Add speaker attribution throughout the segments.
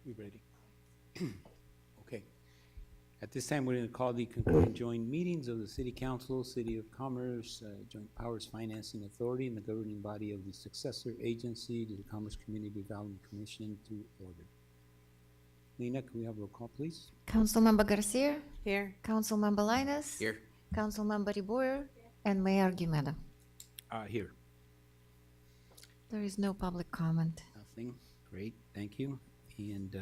Speaker 1: We ready? Okay. At this time, we're going to call the concurrent joint meetings of the City Council, City of Commerce, Joint Powers Financing Authority, and the governing body of the successor agency to the Commerce Community Development Commission to order. Lena, can we have a roll call, please?
Speaker 2: Councilmember Garcia,
Speaker 3: Here.
Speaker 2: Councilmember Linus,
Speaker 1: Here.
Speaker 2: Councilmember DeBoer, and Mayor Guimeda.
Speaker 1: Here.
Speaker 2: There is no public comment.
Speaker 1: Nothing. Great, thank you. And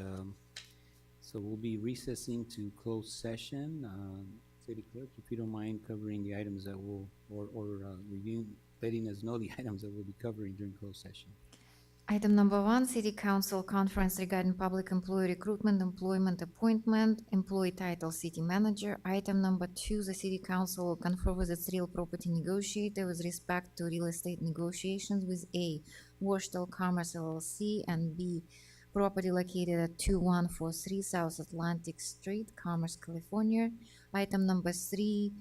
Speaker 1: so we'll be recessing to closed session. City Clerk, if you don't mind covering the items that we'll, or reviewing, letting us know the items that we'll be covering during closed session.
Speaker 2: Item number 1, City Council Conference regarding public employee recruitment, employment appointment, employee title City Manager. Item number 2, the City Council will confer with its real property negotiator with respect to real estate negotiations with A, Washtel Commerce LLC, and B, property located at 2143 South Atlantic Street, Commerce, California. Item number 3,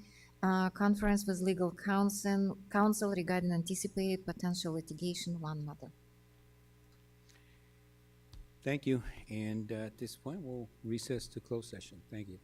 Speaker 2: conference with legal counsel regarding anticipated potential litigation, one matter.
Speaker 1: Thank you. And at this point, we'll recess to closed session. Thank you.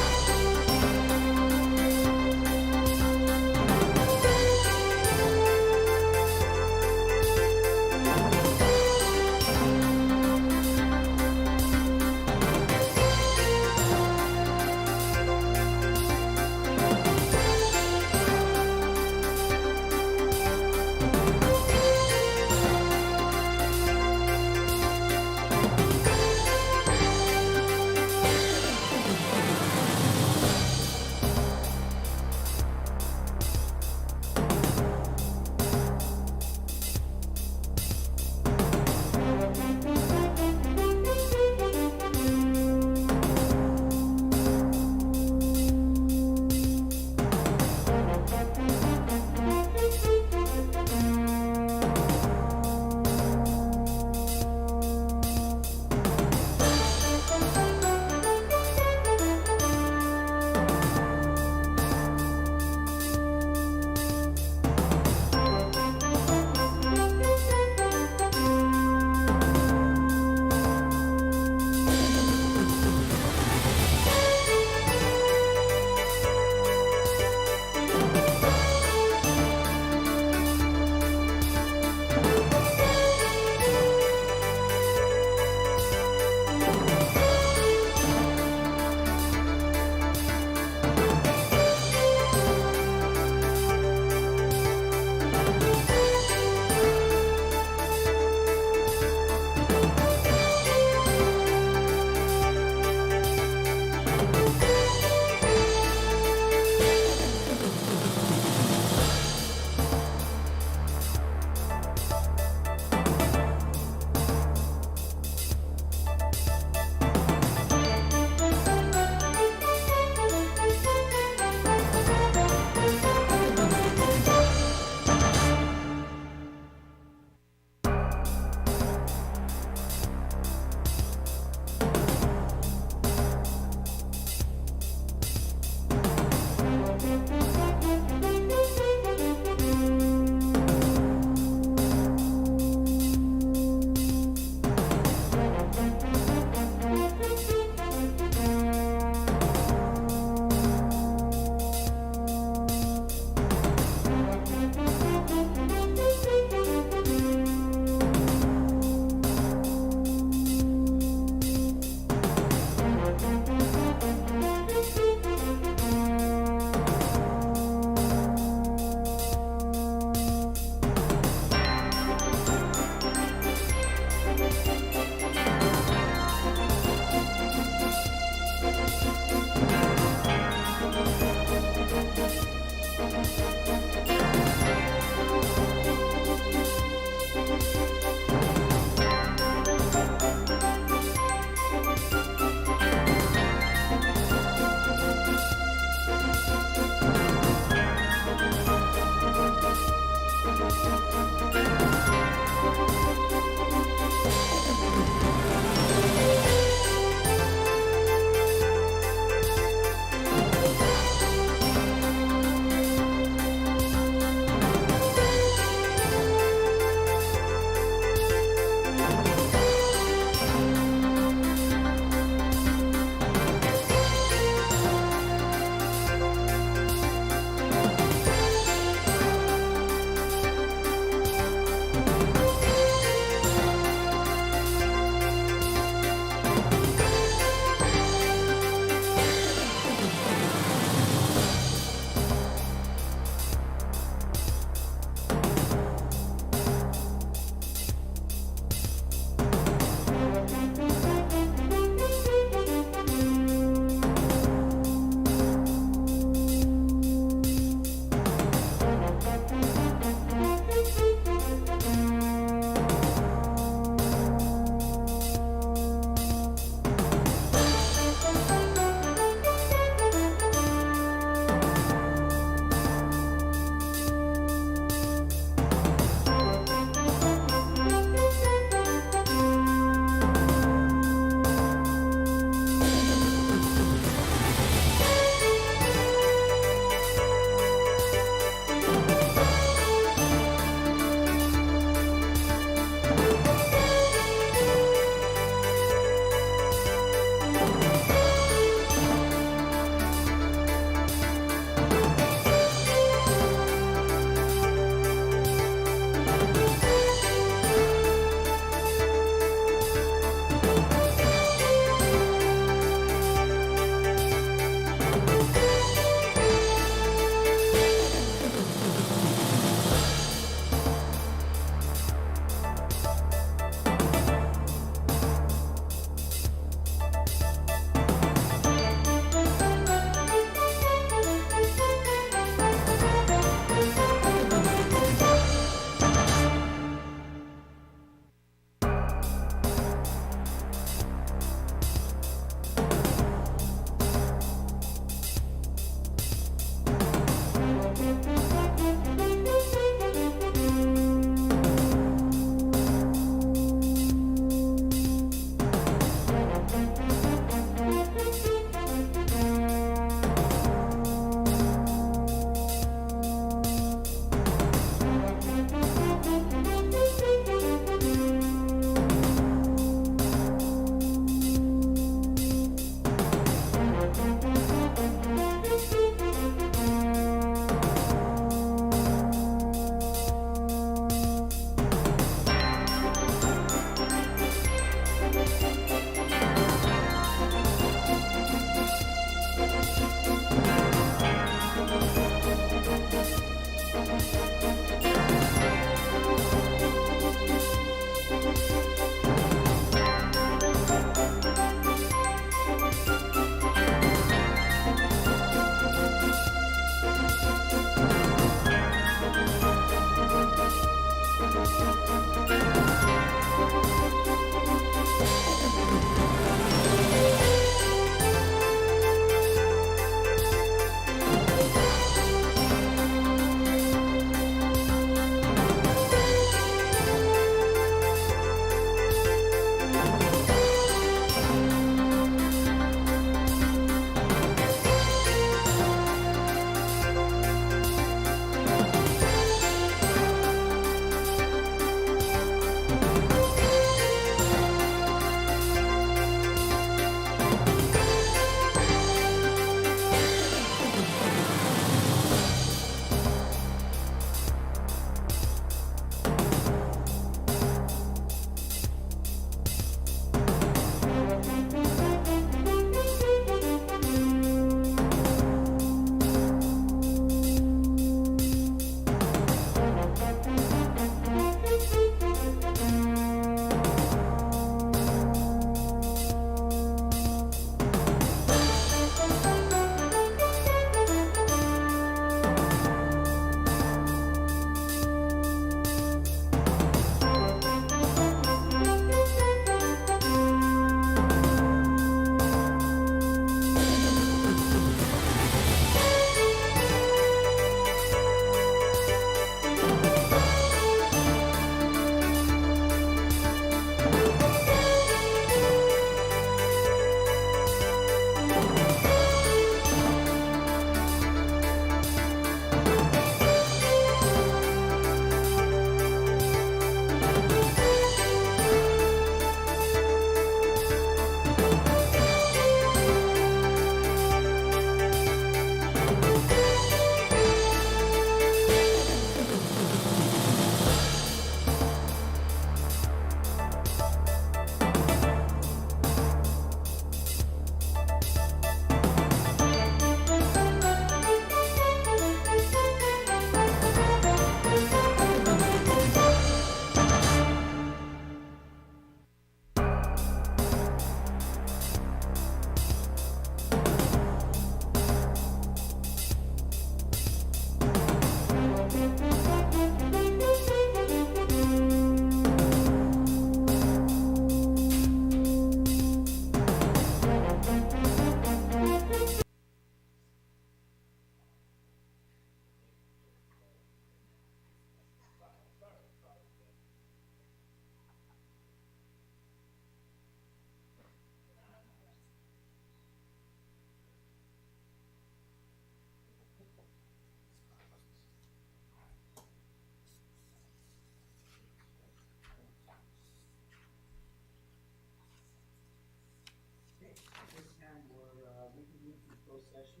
Speaker 1: closed session.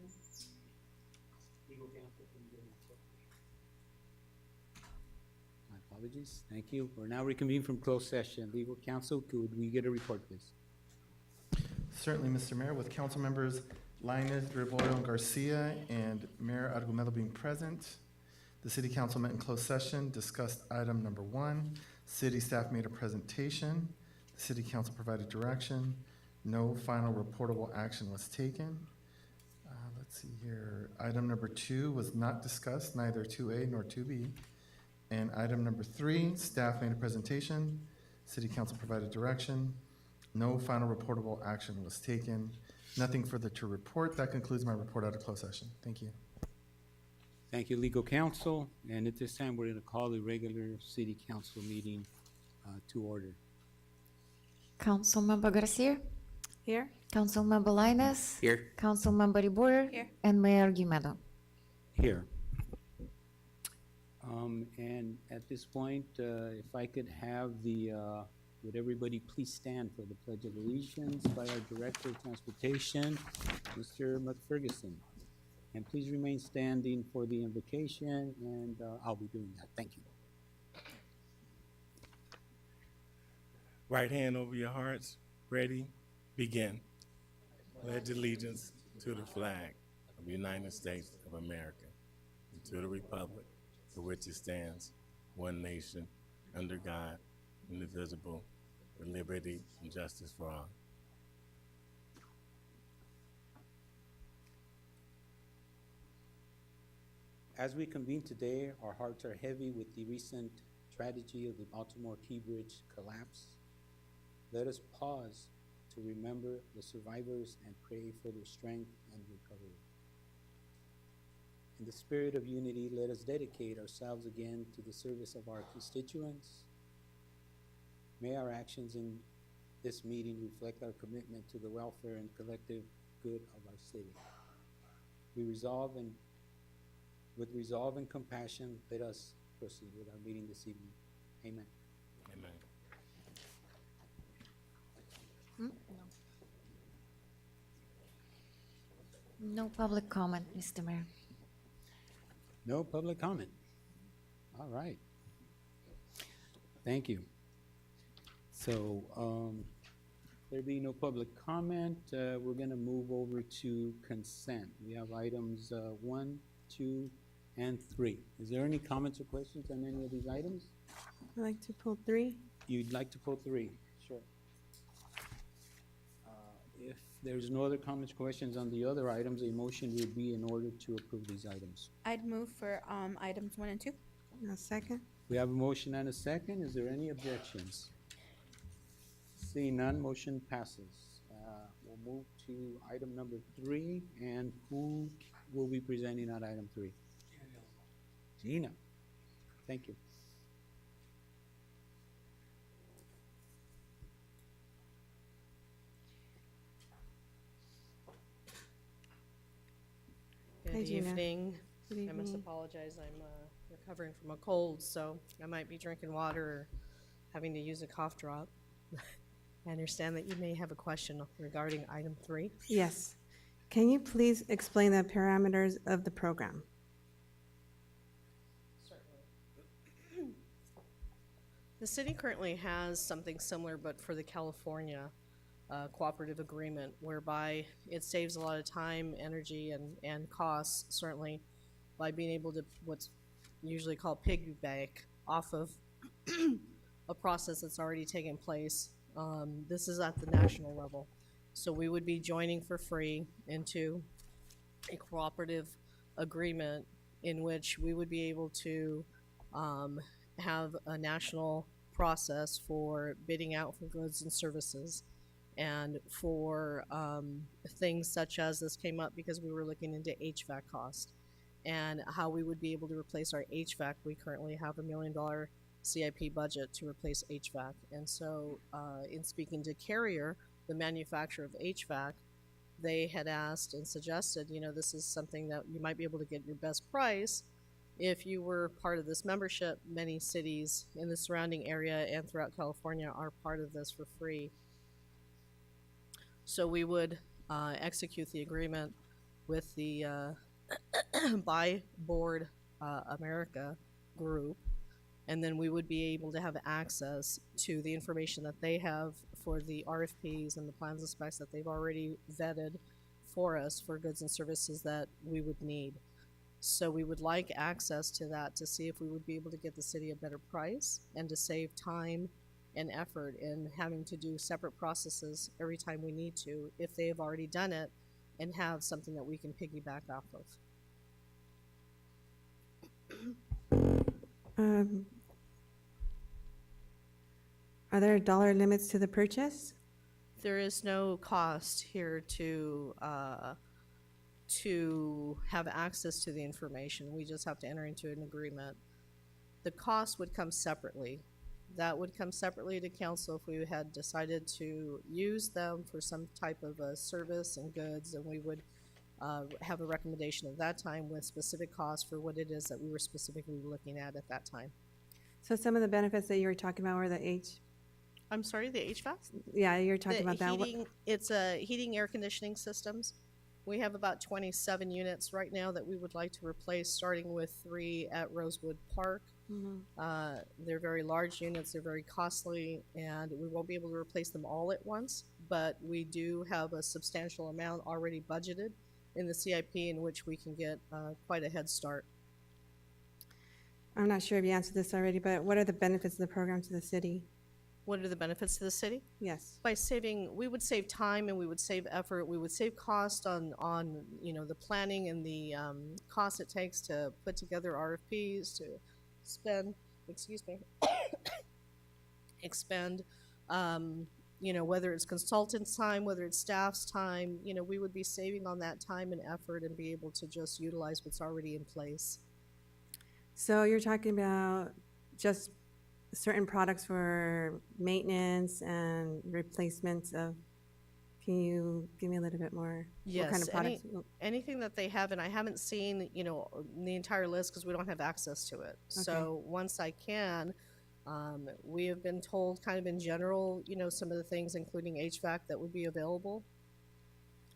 Speaker 1: Legal counsel, can you get me? My apologies. Thank you. We're now reconvened from closed session. Legal counsel, could we get a report, please?
Speaker 3: Certainly, Mr. Mayor, with council members Linus, Reboyo, and Garcia, and Mayor Argumedo being present, the city council met in closed session, discussed item number 1. City staff made a presentation. The city council provided direction. No final reportable action was taken. Let's see here. Item number 2 was not discussed, neither 2A nor 2B. And item number 3, staff made a presentation. City council provided direction. No final reportable action was taken. Nothing further to report. That concludes my report out of closed session. Thank you.
Speaker 1: Thank you, legal counsel. And at this time, we're going to call the regular city council meeting to order.
Speaker 2: Councilmember Garcia,
Speaker 4: Here.
Speaker 2: Councilmember Linus,
Speaker 1: Here.
Speaker 2: Councilmember Reboyer,
Speaker 4: Here.
Speaker 2: and Mayor Argumedo.
Speaker 1: Here. And at this point, if I could have would everybody please stand for the Pledge of Allegiance by our Director of Transportation, Mr. McFerguson. And please remain standing for the invocation, and I'll be doing that. Thank you.
Speaker 5: Right hand over your hearts. Ready? Begin. Pledge allegiance to the flag of the United States of America and to the republic for which it stands, one nation, under God, indivisible, with liberty and justice for all.
Speaker 1: As we convene today, our hearts are heavy with the recent tragedy of the Baltimore Key Bridge collapse. Let us pause to remember the survivors and pray for their strength and recovery. In the spirit of unity, let us dedicate ourselves again to the service of our constituents. May our actions in this meeting reflect our commitment to the welfare and collective good of our city. With resolve and compassion, let us proceed with our meeting this evening. Amen.
Speaker 5: Amen.
Speaker 2: No public comment, Mr. Mayor.
Speaker 1: No public comment. All right. Thank you. So, there being no public comment, we're going to move over to consent. We have items 1, 2, and 3. Is there any comments or questions on any of these items?
Speaker 4: I'd like to pull 3.
Speaker 1: You'd like to pull 3? Sure. If there's no other comments, questions on the other items, a motion would be in order to approve these items.
Speaker 6: I'd move for items 1 and 2.
Speaker 4: A second.
Speaker 1: We have a motion and a second. Is there any objections? Seeing none, motion passes. We'll move to item number 3, and who will be presenting on item 3? Gina. Thank you.
Speaker 4: Hi,
Speaker 7: Good
Speaker 4: Gina.
Speaker 7: evening.
Speaker 4: Good
Speaker 7: I must
Speaker 4: evening.
Speaker 7: apologize, I'm recovering from a cold, so I might be drinking water or having to use a cough drop. I understand that you may have a question regarding item 3.
Speaker 4: Yes. Can you please explain the parameters of the program?
Speaker 7: Certainly. The city currently has something similar, but for the California cooperative agreement, whereby it saves a lot of time, energy, and costs, certainly, by being able to what's usually called piggyback off of a process that's already taken place. This is at the national level. So we would be joining for free into a cooperative agreement in which we would be able to have a national process for bidding out for goods and services, and for things such as this came up because we were looking into HVAC cost and how we would be able to replace our HVAC. We currently have $1 million CIP budget to replace HVAC. And so in speaking to Carrier, the manufacturer of HVAC, they had asked and suggested, you know, this is something that you might be able to get your best price if you were part of this membership. Many cities in the surrounding area and throughout California are part of this for free. So we would execute the agreement with the Buy Board America group, and then we would be able to have access to the information that they have for the RFPs and the plans and specs that they've already vetted for us for goods and services that we would need. So we would like access to that to see if we would be able to get the city a better price and to save time and effort in having to do separate processes every time we need to, if they have already done it and have something that we can piggyback off of.
Speaker 4: Are there dollar limits to the purchase?
Speaker 7: There is no cost here to have access to the information. We just have to enter into an agreement. The cost would come separately. That would come separately to council if we had decided to use them for some type of a service and goods, and we would have a recommendation at that time with specific costs for what it is that we were specifically looking at that time.
Speaker 4: So some of the benefits that you were talking about were the
Speaker 7: I'm sorry, the HVAC?
Speaker 4: yeah, you're talking about that.
Speaker 7: Heating, it's heating, air conditioning systems. We have about 27 units right now that we would like to replace, starting with 3 at Rosewood Park. They're very large units, they're very costly, and we won't be able to replace them all at once, but we do have a substantial amount already budgeted in the CIP in which we can get quite a head start.
Speaker 4: I'm not sure if you answered this already, but what are the benefits of the program to the city?
Speaker 7: What are the benefits to the city?
Speaker 4: Yes.
Speaker 7: By saving, we would save time and we would save effort. We would save cost on you know, the planning and the cost it takes to put together RFPs, to spend, expend, you know, whether it's consultants' time, whether it's staff's time, you know, we would be saving on that time and effort and be able to just utilize what's already in place.
Speaker 4: So you're talking about just certain products for maintenance and replacements of, can you give me a little bit more? What kind
Speaker 7: Yes,
Speaker 4: of products?
Speaker 7: anything that they have, and I haven't seen, you know, the entire list because we don't have access to it. So once I can, we have been told kind of in general, you know, some of the things, including HVAC, that would be available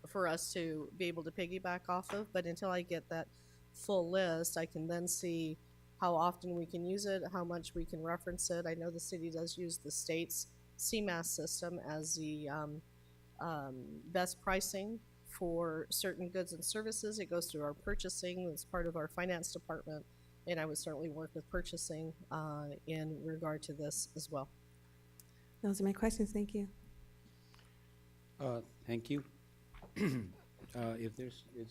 Speaker 7: for us to be able to piggyback off of. But until I get that full list, I can then see how often we can use it, how much we can reference it. I know the city does use the state's CMAS system as the best pricing for certain goods and services. It goes through our purchasing. It's part of our finance department, and I would certainly work with purchasing in regard to this as well.
Speaker 4: Those are my questions. Thank you.
Speaker 1: Thank you. Is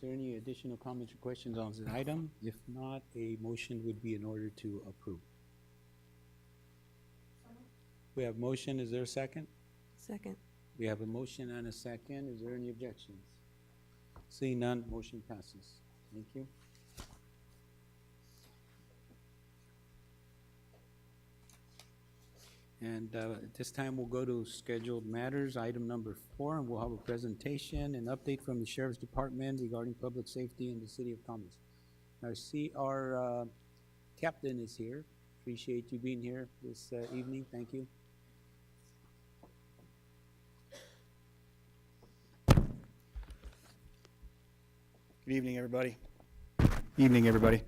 Speaker 1: there any additional comments or questions on this item? If not, a motion would be in order to approve. We have motion, is there a second?
Speaker 4: Second.
Speaker 1: We have a motion and a second, is there any objections? Seeing none, motion passes. Thank you. And at this time, we'll go to scheduled matters, item number 4, and we'll have a presentation and update from the Sheriff's Department regarding public safety in the City of Commerce. Our captain is here. Appreciate you being here this evening. Thank you.
Speaker 8: Good evening, everybody. Evening, everybody.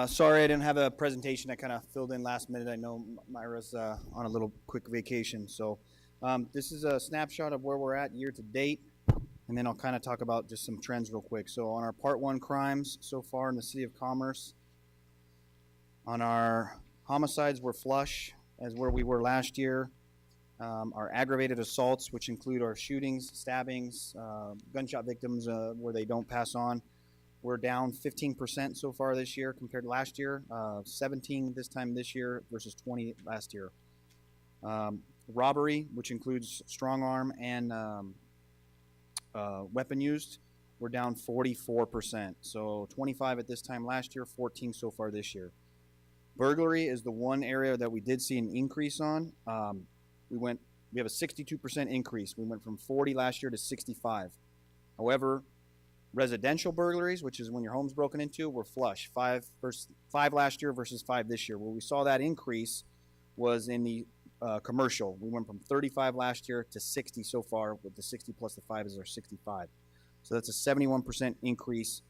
Speaker 8: Sorry I didn't have a presentation. I kind of filled in last minute. I know Myra's on a little quick vacation. So this is a snapshot of where we're at year to date, and then I'll kind of talk about just some trends real quick. So on our Part 1 crimes so far in the City of Commerce, on our homicides, we're flush as where we were last year. Our aggravated assaults, which include our shootings, stabbings, gunshot victims where they don't pass on, we're down 15% so far this year compared to last year, 17 this time this year versus 20 last year. Robbery, which includes strong arm and weapon used, we're down 44%. So 25 at this time last year, 14 so far this year. Burglary is the one area that we did see an increase on. We have a 62% increase. We went from 40 last year to 65. However, residential burglaries, which is when your home's broken into, we're flush. 5 last year versus 5 this year. Where we saw that increase was in the commercial. We went from 35 last year to 60 so far, with the 60 plus the 5 is our 65. So that's a 71% increase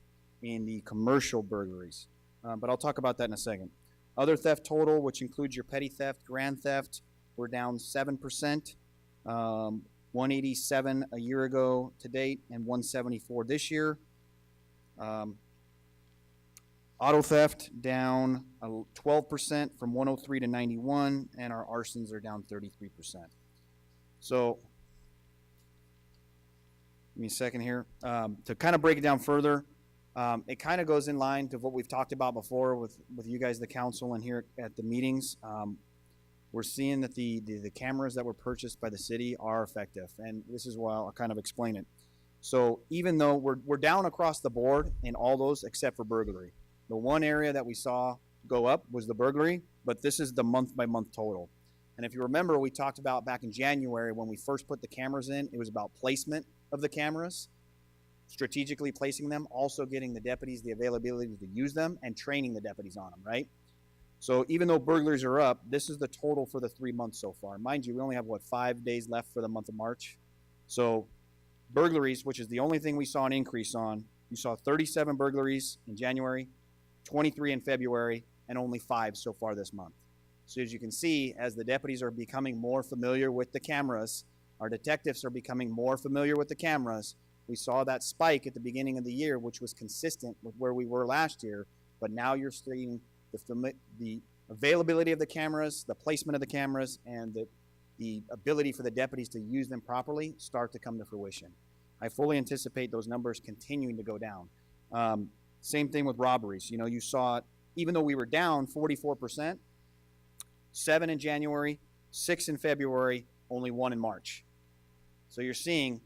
Speaker 8: in the commercial burglaries. But I'll talk about that in a second. Other theft total, which includes your petty theft, grand theft, we're down 7%. 187 a year ago to date, and 174 this year. Auto theft down 12% from 103 to 91, and our arsons are down 33%. So, give me a second here. To kind of break it down further, it kind of goes in line to what we've talked about before with you guys, the council, and here at the meetings. We're seeing that the cameras that were purchased by the city are effective, and this is why I'll kind of explain it. So even though we're down across the board in all those except for burglary, the one area that we saw go up was the burglary, but this is the month-by-month total. And if you remember, we talked about back in January when we first put the cameras in, it was about placement of the cameras, strategically placing them, also getting the deputies the availability to use them, and training the deputies on them, right? So even though burglaries are up, this is the total for the 3 months so far. Mind you, we only have, 5 days left for the month of March. So burglaries, which is the only thing we saw an increase on, you saw 37 burglaries in January, 23 in February, and only 5 so far this month. So as you can see, as the deputies are becoming more familiar with the cameras, our detectives are becoming more familiar with the cameras. We saw that spike at the beginning of the year, which was consistent with where we were last year, but now you're seeing the availability of the cameras, the placement of the cameras, and the ability for the deputies to use them properly start to come to fruition. I fully anticipate those numbers continuing to go down. Same thing with robberies. You know, you saw, even though we were down 44%, 7 in January, 6 in February, only 1 in March. So you're seeing,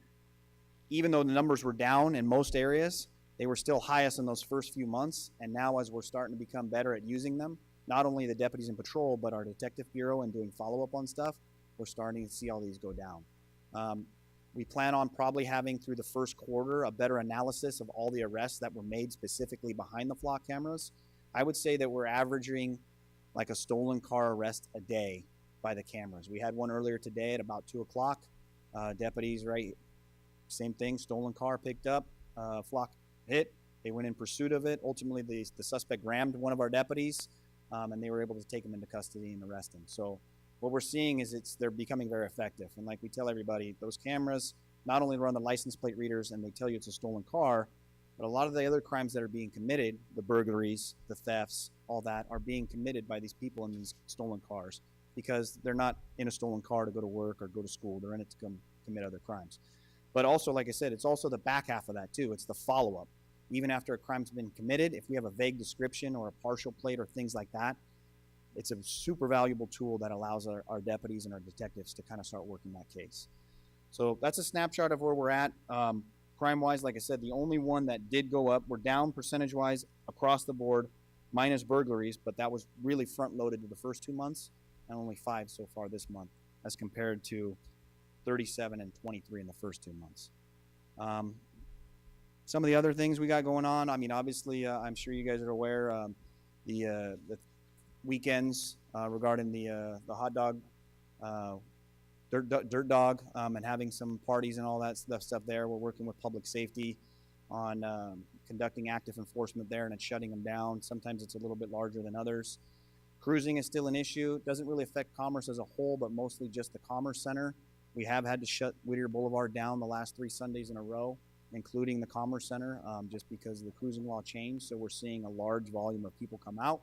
Speaker 8: even though the numbers were down in most areas, they were still highest in those first few months, and now as we're starting to become better at using them, not only the deputies in patrol, but our detective bureau and doing follow-up on stuff, we're starting to see all these go down. We plan on probably having through the first quarter a better analysis of all the arrests that were made specifically behind the flock cameras. I would say that we're averaging like a stolen car arrest a day by the cameras. We had one earlier today at about 2 o'clock. Deputies, right, same thing, stolen car picked up, flock hit. They went in pursuit of it. Ultimately, the suspect rammed one of our deputies, and they were able to take him into custody and arrest him. So what we're seeing is they're becoming very effective. And like we tell everybody, those cameras not only run the license plate readers and they tell you it's a stolen car, but a lot of the other crimes that are being committed, the burglaries, the thefts, all that, are being committed by these people in these stolen cars because they're not in a stolen car to go to work or go to school. They're in it to commit other crimes. But also, like I said, it's also the back half of that too. It's the follow-up. Even after a crime's been committed, if we have a vague description or a partial plate or things like that, it's a super valuable tool that allows our deputies and our detectives to kind of start working that case. So that's a snapshot of where we're at. Crime-wise, like I said, the only one that did go up, we're down percentage-wise across the board, minus burglaries, but that was really front-loaded to the first 2 months, and only 5 so far this month, as compared to 37 and 23 in the first 2 months. Some of the other things we got going on, I mean, obviously, I'm sure you guys are aware, the weekends regarding the hot dog, dirt dog, and having some parties and all that stuff there. We're working with public safety on conducting active enforcement there and then shutting them down. Sometimes it's a little bit larger than others. Cruising is still an issue. It doesn't really affect Commerce as a whole, but mostly just the Commerce Center. We have had to shut Whittier Boulevard down the last 3 Sundays in a row, including the Commerce Center, just because the cruising law changed. So we're seeing a large volume of people come out.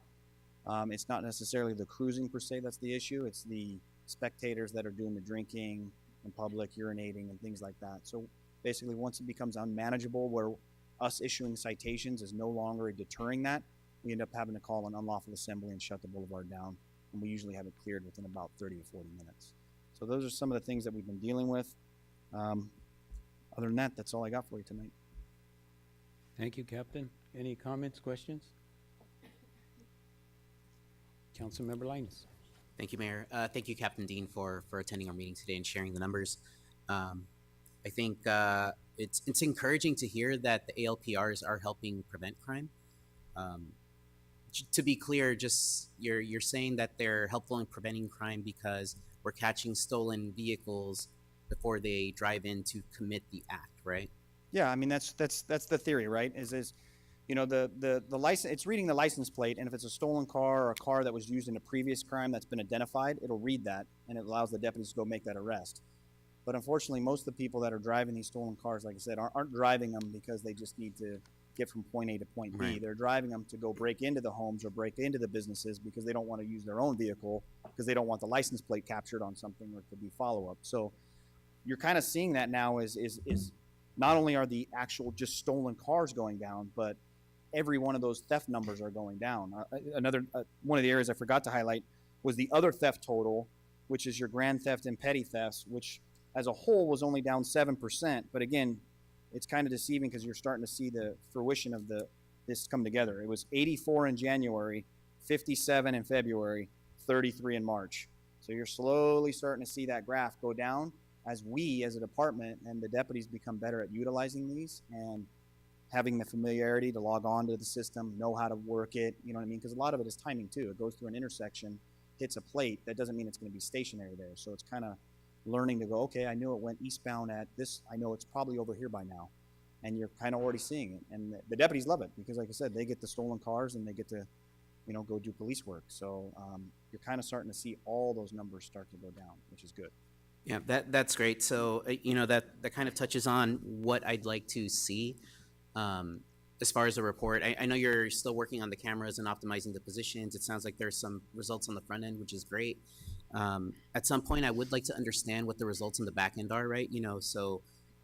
Speaker 8: It's not necessarily the cruising per se that's the issue. It's the spectators that are doing the drinking in public, urinating, and things like that. So basically, once it becomes unmanageable, where us issuing citations is no longer deterring that, we end up having to call an unlawful assembly and shut the boulevard down. And we usually have it cleared within about 30 to 40 minutes. So those are some of the things that we've been dealing with. Other than that, that's all I got for you tonight.
Speaker 1: Thank you, Captain. Any comments, questions? Councilmember Linus.
Speaker 9: Thank you, Mayor. Thank you, Captain Dean, for attending our meeting today and sharing the numbers. I think it's encouraging to hear that the ALPRs are helping prevent crime. To be clear, just you're saying that they're helpful in preventing crime because we're catching stolen vehicles before they drive in to commit the act, right?
Speaker 8: Yeah, I mean, that's the theory, right? You know, the license, it's reading the license plate, and if it's a stolen car or a car that was used in a previous crime that's been identified, it'll read that, and it allows the deputies to go make that arrest. But unfortunately, most of the people that are driving these stolen cars, like I said, aren't driving them because they just need to get from point A to point B.
Speaker 9: Right.
Speaker 8: They're driving them to go break into the homes or break into the businesses because they don't want to use their own vehicle because they don't want the license plate captured on something or to be follow-up. So you're kind of seeing that now is not only are the actual just stolen cars going down, but every one of those theft numbers are going down. One of the areas I forgot to highlight was the other theft total, which is your grand theft and petty thefts, which as a whole was only down 7%. But again, it's kind of deceiving because you're starting to see the fruition of this come together. It was 84 in January, 57 in February, 33 in March. So you're slowly starting to see that graph go down as we, as a department, and the deputies become better at utilizing these and having the familiarity to log on to the system, know how to work it, you know what I mean? Because a lot of it is timing too. It goes through an intersection, hits a plate, that doesn't mean it's going to be stationary there. So it's kind of learning to go, okay, I knew it went eastbound at this, I know it's probably over here by now. And you're kind of already seeing it. And the deputies love it because, like I said, they get the stolen cars and they get to, you know, go do police work. So you're kind of starting to see all those numbers start to go down, which is good.
Speaker 9: Yeah, that's great. So, you know, that kind of touches on what I'd like to see as far as the report. I know you're still working on the cameras and optimizing the positions. It sounds like there's some results on the front end, which is great. At some point, I would like to understand what the results on the back end are, right? You know, so,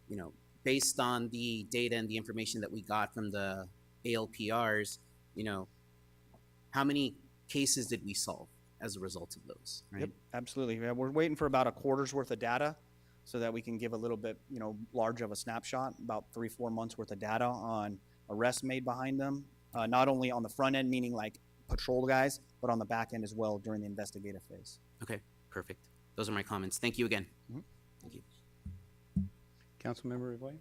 Speaker 9: you know, based on the data and the information that we got from the ALPRs, you know, how many cases did we solve as a result of those, right?
Speaker 8: Yep, absolutely. Yeah, we're waiting for about a quarter's worth of data so that we can give a little bit, you know, large of a snapshot, about 3-4 months worth of data on arrests made behind them, not only on the front end, meaning like patrol guys, but on the back end as well during the investigative phase.
Speaker 9: Okay, perfect. Those are my comments. Thank you again.
Speaker 8: Mhm.
Speaker 9: Thank you.
Speaker 1: Councilmember Revoy?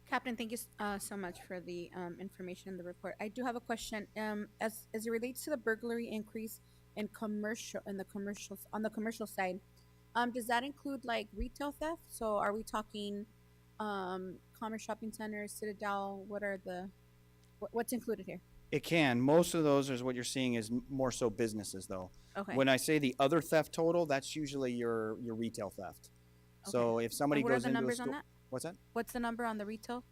Speaker 6: Captain, thank you so much for the information in the report. I do have a question. As it relates to the burglary increase in the commercial side, does that include like retail theft? So are we talking Commerce Shopping Center, Citadel? What's included here?
Speaker 8: It can. Most of those is what you're seeing is more so businesses though.
Speaker 6: Okay.
Speaker 8: When I say the other theft total, that's usually your retail theft. So if somebody
Speaker 6: And what are
Speaker 8: goes
Speaker 6: the
Speaker 8: into a
Speaker 6: numbers on
Speaker 8: store,
Speaker 6: that?
Speaker 8: what's that?
Speaker 6: What's the number on the retail?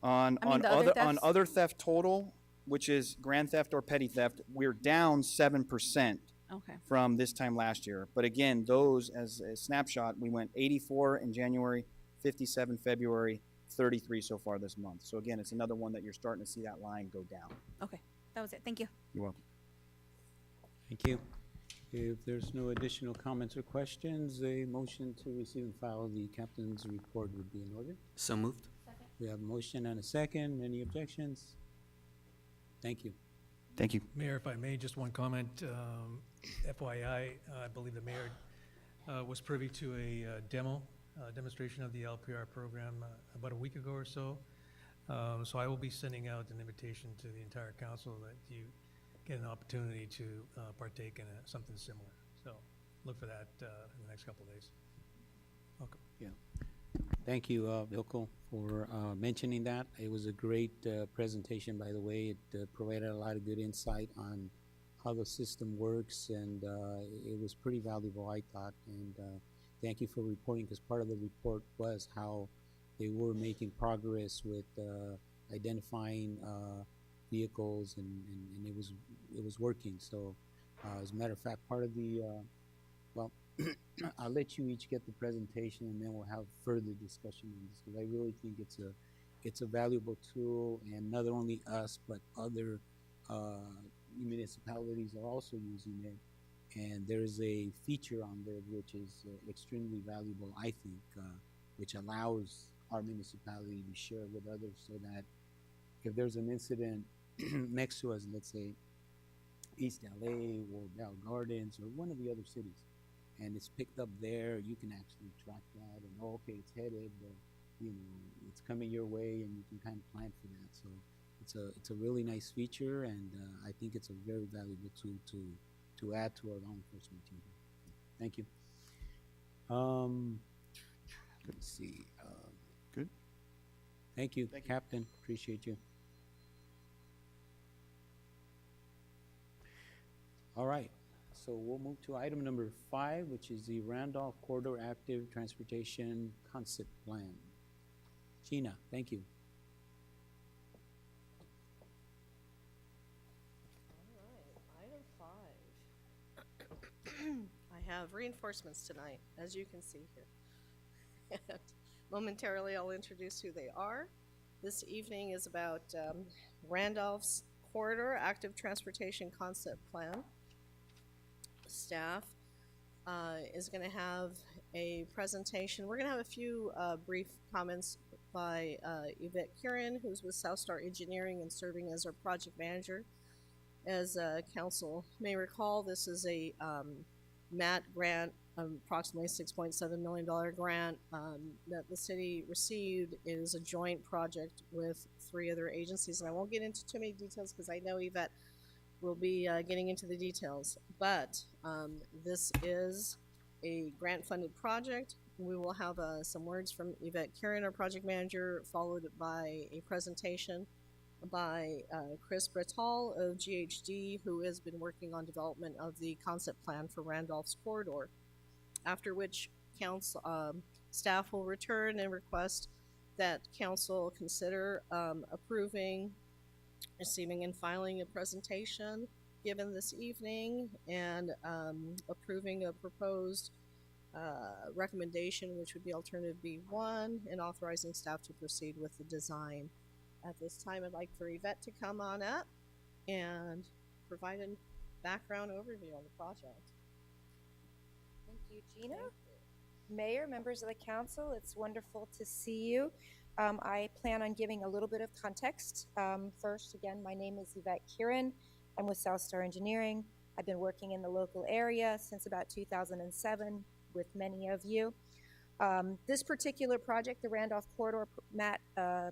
Speaker 8: On
Speaker 6: I mean, the other
Speaker 8: on
Speaker 6: thefts?
Speaker 8: other theft total, which is grand theft or petty theft, we're down 7%
Speaker 6: Okay.
Speaker 8: from this time last year. But again, those as a snapshot, we went 84 in January, 57 February, 33 so far this month. So again, it's another one that you're starting to see that line go down.
Speaker 6: Okay. That was it. Thank you.
Speaker 8: You're welcome.
Speaker 1: Thank you. If there's no additional comments or questions, a motion to receive and file the captain's report would be in order.
Speaker 9: So moved.
Speaker 1: We have a motion and a second. Any objections? Thank you.
Speaker 8: Thank you.
Speaker 10: Mayor, if I may, just one comment. FYI, I believe the mayor was privy to a demonstration of the LPR program about a week ago or so. So I will be sending out an invitation to the entire council that you get an opportunity to partake in something similar. So look for that in the next couple of days. Welcome.
Speaker 1: Thank you, Vilko, for mentioning that. It was a great presentation, by the way. It provided a lot of good insight on how the system works, and it was pretty valuable, I thought. And thank you for reporting, because part of the report was how they were making progress with identifying vehicles, and it was working. So, as a matter of fact, part of the well, I'll let you each get the presentation, and then we'll have further discussion on this, because I really think it's a valuable tool, and not only us but other municipalities are also using it. And there is a feature on there which is extremely valuable, I think, which allows our municipality to share with others, so that if there's an incident next to us, let's say East LA or Bell Gardens or one of the other cities, and it's picked up there, you can actually track that and, oh, okay, it's headed, it's coming your way, and you can kind of plan for that. So it's a really nice feature, and I think it's a very valuable tool to add to our law enforcement team. Thank you. Let's see.
Speaker 8: Good.
Speaker 1: Thank you,
Speaker 8: Thank you.
Speaker 1: Captain. Appreciate you. All right, so we'll move to item number 5, which is the Randolph Corridor Active Transportation Concept Plan. Gina, thank you.
Speaker 7: All right, item 5. I have reinforcements tonight, as you can see here. And momentarily, I'll introduce who they are. This evening is about Randolph's Corridor Active Transportation Concept Plan. Staff is going to have a presentation. We're going to have a few brief comments by Yvette Curran, who's with South Star Engineering and serving as our project manager. As council may recall, this is a MAT grant, approximately $6.7 million grant that the city received. It is a joint project with 3 other agencies, and I won't get into too many details because I know Yvette will be getting into the details. But this is a grant-funded project. We will have some words from Yvette Curran, our project manager, followed by a presentation by Chris Bretal of GHD, who has been working on development of the concept plan for Randolph's corridor. After which council staff will return and request that council consider approving, receiving and filing a presentation given this evening, and approving a proposed recommendation, which would be alternative B1, and authorizing staff to proceed with the design. At this time, I'd like for Yvette to come on up and provide a background overview on the project.
Speaker 11: Thank you, Gina. Mayor, members of the council, it's wonderful to see you. I plan on giving a little bit of context. First, again, my name is Yvette Curran. I'm with South Star Engineering. I've been working in the local area since about 2007 with many of you. This particular project, the Randolph Corridor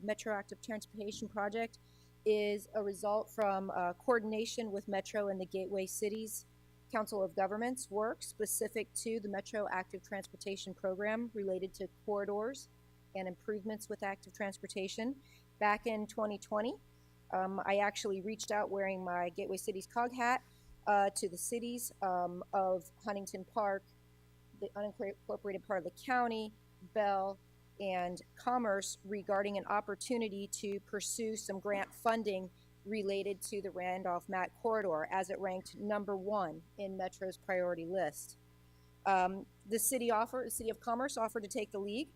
Speaker 11: Metro Active Transportation Project, is a result from coordination with Metro and the Gateway Cities Council of Governments work specific to the Metro Active Transportation Program related to corridors and improvements with active transportation. Back in 2020, I actually reached out wearing my Gateway Cities COG hat to the cities of Huntington Park, the unincorporated part of the county, Bell, and Commerce regarding an opportunity to pursue some grant funding related to the Randolph MAT corridor, as it ranked #1 in Metro's priority list. The city of Commerce offered to take the lead,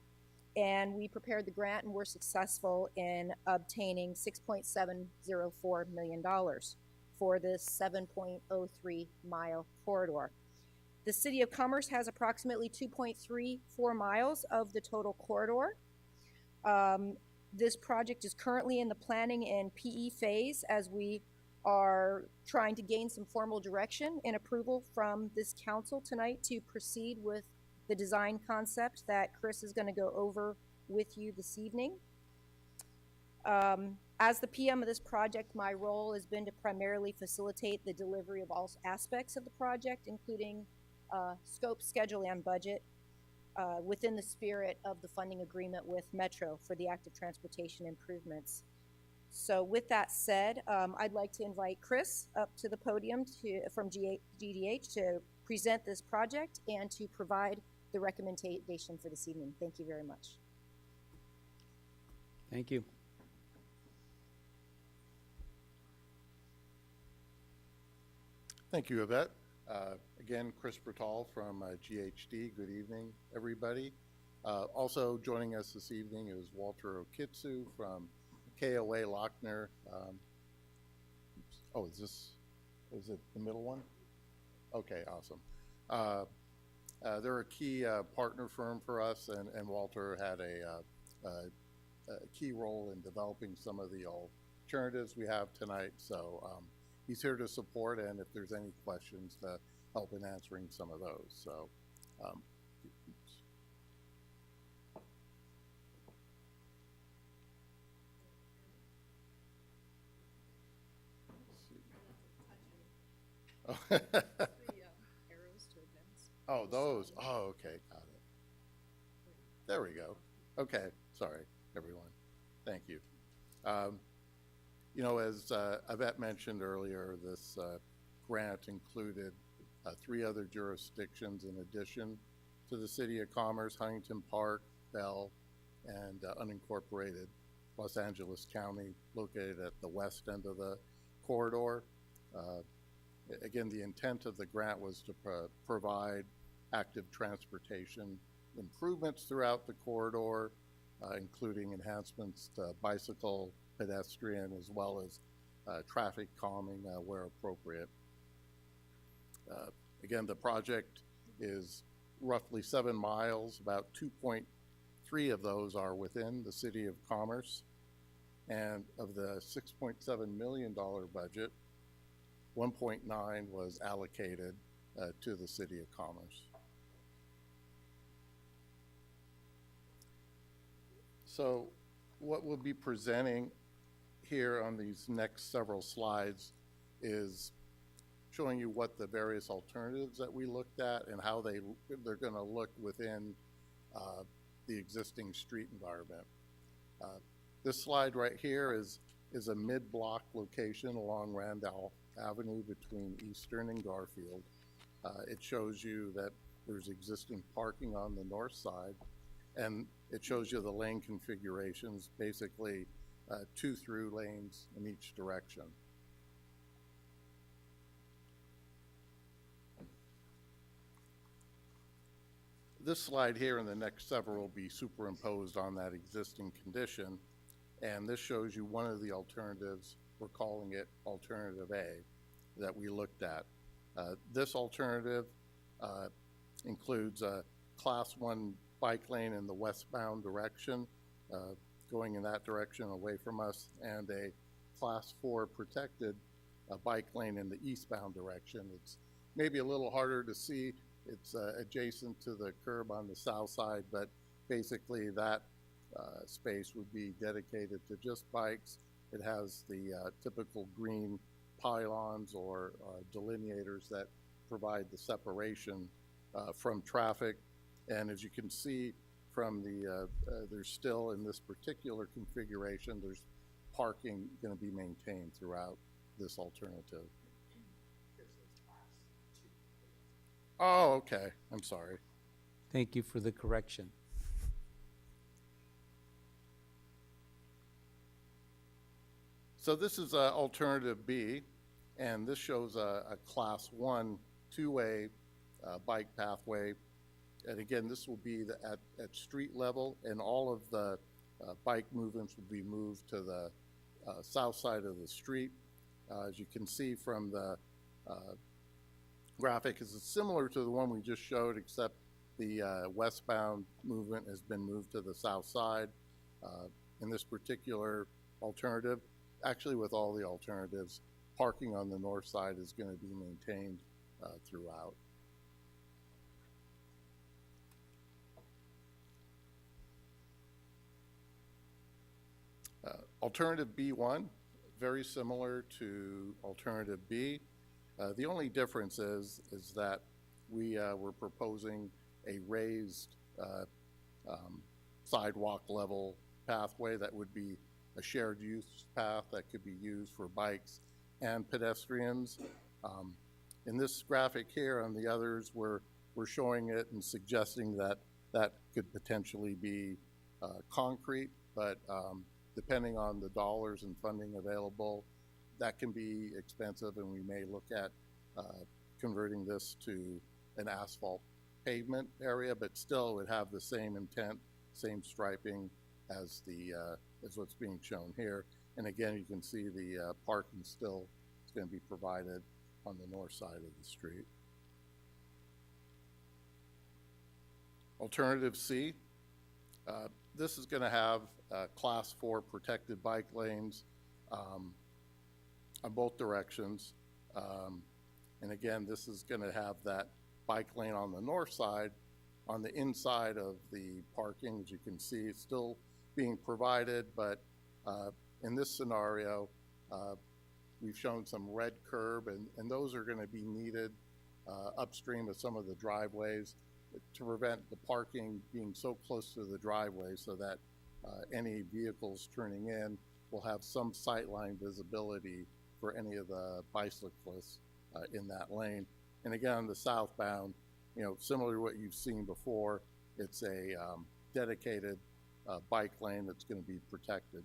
Speaker 11: and we prepared the grant and were successful in obtaining $6.704 million for this 7.03 mile corridor. The City of Commerce has approximately 2.34 miles of the total corridor. This project is currently in the planning and PE phase as we are trying to gain some formal direction and approval from this council tonight to proceed with the design concept that Chris is going to go over with you this evening. As the PM of this project, my role has been to primarily facilitate the delivery of all aspects of the project, including scope, schedule, and budget, within the spirit of the funding agreement with Metro for the active transportation improvements. So with that said, I'd like to invite Chris up to the podium from GDH to present this project and to provide the recommendation for this evening. Thank you very much.
Speaker 1: Thank you.
Speaker 12: Thank you, Yvette. Again, Chris Bertal from GHD. Good evening, everybody. Also joining us this evening is Walter Okitsu from KOA Lochner. Is it the middle one? Okay, awesome. They're a key partner firm for us, and Walter had a key role in developing some of the alternatives we have tonight. So he's here to support, and if there's any questions, to help in answering some of those. So oh, those. Oh, okay, got it. There we go. Okay, sorry, everyone. Thank you. You know, as Yvette mentioned earlier, this grant included 3 other jurisdictions in addition to the City of Commerce: Huntington Park, Bell, and unincorporated Los Angeles County, located at the west end of the corridor. Again, the intent of the grant was to provide active transportation improvements throughout the corridor, including enhancements to bicycle, pedestrian, as well as traffic calming where appropriate. Again, the project is roughly 7 miles. About 2.3 of those are within the City of Commerce. And of the $6.7 million budget, 1.9 was allocated to the City of Commerce. So what we'll be presenting here on these next several slides is showing you what the various alternatives that we looked at and how they're going to look within the existing street environment. This slide right here is a mid-block location along Randolph Avenue between Eastern and Garfield. It shows you that there's existing parking on the north side, and it shows you the lane configurations, basically 2 through lanes in each direction. This slide here and the next several will be superimposed on that existing condition, and this shows you one of the alternatives. We're calling it Alternative A that we looked at. This alternative includes a Class 1 bike lane in the westbound direction, going in that direction away from us, and a Class 4 protected bike lane in the eastbound direction. It's maybe a little harder to see. It's adjacent to the curb on the south side, but basically that space would be dedicated to just bikes. It has the typical green pylons or delineators that provide the separation from traffic. And as you can see from the, there's still in this particular configuration, there's parking going to be maintained throughout this alternative. Oh, okay. I'm sorry.
Speaker 1: Thank you for the correction.
Speaker 12: So this is Alternative B, and this shows a Class 1 two-way bike pathway. And again, this will be at street level, and all of the bike movements will be moved to the south side of the street. As you can see from the graphic, is similar to the one we just showed, except the westbound movement has been moved to the south side. In this particular alternative, actually with all the alternatives, parking on the north side is going to be maintained throughout. Alternative B1, very similar to Alternative B. The only difference is that we were proposing a raised sidewalk level pathway that would be a shared use path that could be used for bikes and pedestrians. In this graphic here and the others, we're showing it and suggesting that that could potentially be concrete, but depending on the dollars and funding available, that can be expensive, and we may look at converting this to an asphalt pavement area, but still would have the same intent, same striping as what's being shown here. And again, you can see the parking still is going to be provided on the north side of the street. Alternative C, this is going to have Class 4 protected bike lanes on both directions. And again, this is going to have that bike lane on the north side. On the inside of the parking, as you can see, it's still being provided, but in this scenario, we've shown some red curb, and those are going to be needed upstream of some of the driveways to prevent the parking being so close to the driveway, so that any vehicles turning in will have some sightline visibility for any of the bicyclists in that lane. And again, the southbound, similar to what you've seen before, it's a dedicated bike lane that's going to be protected.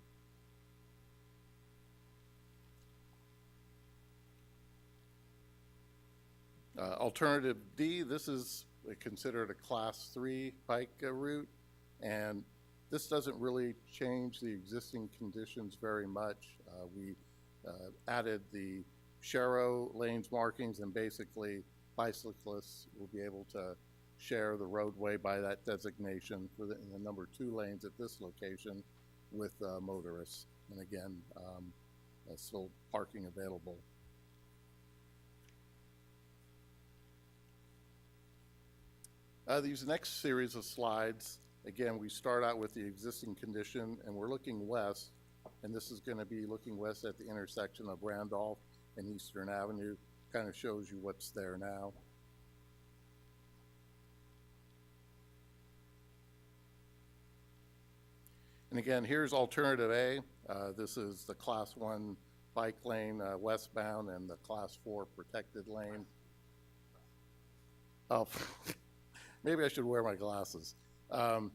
Speaker 12: Alternative D, this is considered a Class 3 bike route, and this doesn't really change the existing conditions very much. We added the Sharrow lanes markings, and basically bicyclists will be able to share the roadway by that designation in the number 2 lanes at this location with motorists. And again, still parking available. These next series of slides, again, we start out with the existing condition, and we're looking west, and this is going to be looking west at the intersection of Randolph and Eastern Avenue. Kind of shows you what's there now. And again, here's alternative A. This is the Class 1 bike lane westbound and the Class 4 protected lane. Oh, maybe I should wear my glasses. And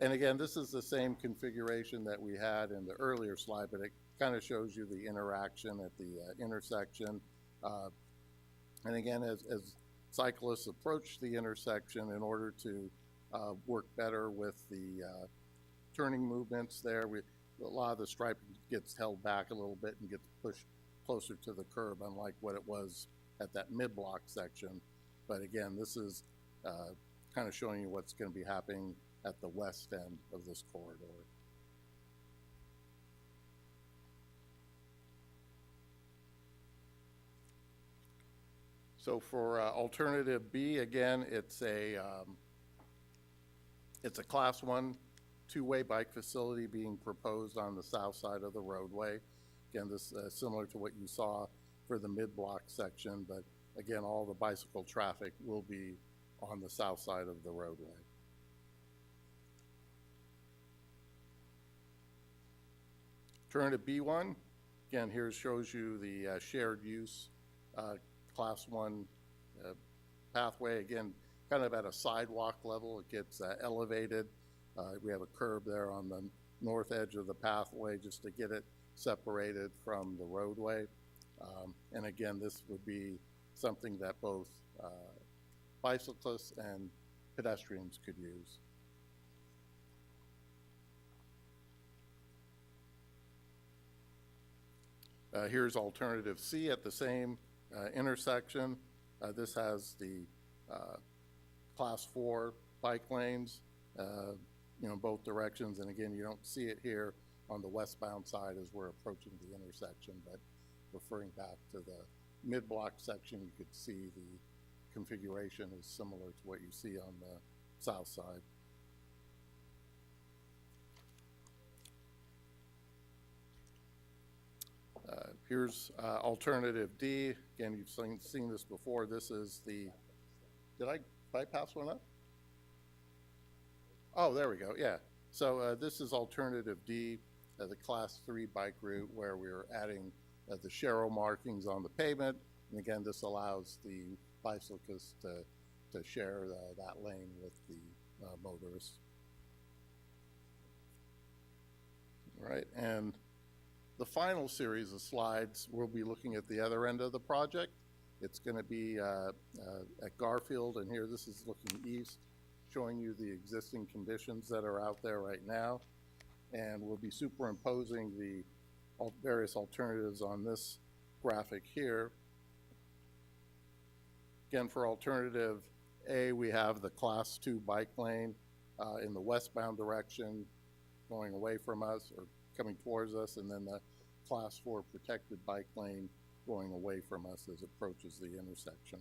Speaker 12: again, this is the same configuration that we had in the earlier slide, but it kind of shows you the interaction at the intersection. And again, as cyclists approach the intersection, in order to work better with the turning movements there, a lot of the striping gets held back a little bit and gets pushed closer to the curb, unlike what it was at that mid-block section. But again, this is kind of showing you what's going to be happening at the west end of this corridor. So for alternative B, again, it's a Class 1 two-way bike facility being proposed on the south side of the roadway. Again, this is similar to what you saw for the mid-block section, but again, all the bicycle traffic will be on the south side of the roadway. Alternative B1, again, here shows you the shared use Class 1 pathway. Again, kind of at a sidewalk level. It gets elevated. We have a curb there on the north edge of the pathway just to get it separated from the roadway. And again, this would be something that both bicyclists and pedestrians could use. Here's alternative C at the same intersection. This has the Class 4 bike lanes, both directions. And again, you don't see it here on the westbound side as we're approaching the intersection, but referring back to the mid-block section, you could see the configuration is similar to what you see on the south side. Here's alternative D. Again, you've seen this before. This is the, did I bypass one up? Oh, there we go, yeah. So this is alternative D, the Class 3 bike route, where we're adding the Sharrow markings on the pavement. And again, this allows the bicyclists to share that lane with the motorists. All right, and the final series of slides, we'll be looking at the other end of the project. It's going to be at Garfield, and here this is looking east, showing you the existing conditions that are out there right now. And we'll be superimposing the various alternatives on this graphic here. Again, for alternative A, we have the Class 2 bike lane in the westbound direction going away from us or coming towards us, and then the Class 4 protected bike lane going away from us as it approaches the intersection.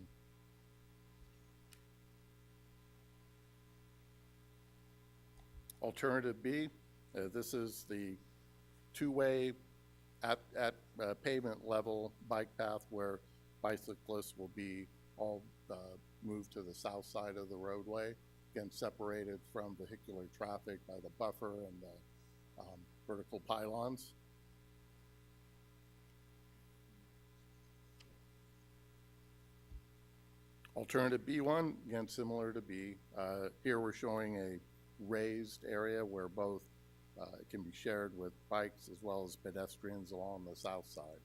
Speaker 12: Alternative B, this is the two-way at pavement level bike path where bicyclists will be all moved to the south side of the roadway. again, separated from vehicular traffic by the buffer and the vertical pylons. Alternative B1, again, similar to B. Here we're showing a raised area where both it can be shared with bikes as well as pedestrians along the south side.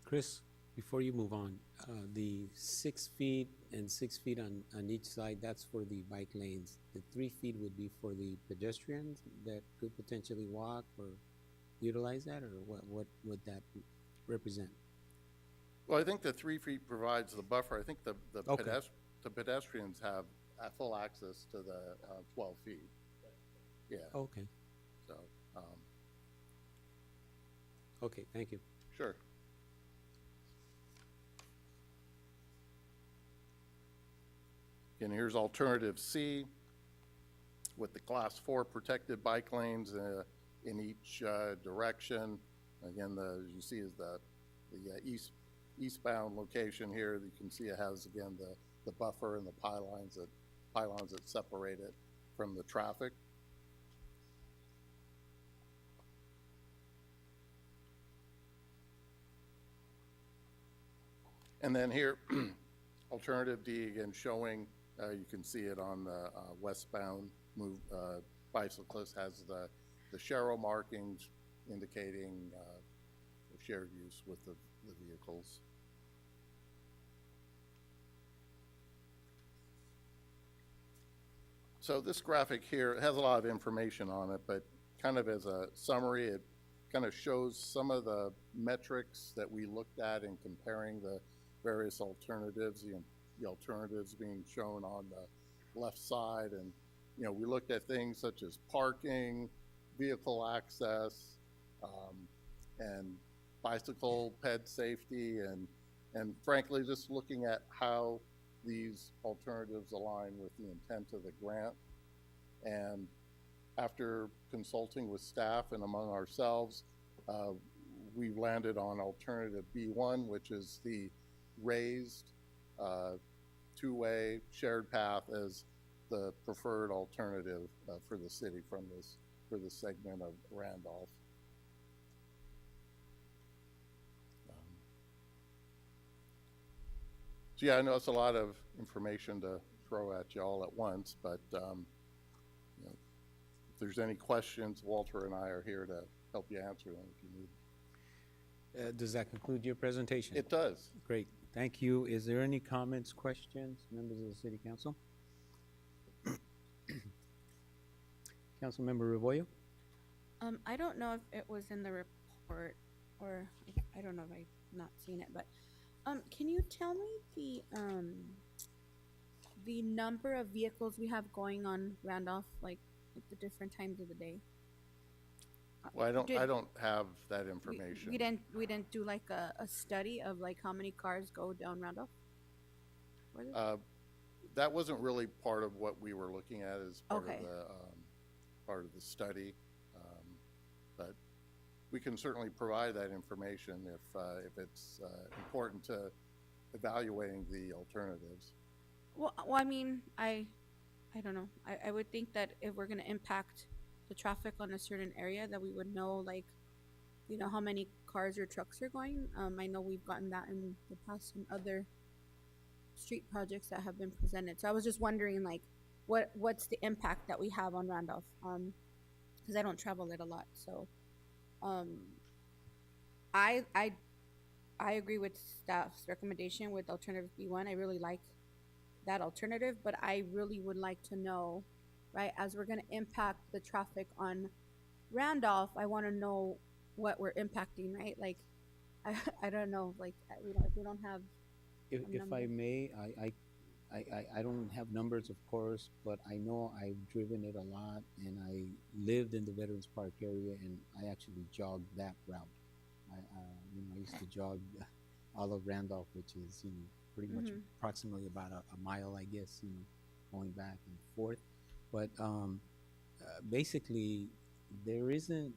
Speaker 1: Chris, before you move on, the 6 feet and 6 feet on each side, that's for the bike lanes. The 3 feet would be for the pedestrians that could potentially walk or utilize that, or what would that represent?
Speaker 12: Well, I think the 3 feet provides the buffer. I think the
Speaker 1: Okay.
Speaker 12: the pedestrians have full access to the 12 feet. Yeah,
Speaker 1: Okay,
Speaker 12: so,
Speaker 1: okay, thank you.
Speaker 12: sure. And here's alternative C with the class 4 protected bike lanes in each direction. Again, as you see is the eastbound location here. You can see it has, again, the buffer and the pylons that separate it from the traffic. And then here, alternative D, again, showing, you can see it on the westbound bicyclist, has the Sharrow markings indicating shared use with the vehicles. So this graphic here has a lot of information on it, but kind of as a summary, it kind of shows some of the metrics that we looked at in comparing the various alternatives, the alternatives being shown on the left side. And, you know, we looked at things such as parking, vehicle access, and bicycle ped safety, and frankly, just looking at how these alternatives align with the intent of the grant. And after consulting with staff and among ourselves, we landed on alternative B1, which is the raised two-way shared path as the preferred alternative for the city for this segment of Randolph. So yeah, I know it's a lot of information to throw at you all at once, but you know, if there's any questions, Walter and I are here to help you answer them if you need.
Speaker 1: Does that conclude your presentation?
Speaker 12: It does.
Speaker 1: Great, thank you. Is there any comments, questions, members of the city council? Councilmember Rebollo?
Speaker 6: I don't know if it was in the report, or I don't know if I've not seen it, but can you tell me the number of vehicles we have going on Randolph, like at the different times of the day?
Speaker 12: Well, I
Speaker 6: Did-
Speaker 12: don't have that information.
Speaker 6: We didn't do like a study of like how many cars go down Randolph? Was it?
Speaker 12: That wasn't really part of what we were looking at as
Speaker 6: Okay.
Speaker 12: Part of the study, but we can certainly provide that information if it's important to evaluating the alternatives.
Speaker 6: Well, I mean, I don't know. I would think that if we're gonna impact the traffic on a certain area, that we would know, like, you know, how many cars or trucks are going. I know we've gotten that in the past in other street projects that have been presented. So I was just wondering, like, what's the impact that we have on Randolph? Because I don't travel it a lot, so I agree with staff's recommendation with alternative B1. I really like that alternative, but I really would like to know, right, as we're going to impact the traffic on Randolph, I want to know what we're impacting, right? Like, I don't know, like, we don't have
Speaker 1: If I
Speaker 6: number.
Speaker 1: may, I don't have numbers, of course, but I know I've driven it a lot, and I lived in the Veterans Park area, and I actually jogged that route. I used to jog all of Randolph, which is, pretty much approximately about a mile, I guess, going back and forth. But basically, there isn't,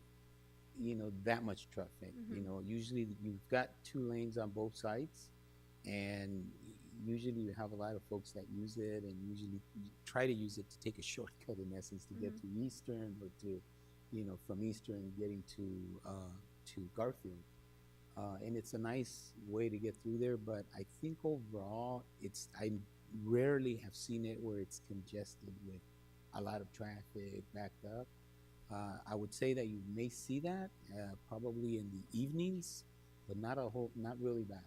Speaker 1: that much traffic. Usually you've got 2 lanes on both sides, and usually you have a lot of folks that use it and usually try to use it to take a shortcut in essence to get to Eastern or to, from Eastern getting to Garfield. And it's a nice way to get through there, but I think overall, I rarely have seen it where it's congested with a lot of traffic backed up. I would say that you may see that probably in the evenings, but not really bad.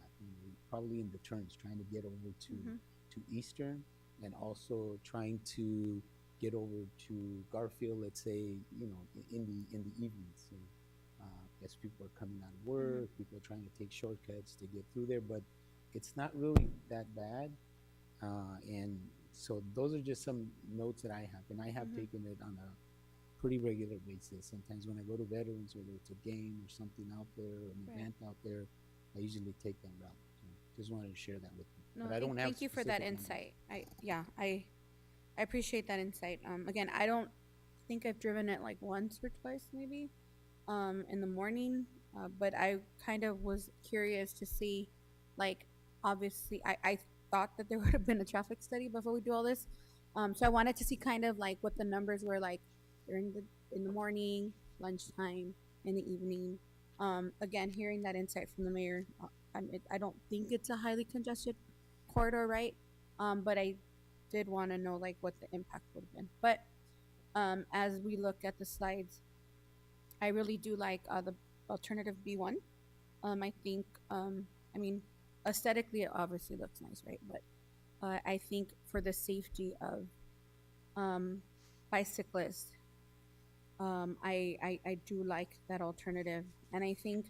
Speaker 1: Probably in the turns, trying to get over to Eastern, and also trying to get over to Garfield. Let's say in the evenings. So, as people are coming out of work, people are trying to take shortcuts to get through there, but it's not really that bad. And so those are just some notes that I have, and I have taken it on a pretty regular basis. Sometimes when I go to veterans, whether it's a game or something out there, or an event out there, I usually take that route. So just wanted to share that with you.
Speaker 6: No,
Speaker 1: But I don't have
Speaker 6: thank you for that
Speaker 1: specific numbers.
Speaker 6: insight. I appreciate that insight. Again, I don't think I've driven it like once or twice maybe, in the morning. But I kind of was curious to see, like, obviously I thought that there would have been a traffic study before we do all this. So I wanted to see kind of like what the numbers were like in the morning, lunchtime, in the evening. Again, hearing that insight from the mayor, I don't think it's a highly congested corridor, right? But I did want to know like what the impact would have been. But as we look at the slides, I really do like the alternative B1. I think, I mean, aesthetically it obviously looks nice, right? But I think for the safety of bicyclists, I do like that alternative. And I think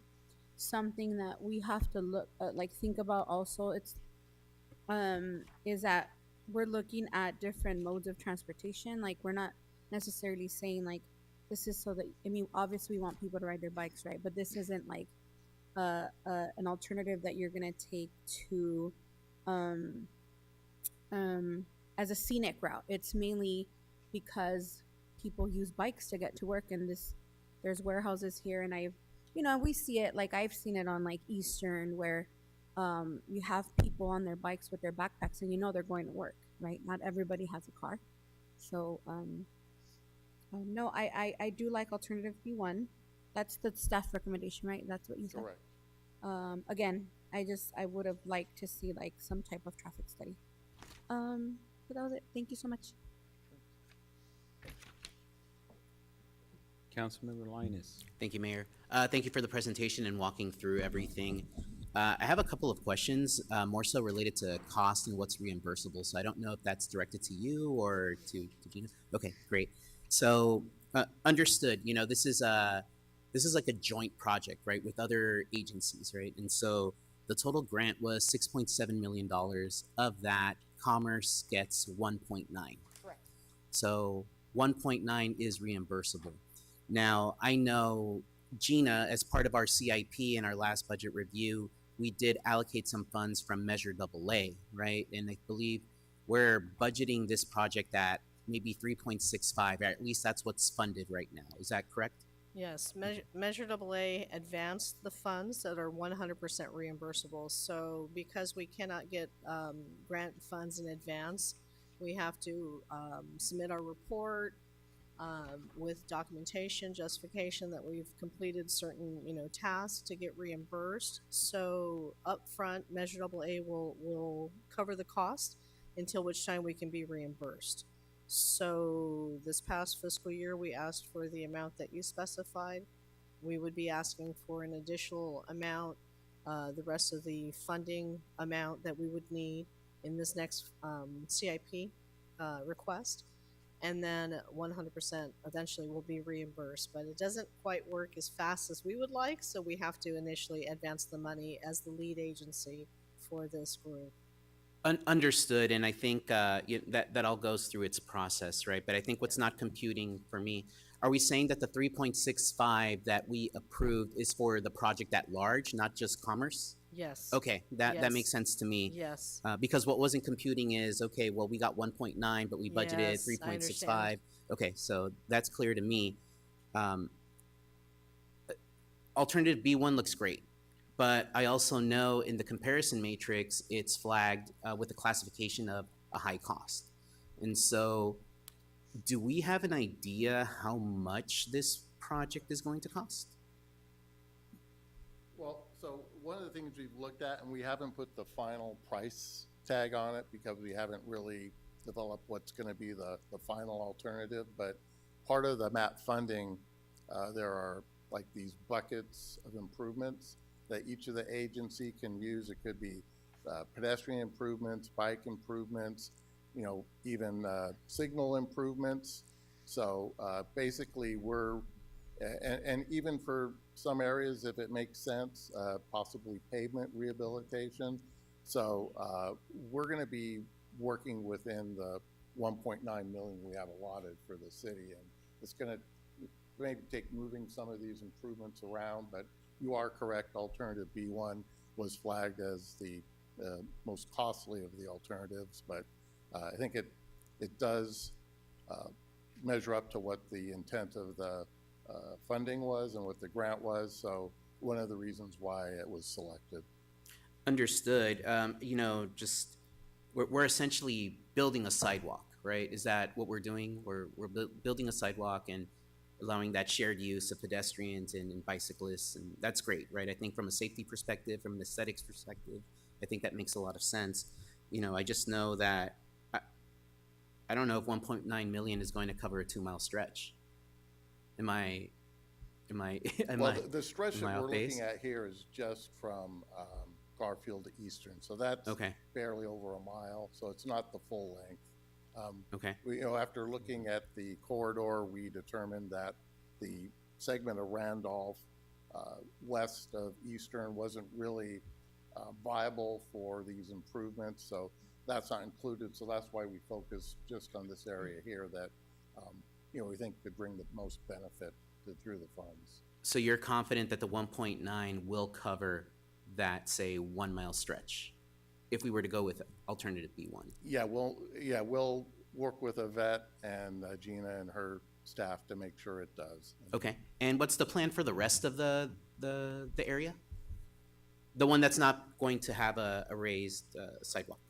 Speaker 6: something that we have to think about also, is that we're looking at different modes of transportation. Like, we're not necessarily saying like this is so that, I mean, obviously we want people to ride their bikes, right? But this isn't like an alternative that you're gonna take to as a scenic route. It's mainly because people use bikes to get to work, and there's warehouses here, and we see it, like I've seen it on like Eastern, where you have people on their bikes with their backpacks, and they're going to work, right? Not everybody has a car. So no, I do like alternative B1. That's the staff recommendation, right? That's what you said.
Speaker 12: Correct.
Speaker 6: Again, I would have liked to see like some type of traffic study. But that was it. Thank you so much.
Speaker 1: Councilmember Linus.
Speaker 9: Thank you, Mayor. Thank you for the presentation and walking through everything. I have a couple of questions, more so related to cost and what's reimbursable. So I don't know if that's directed to you or to Gina. Okay, great. So understood. This is like a joint project, right, with other agencies, right? And so the total grant was $6.7 million. Of that, Commerce gets 1.9.
Speaker 11: Correct.
Speaker 9: So 1.9 is reimbursable. Now, I know, Gina, as part of our CIP in our last budget review, we did allocate some funds from Measure AA, right? And I believe we're budgeting this project at maybe 3.65, or at least that's what's funded right now. Is that correct?
Speaker 7: Yes, Measure AA advanced the funds that are 100% reimbursable. So because we cannot get grant funds in advance, we have to submit our report with documentation, justification that we've completed certain tasks to get reimbursed. So upfront, Measure AA will cover the cost until which time we can be reimbursed. So this past fiscal year, we asked for the amount that you specified. We would be asking for an additional amount, the rest of the funding amount that we would need in this next CIP request. And then 100% eventually will be reimbursed. But it doesn't quite work as fast as we would like, so we have to initially advance the money as the lead agency for this group.
Speaker 9: Understood, and I think that all goes through its process, right? But I think what's not computing for me, are we saying that the 3.65 that we approved is for the project at large, not just Commerce?
Speaker 7: Yes.
Speaker 9: Okay, that
Speaker 7: Yes.
Speaker 9: makes sense to me.
Speaker 7: Yes.
Speaker 9: Because what wasn't computing is, okay, well, we got 1.9, but we budgeted
Speaker 7: Yes, I
Speaker 9: 3.65. Okay, so that's clear to me. Alternative B1 looks great. But I also know in the comparison matrix, it's flagged with the classification of a high cost. And so, do we have an idea how much this project is going to cost?
Speaker 12: Well, so one of the things we've looked at, and we haven't put the final price tag on it because we haven't really developed what's gonna be the final alternative, but part of the MAP funding, there are like these buckets of improvements that each of the agency can use. It could be pedestrian improvements, bike improvements, you know, even signal improvements. So basically and even for some areas, if it makes sense, possibly pavement rehabilitation. So we're gonna be working within the 1.9 million we have allotted for the city. And it's gonna maybe take moving some of these improvements around, but you are correct, alternative B1 was flagged as the most costly of the alternatives, but I think it does measure up to what the intent of the funding was and what the grant was, so one of the reasons why it was selected.
Speaker 9: Understood. You know, just we're essentially building a sidewalk, right? Is that what we're doing? We're building a sidewalk and allowing that shared use of pedestrians and bicyclists, and that's great, right? I think from a safety perspective, from an aesthetics perspective, I think that makes a lot of sense. You know, I just know that I don't know if 1.9 million is going to cover a 2-mile stretch.
Speaker 12: Well, the stretch that we're looking at here is just from Garfield to Eastern, so that's
Speaker 9: Okay.
Speaker 12: barely over a mile, so it's not the full length.
Speaker 9: Okay.
Speaker 12: We, you know, after looking at the corridor, we determined that the segment of Randolph west of Eastern wasn't really viable for these improvements, so that's not included. So that's why we focus just on this area here that, you know, we think could bring the most benefit through the funds.
Speaker 9: So you're confident that the 1.9 will cover that, say, 1-mile stretch, if we were to go with alternative B1?
Speaker 12: Yeah, we'll work with Yvette and Gina and her staff to make sure it does.
Speaker 9: Okay. And what's the plan for the rest of the area? The one that's not going to have a raised sidewalk?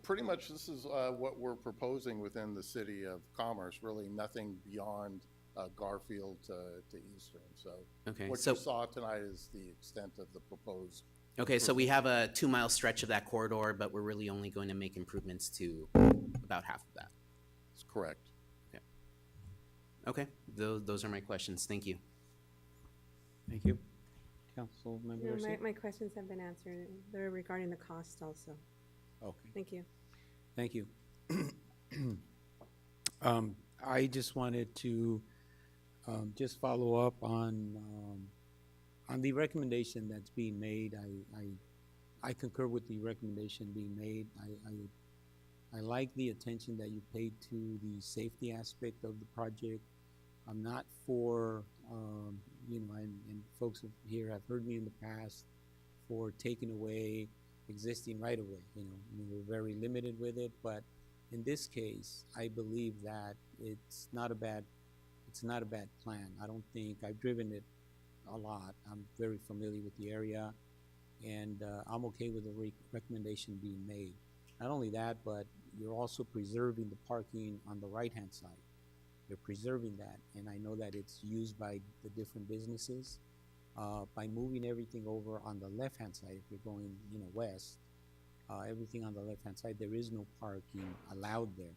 Speaker 12: Pretty much this is what we're proposing within the city of Commerce, really nothing beyond Garfield to Eastern. So
Speaker 9: Okay,
Speaker 12: what
Speaker 9: so-
Speaker 12: you saw tonight is the extent of the proposed.
Speaker 9: Okay, so we have a 2-mile stretch of that corridor, but we're really only going to make improvements to about half of that.
Speaker 12: That's correct.
Speaker 9: Okay, those are my questions. Thank you.
Speaker 1: Thank you. Councilmember
Speaker 4: No,
Speaker 1: Garcia?
Speaker 4: my questions have been answered. They're regarding the cost also.
Speaker 1: Okay.
Speaker 4: Thank you.
Speaker 1: Thank you. I just wanted to just follow up on the recommendation that's being made. I concur with the recommendation being made. I like the attention that you paid to the safety aspect of the project. I'm not for, you know, and folks here have heard me in the past for taking away existing right-of-way. You know, I mean, we're very limited with it, but in this case, I believe that it's not a bad plan. I don't think, I've driven it a lot. I'm very familiar with the area, and I'm okay with the recommendation being made. Not only that, but you're also preserving the parking on the right-hand side. You're preserving that, and I know that it's used by the different businesses. By moving everything over on the left-hand side, if you're going, you know, west, everything on the left-hand side, there is no parking allowed there.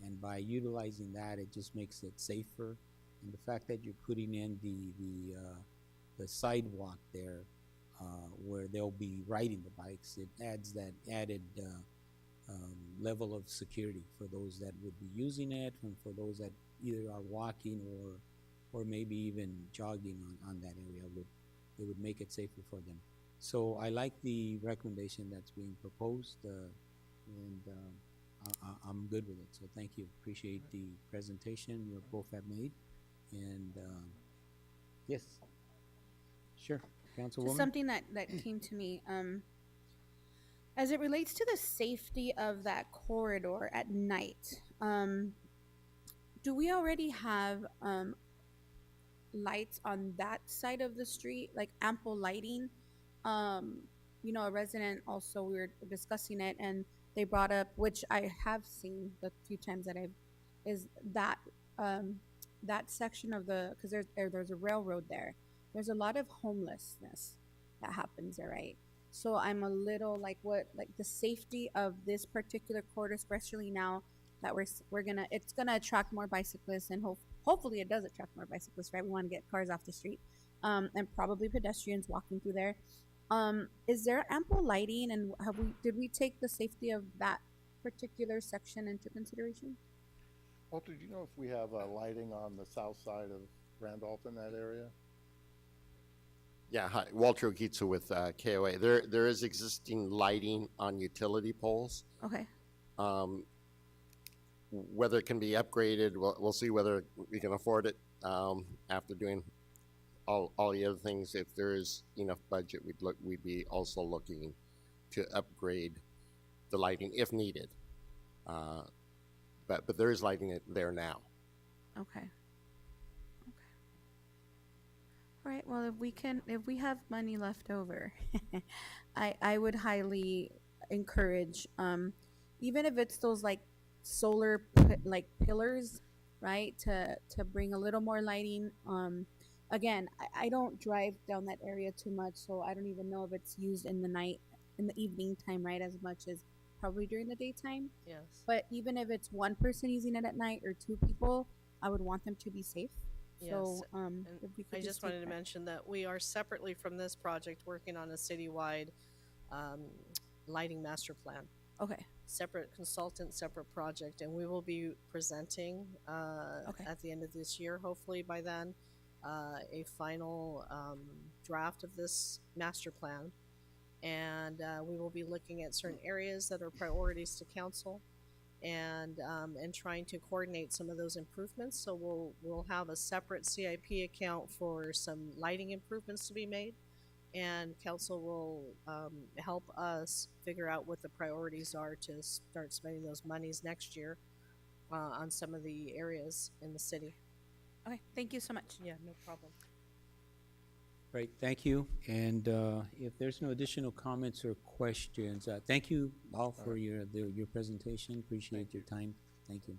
Speaker 1: And by utilizing that, it just makes it safer. And the fact that you're putting in the sidewalk there, where they'll be riding the bikes, it adds that added level of security for those that would be using it, and for those that either are walking or maybe even jogging on that area. It would make it safer for them. So I like the recommendation that's being proposed, and I'm good with it. So thank you. Appreciate the presentation you both have made. And yes, sure,
Speaker 6: Just
Speaker 1: Councilwoman.
Speaker 6: something that came to me. As it relates to the safety of that corridor at night, do we already have lights on that side of the street, like ample lighting. A resident also, we were discussing it, and they brought up, which I have seen the few times that is that that section of because there's a railroad there. There's a lot of homelessness that happens there, right? So I'm a little like the safety of this particular corridor, especially now that it's gonna attract more bicyclists, and hopefully it does attract more bicyclists, right? We want to get cars off the street, and probably pedestrians walking through there. Is there ample lighting, and did we take the safety of that particular section into consideration?
Speaker 12: Walter, do you know if we have lighting on the south side of Randolph in that area?
Speaker 13: Yeah, hi, Walter Okitsu with KOA. There is existing lighting on utility poles.
Speaker 6: Okay.
Speaker 13: Whether it can be upgraded, we'll see whether we can afford it after doing all the other things. If there is enough budget, we'd be also looking to upgrade the lighting if needed. But there is lighting there now.
Speaker 6: Okay. All right. Well, if we have money left over, I would highly encourage, even if it's those like solar pillars, right, to bring a little more lighting. Again, I don't drive down that area too much, so I don't even know if it's used in the evening time, right, as much as probably during the daytime.
Speaker 7: Yes.
Speaker 6: But even if it's one person using it at night or two people, I would want them to be safe. So,
Speaker 7: Yes, and
Speaker 6: if we could
Speaker 7: I just
Speaker 6: take
Speaker 7: wanted to
Speaker 6: that.
Speaker 7: mention that we are separately from this project working on a citywide lighting master plan.
Speaker 6: Okay.
Speaker 7: Separate consultant, separate project, and we will be presenting
Speaker 6: Okay.
Speaker 7: at the end of this year, hopefully by then, a final draft of this master plan. And we will be looking at certain areas that are priorities to council, and trying to coordinate some of those improvements. So we'll have a separate CIP account for some lighting improvements to be made, and council will help us figure out what the priorities are to start spending those monies next year on some of the areas in the city.
Speaker 6: Okay. Thank you so much.
Speaker 7: Yeah, no problem.
Speaker 1: Right, thank you. And if there's no additional comments or questions, thank you all for your presentation. Appreciate your time. Thank you.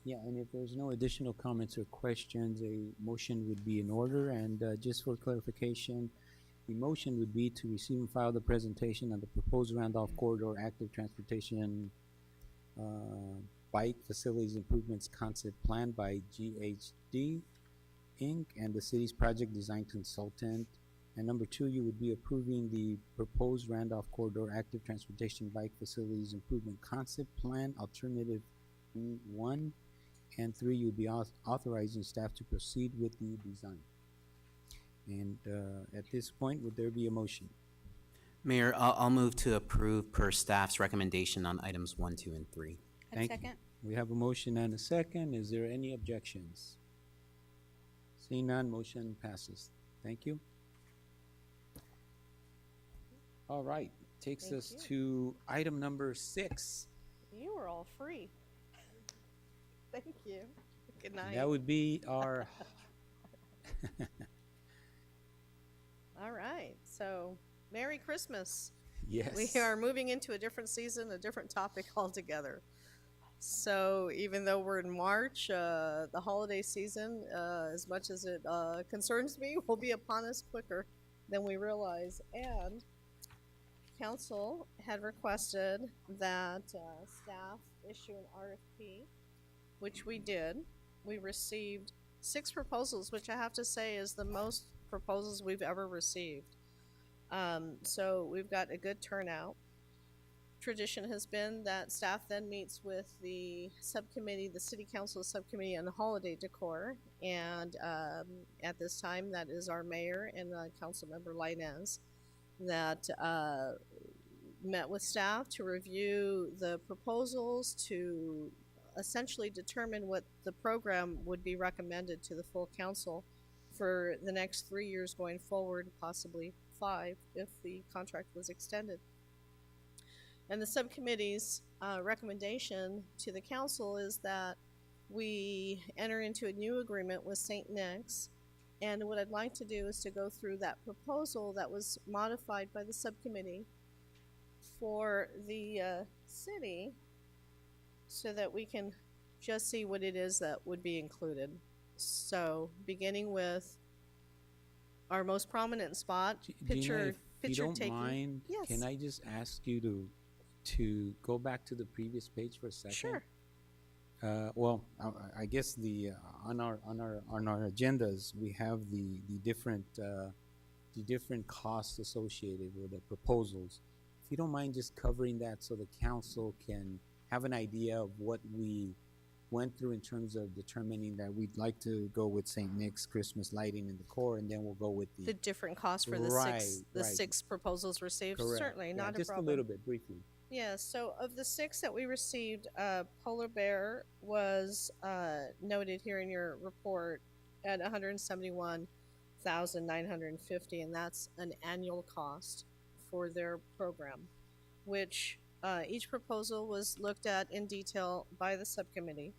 Speaker 1: Yeah, and if there's no additional comments or questions, a motion would be in order. And just for clarification, the motion would be to receive and file the presentation on the proposed Randolph Corridor Active Transportation Bike Facilities Improvements Concept Plan by GHD Inc. and the city's project design consultant. And number two, you would be approving the proposed Randolph Corridor Active Transportation Bike Facilities Improvement Concept Plan, Alternative 1. And 3, you would be authorizing staff to proceed with the design. And at this point, would there be a motion?
Speaker 9: Mayor, I'll move to approve per staff's recommendation on items 1, 2, and 3.
Speaker 1: Thank you.
Speaker 6: Second.
Speaker 1: We have a motion and a second. Is there any objections? Seeing none, motion passes. Thank you. All right, takes
Speaker 7: Thank
Speaker 1: us
Speaker 7: you.
Speaker 1: to item number 6.
Speaker 7: You are all free. Thank you. Good night.
Speaker 1: That would be our,
Speaker 7: All right, so Merry Christmas.
Speaker 1: yes.
Speaker 7: We are moving into a different season, a different topic altogether. So even though we're in March, the holiday season, as much as it concerns me, will be upon us quicker than we realize. And council had requested that staff issue an RFP, which we did. We received 6 proposals, which I have to say is the most proposals we've ever received. So we've got a good turnout. Tradition has been that staff then meets with the subcommittee, the city council subcommittee on holiday decor. And at this time, that is our mayor and council member Linez that met with staff to review the proposals, to essentially determine what the program would be recommended to the full council for the next 3 years going forward, possibly 5 if the contract was extended. And the subcommittee's recommendation to the council is that we enter into a new agreement with St. Nick's. And what I'd like to do is to go through that proposal that was modified by the subcommittee for the city so that we can just see what it is that would be included. So, beginning with our most prominent spot,
Speaker 1: Gina,
Speaker 7: picture
Speaker 1: if you don't
Speaker 7: taking.
Speaker 1: mind,
Speaker 7: Yes.
Speaker 1: can I just ask you to go back to the previous page for a second?
Speaker 7: Sure.
Speaker 1: Well, I guess on our agendas, we have the different costs associated with the proposals. If you don't mind just covering that so the council can have an idea of what we went through in terms of determining that we'd like to go with St. Nick's Christmas lighting and decor, and then we'll go with
Speaker 7: The different costs for the
Speaker 1: Right,
Speaker 7: the
Speaker 1: right.
Speaker 7: 6 proposals received.
Speaker 1: correct.
Speaker 7: Certainly,
Speaker 1: Yeah,
Speaker 7: not a
Speaker 1: just
Speaker 7: problem.
Speaker 1: a little bit briefly.
Speaker 7: Yeah, so of the 6 that we received, Polar Bear was noted here in your report at $171,950, and that's an annual cost for their program, which each proposal was looked at in detail by the subcommittee.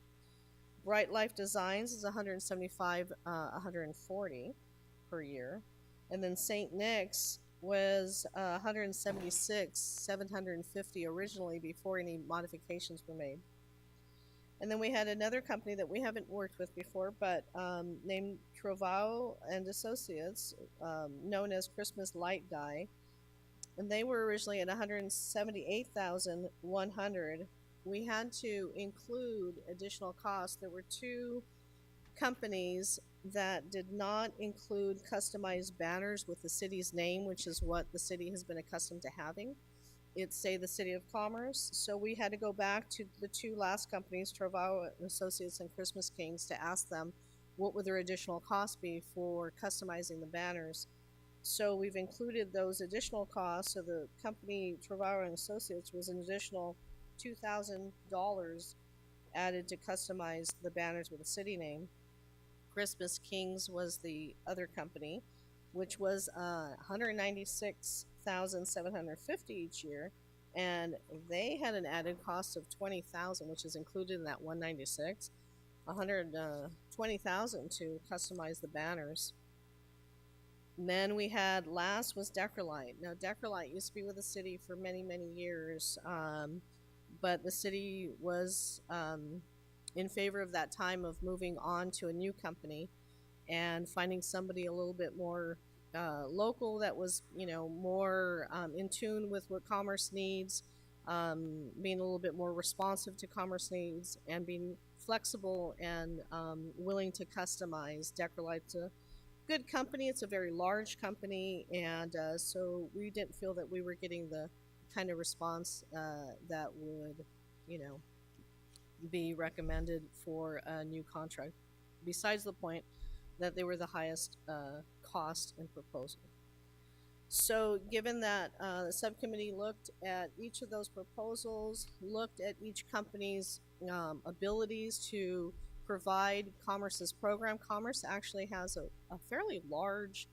Speaker 7: Bright Life Designs is $175,140 per year, and then St. Nick's was $176,750 originally before any modifications were made. And then we had another company that we haven't worked with before, but named Trovao and Associates, known as Christmas Light Dye, and they were originally at $178,100. We had to include additional costs. There were 2 companies that did not include customized banners with the city's name, which is what the city has been accustomed to having. It's say the City of Commerce. So we had to go back to the 2 last companies, Trovao Associates and Christmas Kings, to ask them what would their additional costs be for customizing the banners. So we've included those additional costs. So the company Trovao and Associates was an additional $2,000 added to customize the banners with the city name. Christmas Kings was the other company, which was $196,750 each year, and they had an added cost of $20,000, which is included in that $196, $120,000 to customize the banners. And then we had last was Deckerlight. Now Deckerlight used to be with the city for many years, but the city was in favor of that time of moving on to a new company and finding somebody a little bit more local that was, more in tune with what commerce needs, being a little bit more responsive to commerce needs, and being flexible and willing to customize. Deckerlight's a good company. It's a very large company, and so we didn't feel that we were getting the kind of response that would, be recommended for a new contract, besides the point that they were the highest cost and proposal. So given that the subcommittee looked at each of those proposals, looked at each company's abilities to provide Commerce's program, Commerce actually has a fairly large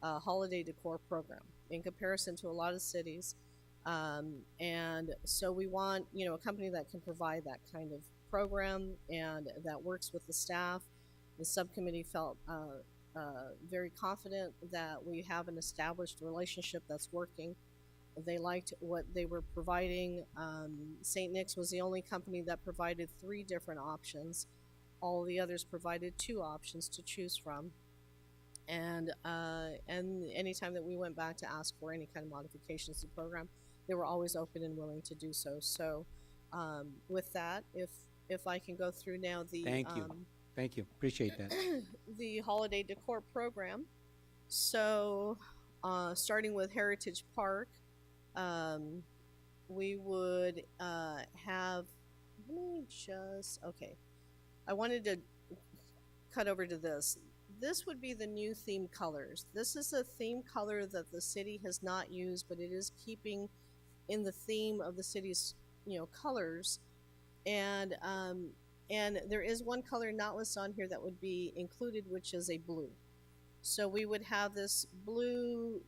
Speaker 7: holiday decor program in comparison to a lot of cities. And so we want, a company that can provide that kind of program and that works with the staff. The subcommittee felt very confident that we have an established relationship that's working. They liked what they were providing. St. Nick's was the only company that provided 3 different options. All the others provided 2 options to choose from. And anytime that we went back to ask for any kind of modifications to the program, they were always open and willing to do so. So with that, if I can go through now the
Speaker 1: Thank you. Appreciate that.
Speaker 7: the holiday decor program. So starting with Heritage Park, we would have, I wanted to cut over to this. This would be the new theme colors. This is a theme color that the city has not used, but it is keeping in the theme of the city's, colors. And there is one color not listed on here that would be included, which is a blue. So we would have this blue,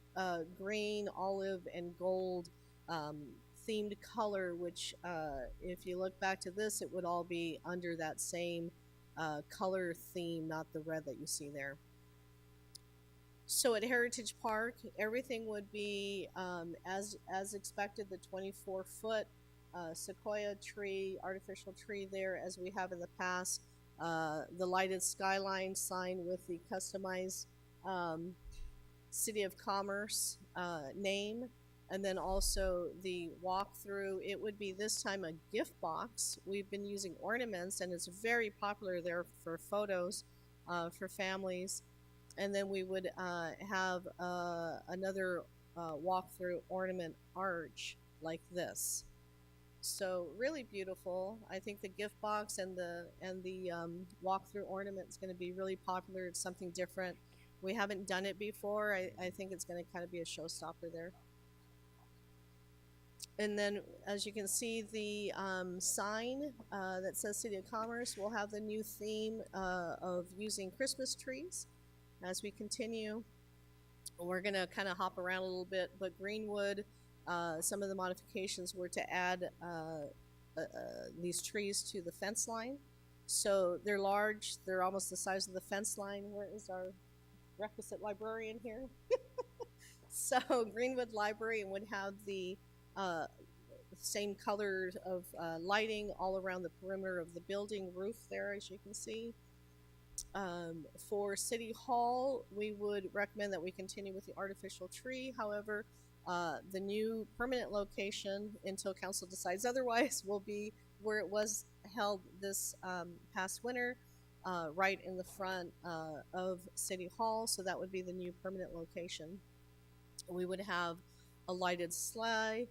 Speaker 7: green, olive, and gold themed color, which if you look back to this, it would all be under that same color theme, not the red that you see there. So at Heritage Park, everything would be as expected, the 24-foot sequoia tree, artificial tree there, as we have in the past. The lighted skyline sign with the customized City of Commerce name, and then also the walkthrough. It would be this time a gift box. We've been using ornaments, and it's very popular there for photos for families. And then we would have another walkthrough ornament arch like this. So really beautiful. I think the gift box and the walkthrough ornament is going to be really popular. It's something different. We haven't done it before. I think it's going to kind of be a showstopper there. And then, as you can see, the sign that says City of Commerce will have the new theme of using Christmas trees. As we continue, we're going to kind of hop around a little bit, but Greenwood, some of the modifications were to add these trees to the fence line. So they're large. They're almost the size of the fence line. Where is our requisite librarian here? So Greenwood Library would have the same colors of lighting all around the perimeter of the building roof there, as you can see. For City Hall, we would recommend that we continue with the artificial tree. However, the new permanent location, until council decides otherwise, will be where it was held this past winter, right in the front of City Hall. So that would be the new permanent location. We would have a lighted sleigh.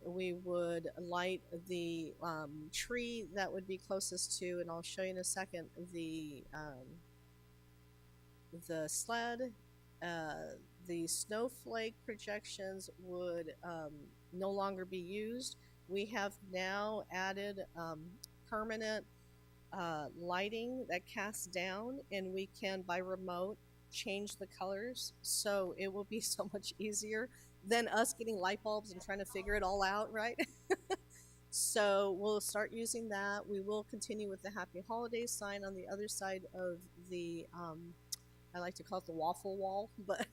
Speaker 7: We would light the tree that would be closest to, and I'll show you in a second, the sled. The snowflake projections would no longer be used. We have now added permanent lighting that casts down, and we can, by remote, change the colors. So it will be so much easier than us getting light bulbs and trying to figure it all out, right? So we'll start using that. We will continue with the Happy Holidays sign on the other side of the, I like to call it the waffle wall, but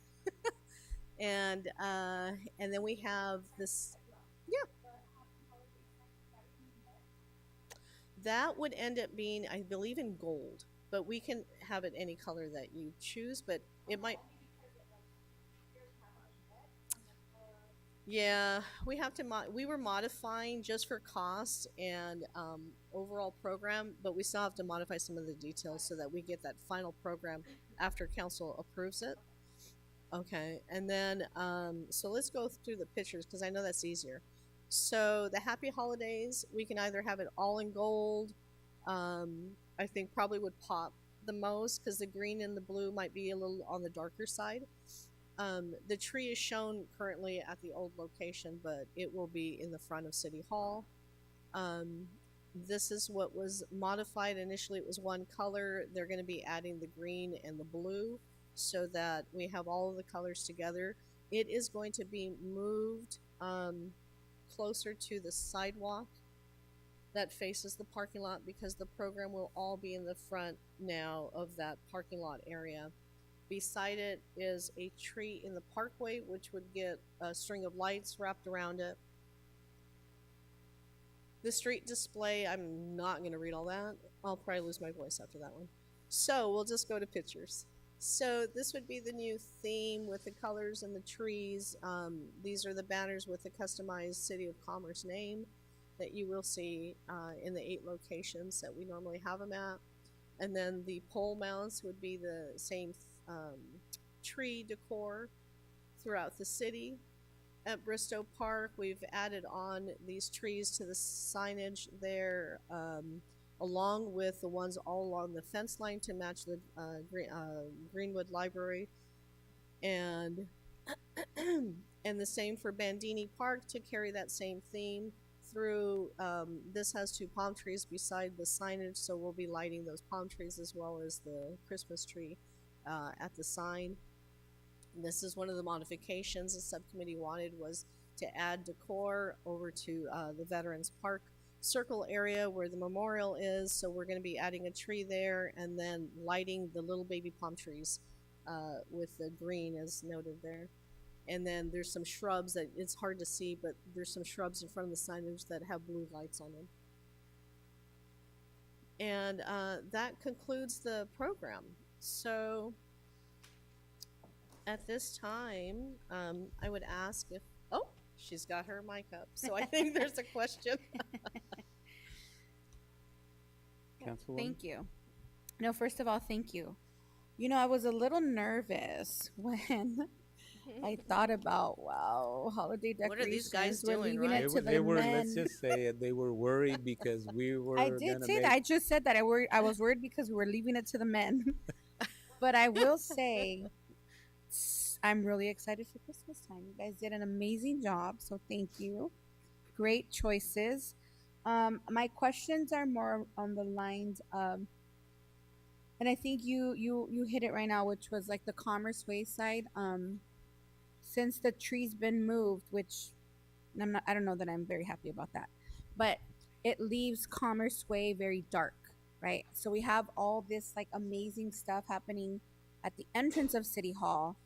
Speaker 7: and then we have this, yeah. That would end up being, I believe, in gold, but we can have it any color that you choose, but it might. Yeah, we have to, we were modifying just for cost and overall program, but we still have to modify some of the details so that we get that final program after council approves it. Okay, and then, so let's go through the pictures because I know that's easier. So the Happy Holidays, we can either have it all in gold, I think probably would pop the most because the green and the blue might be a little on the darker side. The tree is shown currently at the old location, but it will be in the front of City Hall. This is what was modified. Initially it was one color. They're going to be adding the green and the blue so that we have all of the colors together. It is going to be moved closer to the sidewalk that faces the parking lot because the program will all be in the front now of that parking lot area. Beside it is a tree in the parkway, which would get a string of lights wrapped around it. The street display, I'm not going to read all that. I'll probably lose my voice after that one. So we'll just go to pictures. So this would be the new theme with the colors and the trees. These are the banners with the customized City of Commerce name that you will see in the 8 locations that we normally have them at. And then the pole mounts would be the same tree decor throughout the city. At Bristow Park, we've added on these trees to the signage there, along with the ones all along the fence line to match the Greenwood Library, and and the same for Bandini Park to carry that same theme through. This has 2 palm trees beside the signage, so we'll be lighting those palm trees as well as the Christmas tree at the sign. And this is one of the modifications the subcommittee wanted, was to add decor over to the Veterans Park circle area where the memorial is, so we're gonna be adding a tree there and then lighting the little baby palm trees with the green as noted there. And then there's some shrubs that it's hard to see, but there's some shrubs in front of the signage that have blue lights on them. And that concludes the program. So at this time, I would ask if, oh, she's got her mic up. So I think there's a question.
Speaker 1: Councilwoman?
Speaker 6: Thank you. No, first of all, thank you. You know, I was a little nervous when I thought about, wow, holiday
Speaker 7: What are these guys
Speaker 6: decorations. We're
Speaker 7: doing,
Speaker 6: leaving
Speaker 7: right?
Speaker 6: it to
Speaker 1: They
Speaker 6: the
Speaker 1: were,
Speaker 6: men.
Speaker 1: let's just say it, they were worried because we were
Speaker 6: I
Speaker 1: gonna
Speaker 6: did say
Speaker 1: make.
Speaker 6: that. I just said that. I was worried because we were leaving it to the men. But I will say, I'm really excited for Christmas time. You guys did an amazing job, so thank you. Great choices. My questions are more on the lines of, and I think you hit it right now, which was like the Commerce Way side. Since the tree's been moved, which I don't know that I'm very happy about that, but it leaves Commerce Way very dark, right? So we have all this like amazing stuff happening at the entrance of City Hall,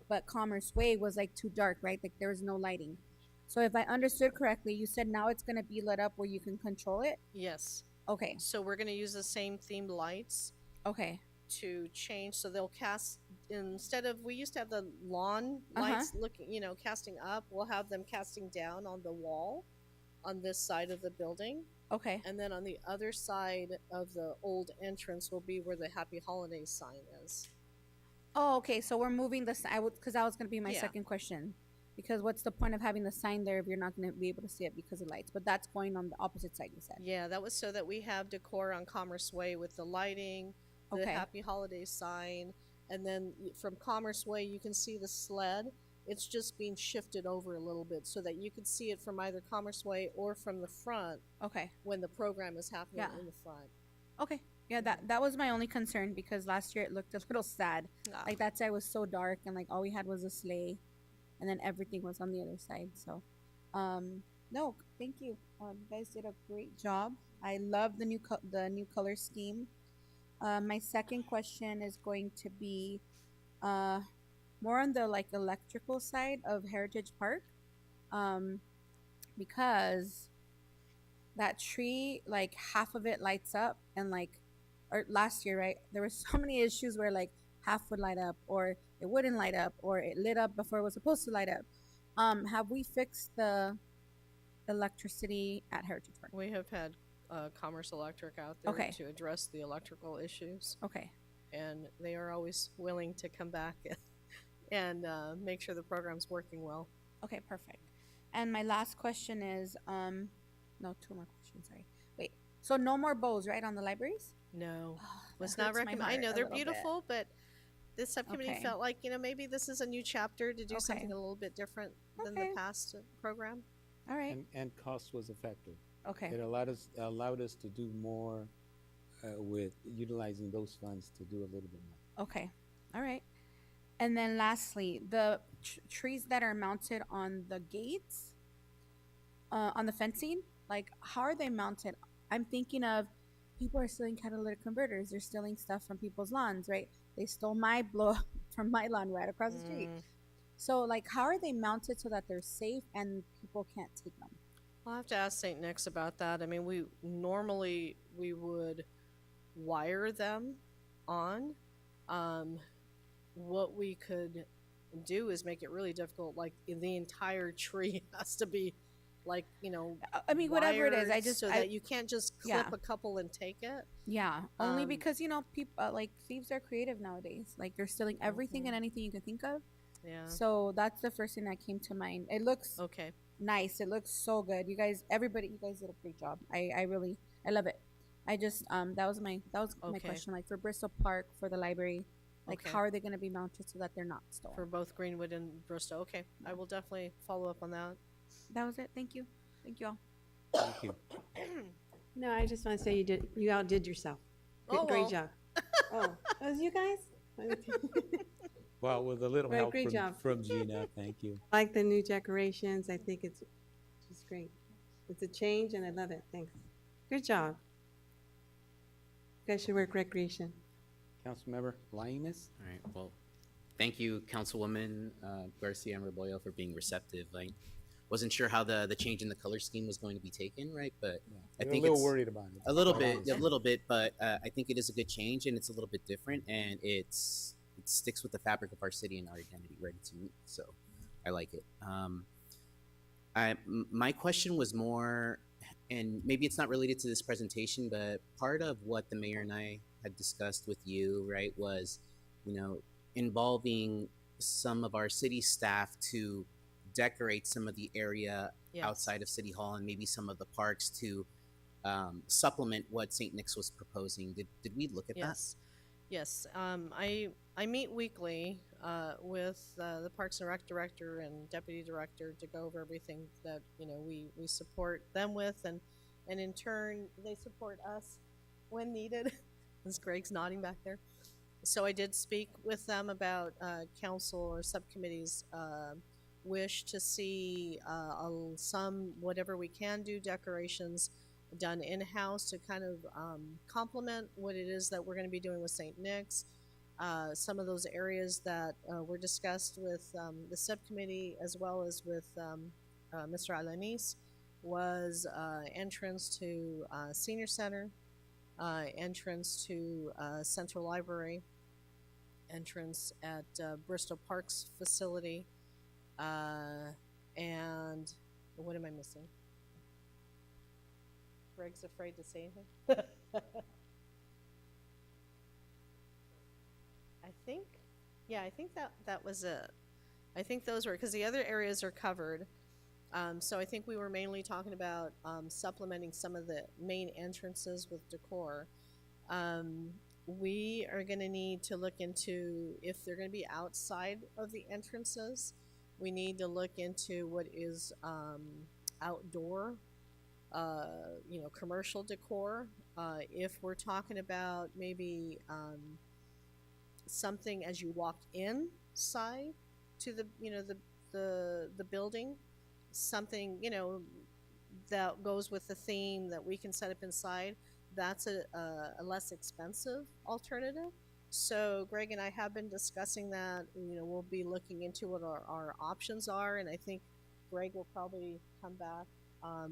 Speaker 6: but Commerce Way was like too dark, right? Like there was no lighting. So if I understood correctly, you said now it's gonna be lit up where you can control it.
Speaker 7: Yes.
Speaker 6: Okay.
Speaker 7: So we're gonna use the same themed lights
Speaker 6: Okay.
Speaker 7: to change, so they'll cast, instead of, we used to have the lawn lights looking, casting up, we'll have them casting down on the wall on this side of the building.
Speaker 6: Okay.
Speaker 7: And then on the other side of the old entrance will be where the Happy Holidays sign is.
Speaker 6: Oh, okay. So we're moving the sign. Because that was gonna be my
Speaker 7: Yeah.
Speaker 6: second question. Because what's the point of having the sign there if you're not gonna be able to see it because of lights? But that's going on the opposite side. You said.
Speaker 7: Yeah, that was so that we have decor on Commerce Way with the lighting, the
Speaker 6: Okay.
Speaker 7: Happy Holidays sign, and then from Commerce Way you can see the sled. It's just being shifted over a little bit so that you can see it from either Commerce Way or from the front
Speaker 6: Okay.
Speaker 7: when the program is happening
Speaker 6: Yeah.
Speaker 7: in the front.
Speaker 6: Okay. Yeah, that was my only concern because last year it looked a little sad.
Speaker 7: Ah.
Speaker 6: Like that side was so dark and like all we had was a sleigh, and then everything was on the other side. So, no, thank you. You guys did a great job. I love the new color scheme. My second question is going to be, more on the like electrical side of Heritage Park, because that tree, like half of it lights up and like, or last year, right? There were so many issues where like half would light up or it wouldn't light up or it lit up before it was supposed to light up. Have we fixed the electricity at Heritage Park?
Speaker 7: We have had Commerce Electric out there
Speaker 6: Okay.
Speaker 7: to address the electrical issues,
Speaker 6: Okay.
Speaker 7: and they are always willing to come back and make sure the program's working well.
Speaker 6: Okay, perfect. And my last question is, no, two more questions, sorry. Wait, so no more bows, right, on the libraries?
Speaker 7: No,
Speaker 6: That
Speaker 7: was not
Speaker 6: hurts my
Speaker 7: recommended. I
Speaker 6: heart
Speaker 7: know
Speaker 6: a
Speaker 7: they're
Speaker 6: little bit.
Speaker 7: beautiful, but this subcommittee
Speaker 6: Okay.
Speaker 7: felt like, maybe this is a new chapter to do
Speaker 6: Okay.
Speaker 7: something a little bit different than
Speaker 6: Okay.
Speaker 7: the past program.
Speaker 6: All right,
Speaker 1: And cost was a factor.
Speaker 6: okay,
Speaker 1: It allowed us to do more with utilizing those funds to do a little bit more.
Speaker 6: okay, all right. And then lastly, the trees that are mounted on the gates, on the fencing, like how are they mounted? I'm thinking of people are stealing catalytic converters. They're stealing stuff from people's lawns, right? They stole my blow from my lawn right across the street. So like, how are they mounted so that they're safe and people can't take them?
Speaker 7: I'll have to ask St. Nick's about that. I mean, we would wire them on. What we could do is make it really difficult. Like the entire tree has to be, like,
Speaker 6: I mean, whatever it is, I
Speaker 7: wired
Speaker 6: just
Speaker 7: so that you can't just clip
Speaker 6: Yeah.
Speaker 7: a couple and take it.
Speaker 6: Yeah, only
Speaker 7: Um,
Speaker 6: because people like thieves are creative nowadays. Like they're stealing everything and anything you can think of.
Speaker 7: Yeah.
Speaker 6: So that's the first thing that came to mind. It looks
Speaker 7: Okay.
Speaker 6: nice. It looks so good. You guys did a great job. I love it. I just that was my
Speaker 7: Okay.
Speaker 6: question. Like for Bristol Park, for the library, like
Speaker 7: Okay.
Speaker 6: how are they going to be mounted so that they're not stolen?
Speaker 7: For both Greenwood and Bristow. Okay. I will definitely follow up on that.
Speaker 6: That was it. Thank you. Thank you all.
Speaker 1: Thank you.
Speaker 4: No, I just want to say you outdid yourself.
Speaker 7: Oh,
Speaker 4: Great
Speaker 7: well.
Speaker 4: job. Oh, that was you guys?
Speaker 1: Well, with a little
Speaker 4: Right,
Speaker 1: help
Speaker 4: great job.
Speaker 1: from Gina, thank you.
Speaker 4: I like the new decorations. I think it's just great. It's a change and I love it. Thanks. Good job. You guys should work recreation.
Speaker 1: Councilmember Lainez?
Speaker 9: All right, well, thank you, Councilwoman Garcia and Rebollo, for being receptive. I wasn't sure how the change in the color scheme was going to be taken, right? But I
Speaker 1: We're
Speaker 9: think
Speaker 1: a little
Speaker 9: it's
Speaker 1: worried about it.
Speaker 9: a little bit, but I think it is a good change, and it's a little bit different, and it sticks with the fabric of our city and our identity, ready to meet. So I like it. My question was more, and maybe it's not related to this presentation, but part of what the mayor and I had discussed with you, right, was, involving some of our city staff to decorate some of the area
Speaker 7: Yes.
Speaker 9: outside of City Hall and maybe some of the parks to supplement what St. Nick's was proposing. Did we look at
Speaker 7: Yes. Yes. I meet weekly with the Parks and Rec director and deputy director to go over everything that we support them with, and in turn they support us when needed. As Greg's nodding back there. So I did speak with them about council or subcommittees' wish to see some, whatever we can do, decorations done in-house to kind of complement what it is that we're going to be doing with St. Nick's. Some of those areas that were discussed with the subcommittee as well as with Mr. Alanis was entrance to Senior Center, entrance to Central Library, entrance at Bristol Parks facility, and what am I missing? Greg's afraid to say anything. I think that was it. I think those were, because the other areas are covered. So I think we were mainly talking about supplementing some of the main entrances with decor. We are going to need to look into if they're going to be outside of the entrances. We need to look into what is outdoor, commercial decor. If we're talking about maybe something as you walk inside to the building, something that goes with the theme that we can set up inside, that's a less expensive alternative. So Greg and I have been discussing that. We'll be looking into what our options are, and I think Greg will probably come back.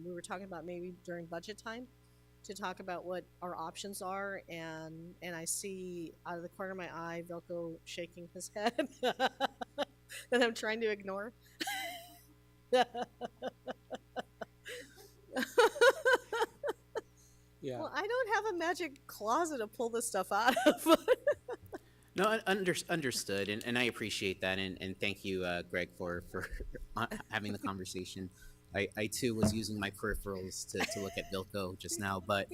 Speaker 7: We were talking about maybe during budget time to talk about what our options are, and I see out of the corner of my eye Vilko shaking his head that I'm trying to ignore.
Speaker 1: Yeah.
Speaker 7: Well, I don't have a magic closet to pull this stuff out of.
Speaker 9: No, understood, and I appreciate that, and thank you, Greg, for having the conversation. I too was using my peripherals to look at Vilko just now, but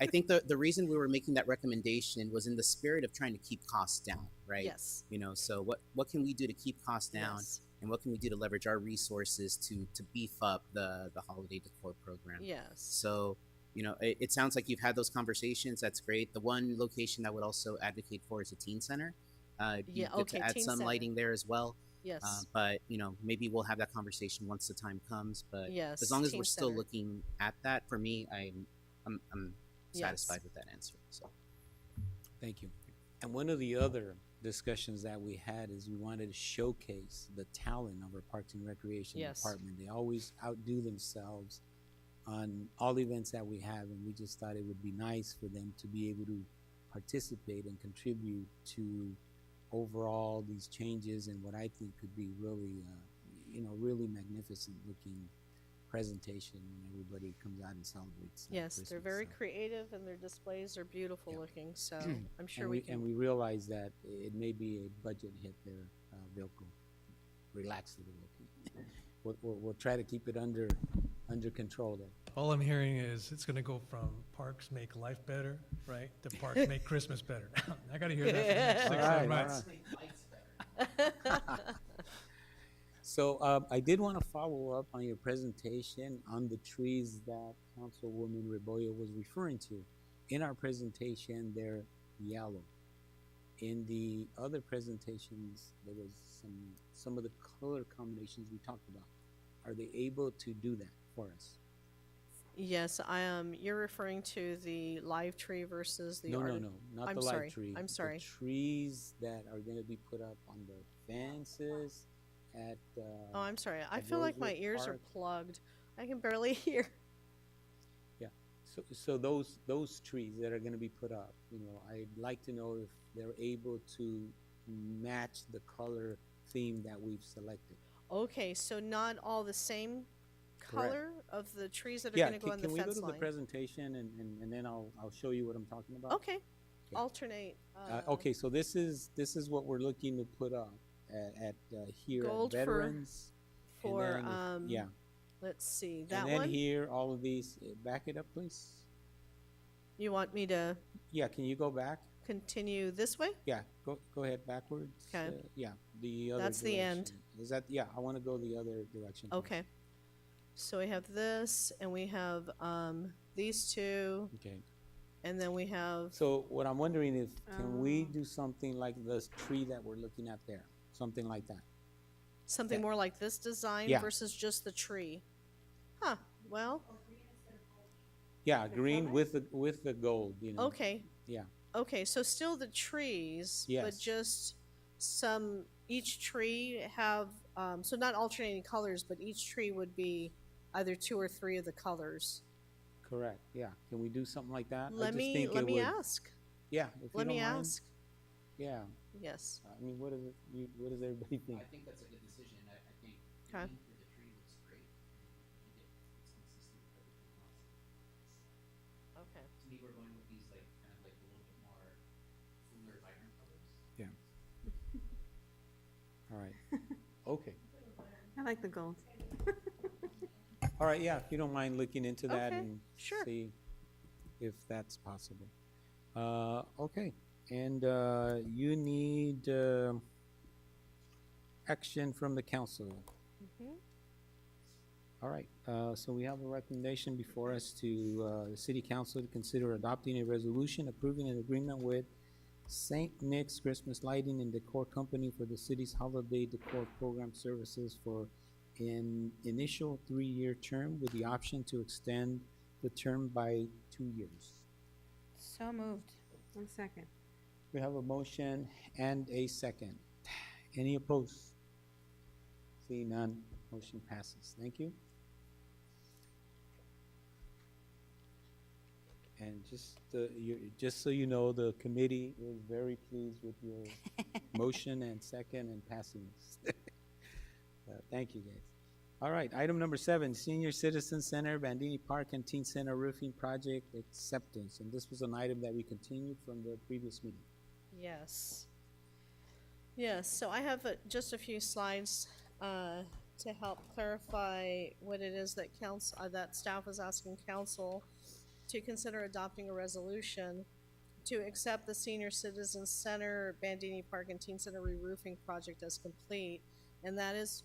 Speaker 9: I think the reason we were making that recommendation was in the spirit of trying to keep costs down, right?
Speaker 7: Yes.
Speaker 9: So what can we do to keep costs down,
Speaker 7: Yes.
Speaker 9: and what can we do to leverage our resources to beef up the holiday decor program?
Speaker 7: Yes.
Speaker 9: So, it sounds like you've had those conversations. That's great. The one location I would also advocate for is a teen center.
Speaker 7: Yeah,
Speaker 9: Good
Speaker 7: okay,
Speaker 9: to add
Speaker 7: teen
Speaker 9: some
Speaker 7: center.
Speaker 9: lighting there as well.
Speaker 7: Yes.
Speaker 9: But maybe we'll have that conversation once the time comes. But
Speaker 7: Yes,
Speaker 9: as long as
Speaker 7: teen
Speaker 9: we're still
Speaker 7: center.
Speaker 9: looking at that, for me, I'm
Speaker 7: Yes.
Speaker 9: satisfied with that answer. So
Speaker 1: Thank you. And one of the other discussions that we had is we wanted to showcase the talent of our Parks and Recreation
Speaker 7: Yes.
Speaker 1: Department. They always outdo themselves on all the events that we have, and we just thought it would be nice for them to be able to participate and contribute to overall these changes and what I think could be really, really magnificent looking presentation when everybody comes out and celebrates.
Speaker 7: Yes, they're
Speaker 1: Christmas.
Speaker 7: very
Speaker 1: So-
Speaker 7: creative and their displays are beautiful
Speaker 1: Yeah.
Speaker 7: looking. So I'm sure
Speaker 1: and
Speaker 7: we
Speaker 1: we
Speaker 7: can.
Speaker 1: and we realize that it may be a budget hit there, Vilko. Relax a little. We'll try to keep it under control there.
Speaker 10: All I'm hearing is it's gonna go from parks make life better, right, to parks make Christmas better. I gotta hear that for the next 6
Speaker 1: All right,
Speaker 10: 7 months.
Speaker 1: So I did want to follow up on your presentation on the trees that Councilwoman Rebollo was referring to. In our presentation, they're yellow. In the other presentations, there was some of the color combinations we talked about. Are they able to do that for us?
Speaker 7: Yes, you're referring to the live tree versus the
Speaker 1: No, no,
Speaker 7: arti-
Speaker 1: no, not
Speaker 7: I'm
Speaker 1: the
Speaker 7: sorry,
Speaker 1: live tree.
Speaker 7: I'm sorry.
Speaker 1: The trees that are gonna be put up on the fences at,
Speaker 7: Oh, I'm sorry. I
Speaker 1: at
Speaker 7: feel like my
Speaker 1: Rosewood
Speaker 7: ears are
Speaker 1: Park.
Speaker 7: plugged. I can barely hear.
Speaker 1: Yeah, so those trees that are gonna be put up, you know, I'd like to know if they're able to match the color theme that we've selected.
Speaker 7: Okay, so not all the same
Speaker 1: Correct.
Speaker 7: color of the trees that are
Speaker 1: Yeah,
Speaker 7: gonna go on the
Speaker 1: can we go
Speaker 7: fence
Speaker 1: to the
Speaker 7: line?
Speaker 1: presentation and then I'll show you what I'm talking about?
Speaker 7: Okay, alternate.
Speaker 1: Okay, so this is what we're looking to put up at here
Speaker 7: Gold
Speaker 1: at
Speaker 7: for-
Speaker 1: Veterans. and
Speaker 7: For,
Speaker 1: then yeah,
Speaker 7: let's see, that
Speaker 1: and then
Speaker 7: one?
Speaker 1: here, all of these, back it up, please.
Speaker 7: You want me to
Speaker 1: Yeah, can you go back?
Speaker 7: continue this way?
Speaker 1: Yeah, go ahead backwards.
Speaker 7: 'Kay.
Speaker 1: Yeah, the other
Speaker 7: That's the end.
Speaker 1: direction. Is that, yeah, I wanna go the other direction. please.
Speaker 7: Okay. So we have this, and we have, these two,
Speaker 1: Okay,
Speaker 7: and then we have,
Speaker 1: so what I'm wondering is, can we
Speaker 4: Oh.
Speaker 1: do something like this tree that we're looking at there? Something like that?
Speaker 7: something
Speaker 1: Yeah.
Speaker 7: more like this design
Speaker 1: Yeah.
Speaker 7: versus just the tree. Huh, well,
Speaker 1: Yeah, green with the gold, you know?
Speaker 7: okay.
Speaker 1: Yeah.
Speaker 7: Okay, so still the trees, but
Speaker 1: Yes.
Speaker 7: just each tree have, so not alternating colors, but each tree would be either 2 or 3 of the colors.
Speaker 1: Correct, yeah. Can we do something like that? I
Speaker 7: Let
Speaker 1: just
Speaker 7: me,
Speaker 1: think
Speaker 7: let
Speaker 1: it
Speaker 7: me
Speaker 1: would-
Speaker 7: ask.
Speaker 1: Yeah, if you
Speaker 7: Let me
Speaker 1: don't mind.
Speaker 7: ask.
Speaker 1: Yeah,
Speaker 7: Yes.
Speaker 1: I mean, what does everybody think?
Speaker 9: I think that's a good decision. I think
Speaker 7: Okay.
Speaker 9: green for the tree looks great. And I think it's consistent with everything else.
Speaker 7: Okay.
Speaker 9: To me, we're going with these like kind of like a little bit more cooler, vibrant colors.
Speaker 1: Yeah. All right, okay.
Speaker 4: I like the gold.
Speaker 1: All right, yeah, if you don't mind looking into that
Speaker 7: Okay,
Speaker 1: and
Speaker 7: sure.
Speaker 1: see if that's possible. Okay, and you need action from the council.
Speaker 7: Mhm.
Speaker 1: All right, so we have a recommendation before us to the city council to consider adopting a resolution approving an agreement with St. Nick's Christmas Lighting and Decor Company for the city's holiday decor program services for an initial 3-year term with the option to extend the term by 2 years.
Speaker 6: So moved.
Speaker 4: 1 second.
Speaker 1: We have a motion and a second. Any opposed? See none, motion passes. Thank you. And just so you know, the committee is very pleased with your motion and second and passing this. Thank you, guys. All right, item number 7, Senior Citizen Center, Bandini Park and Teen Center Roofing Project Acceptance. And this was an item that we continued from the previous meeting.
Speaker 7: Yes. Yes, so I have just a few slides to help clarify what it is that that staff is asking council to consider adopting a resolution to accept the Senior Citizen Center, Bandini Park and Teen Center re-roofing project as complete. And that is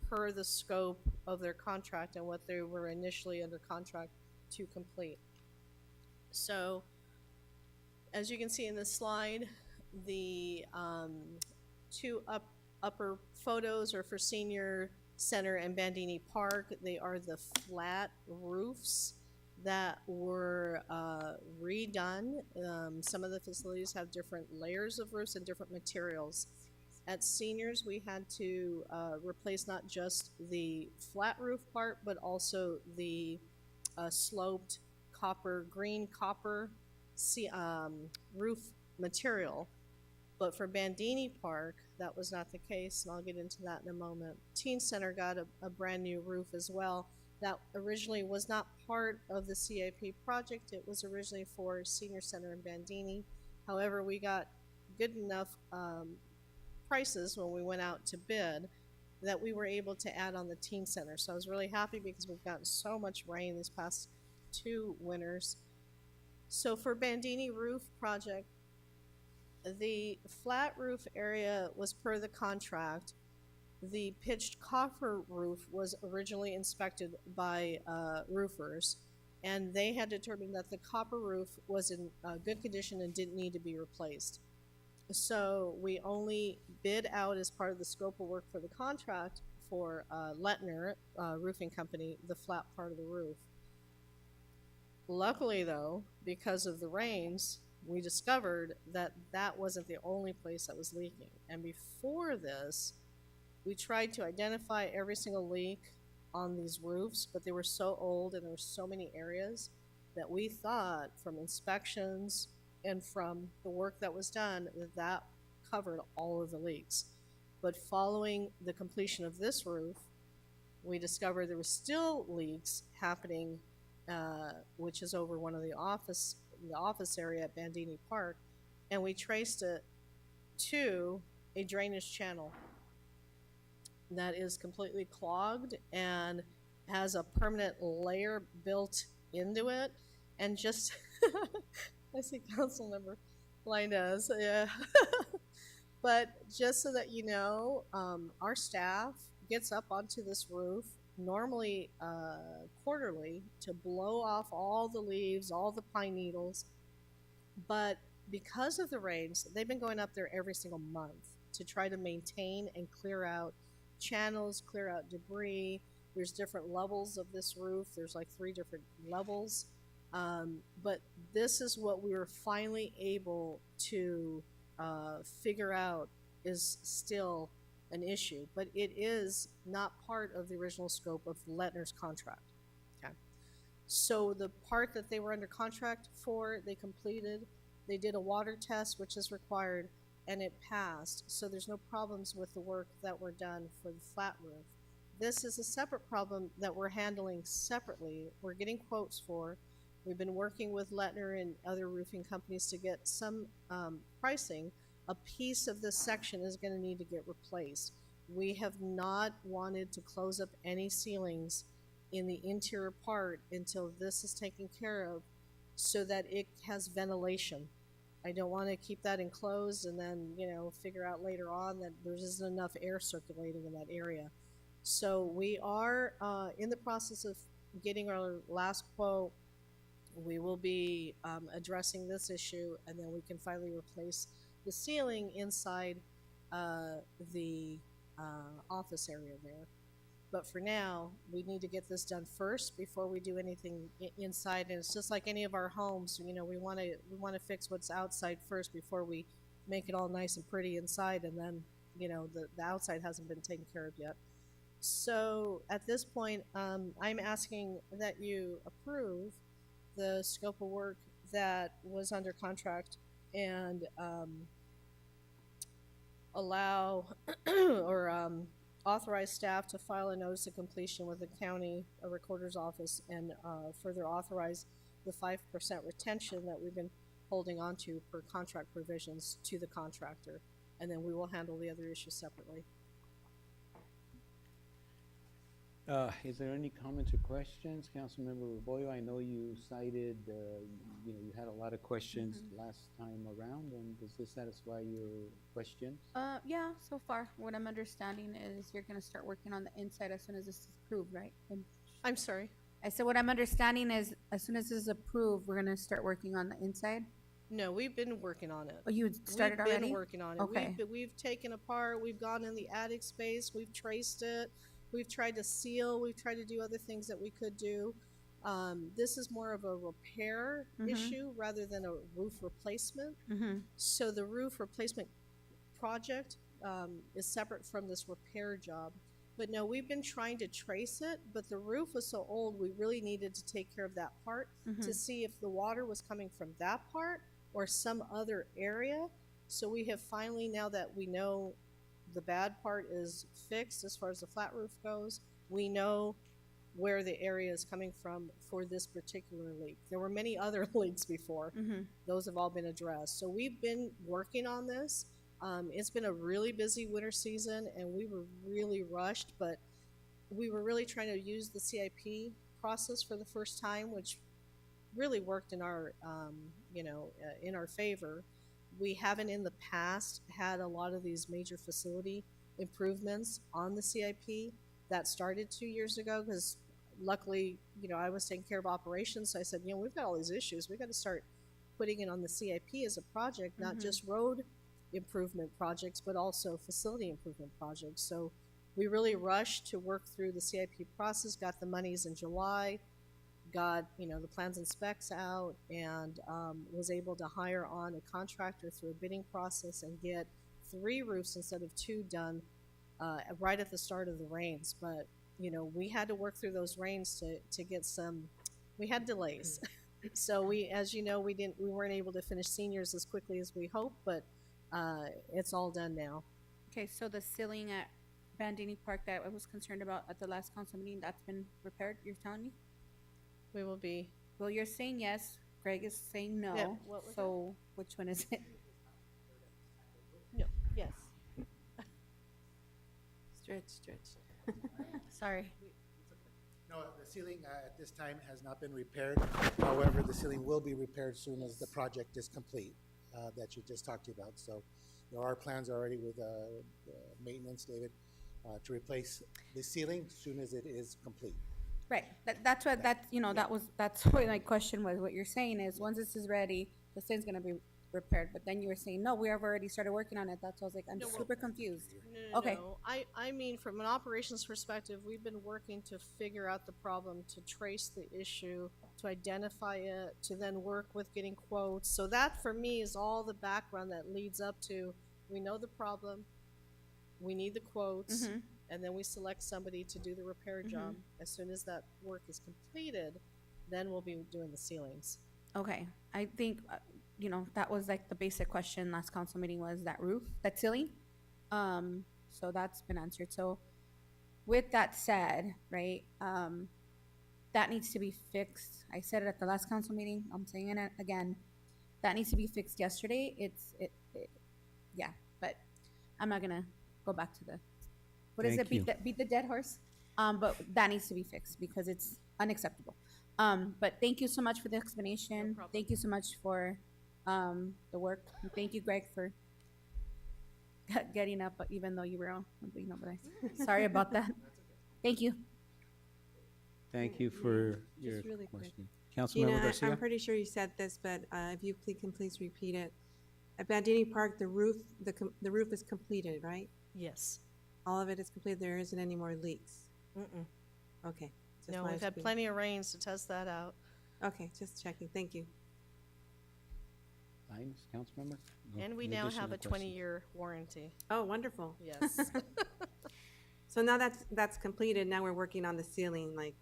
Speaker 7: per the scope of their contract and what they were initially under contract to complete. So, as you can see in this slide, the two upper photos are for Senior Center and Bandini Park. They are the flat roofs that were redone. Some of the facilities have different layers of roofs and different materials. At Seniors, we had to replace not just the flat roof part, but also the sloped green copper roof material. But for Bandini Park, that was not the case, and I'll get into that in a moment. Teen Center got a brand new roof as well. That originally was not part of the CIP project. It was originally for Senior Center and Bandini. However, we got good enough prices when we went out to bid that we were able to add on the Teen Center. So I was really happy because we've gotten so much rain these past 2 winters. So for Bandini roof project, the flat roof area was per the contract. The pitched copper roof was originally inspected by roofers, and they had determined that the copper roof was in good condition and didn't need to be replaced. So we only bid out as part of the scope of work for the contract for Lettner Roofing Company, the flat part of the roof. Luckily, though, because of the rains, we discovered that that wasn't the only place that was leaking. And before this, we tried to identify every single leak on these roofs, but they were so old and there were so many areas that we thought from inspections and from the work that was done that that covered all of the leaks. But following the completion of this roof, we discovered there was still leaks happening, which is over one of the office area at Bandini Park, and we traced it to a drainage channel that is completely clogged and has a permanent layer built into it. And just, I see Councilmember Linez, yeah. But just so that you know, our staff gets up onto this roof normally quarterly to blow off all the leaves, all the pine needles. But because of the rains, they've been going up there every single month to try to maintain and clear out channels, clear out debris. There's different levels of this roof. There's like 3 different levels. But this is what we were finally able to figure out is still an issue, but it is not part of the original scope of Lettner's contract. Okay. So the part that they were under contract for, they completed. They did a water test, which is required, and it passed. So there's no problems with the work that were done for the flat roof. This is a separate problem that we're handling separately. We're getting quotes for. We've been working with Lettner and other roofing companies to get some pricing. A piece of this section is going to need to get replaced. We have not wanted to close up any ceilings in the interior part until this is taken care of so that it has ventilation. I don't want to keep that enclosed and then, you know, figure out later on that there isn't enough air circulating in that area. So we are in the process of getting our last quote. We will be addressing this issue, and then we can finally replace the ceiling inside the office area there. But for now, we need to get this done first before we do anything inside. And it's just like any of our homes, you know, we want to fix what's outside first before we make it all nice and pretty inside, and then, you know, the outside hasn't been taken care of yet. So at this point, I'm asking that you approve the scope of work that was under contract and allow or authorize staff to file a notice of completion with the county recorder's office and further authorize the 5% retention that we've been holding on to per contract provisions to the contractor. And then we will handle the other issues separately.
Speaker 1: Is there any comments or questions? Councilmember Reboyo, I know you cited, you know, you had a lot of questions last time around, and does this satisfy your questions?
Speaker 6: Yeah, so far, what I'm understanding is you're gonna start working on the inside as soon as this is approved, right? And
Speaker 7: I'm sorry.
Speaker 6: I said what I'm understanding is as soon as this is approved, we're gonna start working on the inside?
Speaker 7: No, we've been working on it.
Speaker 6: Oh, you started
Speaker 7: We've
Speaker 6: already?
Speaker 7: been working on it.
Speaker 6: Okay.
Speaker 7: We've taken apart, we've gone in the attic space, we've traced it, we've tried to seal, we've tried to do other things that we could do. This is more of a repair issue rather than a roof replacement. So the roof replacement project is separate from this repair job. But no, we've been trying to trace it, but the roof was so old, we really needed to take care of that part to see if the water was coming from that part or some other area. So we have finally, now that we know the bad part is fixed as far as the flat roof goes, we know where the area is coming from for this particular leak. There were many other leaks before. Those have all been addressed. So we've been working on this. It's been a really busy winter season, and we were really rushed, but we were really trying to use the CIP process for the first time, which really worked in our, in our favor. We haven't in the past had a lot of these major facility improvements on the CIP. That started 2 years ago because luckily, you know, I was taking care of operations. So I said, you know, we've got all these issues. We've got to start putting it on the CIP as a project, not just road improvement projects, but also facility improvement projects. So we really rushed to work through the CIP process, got the monies in July, got, the plans and specs out and was able to hire on a contractor through a bidding process and get 3 roofs instead of 2 done right at the start of the rains. But, we had to work through those rains to get we had delays. So as you know, we weren't able to finish seniors as quickly as we hoped, but it's all done now.
Speaker 6: Okay, so the ceiling at Bandini Park that I was concerned about at the last council meeting, that's been repaired, you're telling me?
Speaker 7: We will be.
Speaker 6: Well, you're saying yes, Greg is saying no.
Speaker 7: Yeah, what was
Speaker 6: So which one is it?
Speaker 7: No, yes.
Speaker 4: Stretch.
Speaker 6: Sorry.
Speaker 14: No, the ceiling at this time has not been repaired. However, the ceiling will be repaired soon as the project is complete that you just talked about. So there are plans already with maintenance, David, to replace the ceiling as soon as it is complete.
Speaker 6: Right, that's what, that's what my question was. What you're saying is, once this is ready, the thing's gonna be repaired, but then you were saying, no, we have already started working on it. That's why I was like, I'm super confused.
Speaker 7: No,
Speaker 6: Okay.
Speaker 7: no. I mean, from an operations perspective, we've been working to figure out the problem, to trace the issue, to identify it, to then work with getting quotes. So that, for me, is all the background that leads up to, we know the problem, we need the quotes, and then we select somebody to do the repair job. As soon as that work is completed, then we'll be doing the ceilings.
Speaker 6: Okay, I think, that was like the basic question last council meeting was that roof, that ceiling. So that's been answered. So with that said, right, that needs to be fixed. I said it at the last council meeting. I'm saying it again. That needs to be fixed yesterday. Yeah, but I'm not gonna go back to what is
Speaker 1: Thank
Speaker 6: it? Beat the dead horse. But that needs to be fixed because it's unacceptable. But thank you so much for the explanation.
Speaker 7: No problem.
Speaker 6: Thank you so much for the work. And thank you, Greg, for getting up even though you were on. Sorry about that. Thank you.
Speaker 1: Thank you for your
Speaker 4: Just really quick.
Speaker 1: question.
Speaker 4: Gina,
Speaker 1: Councilmember Garcia?
Speaker 4: I'm pretty sure you said this, but if you can please repeat it. At Bandini Park, the roof is completed, right?
Speaker 7: Yes.
Speaker 4: All of it is completed. There isn't any more leaks.
Speaker 7: Mm-mm.
Speaker 4: Okay. Just
Speaker 7: No,
Speaker 4: wanted
Speaker 7: we've
Speaker 4: to
Speaker 7: had
Speaker 4: be-
Speaker 7: plenty of rains to test that out.
Speaker 4: Okay, just checking. Thank you.
Speaker 1: Lines, Councilmember? No,
Speaker 7: And we
Speaker 1: no
Speaker 7: now have a
Speaker 1: additional questions.
Speaker 7: 20-year warranty.
Speaker 4: Oh, wonderful.
Speaker 7: Yes.
Speaker 4: So now that's completed. Now we're working on the ceiling, like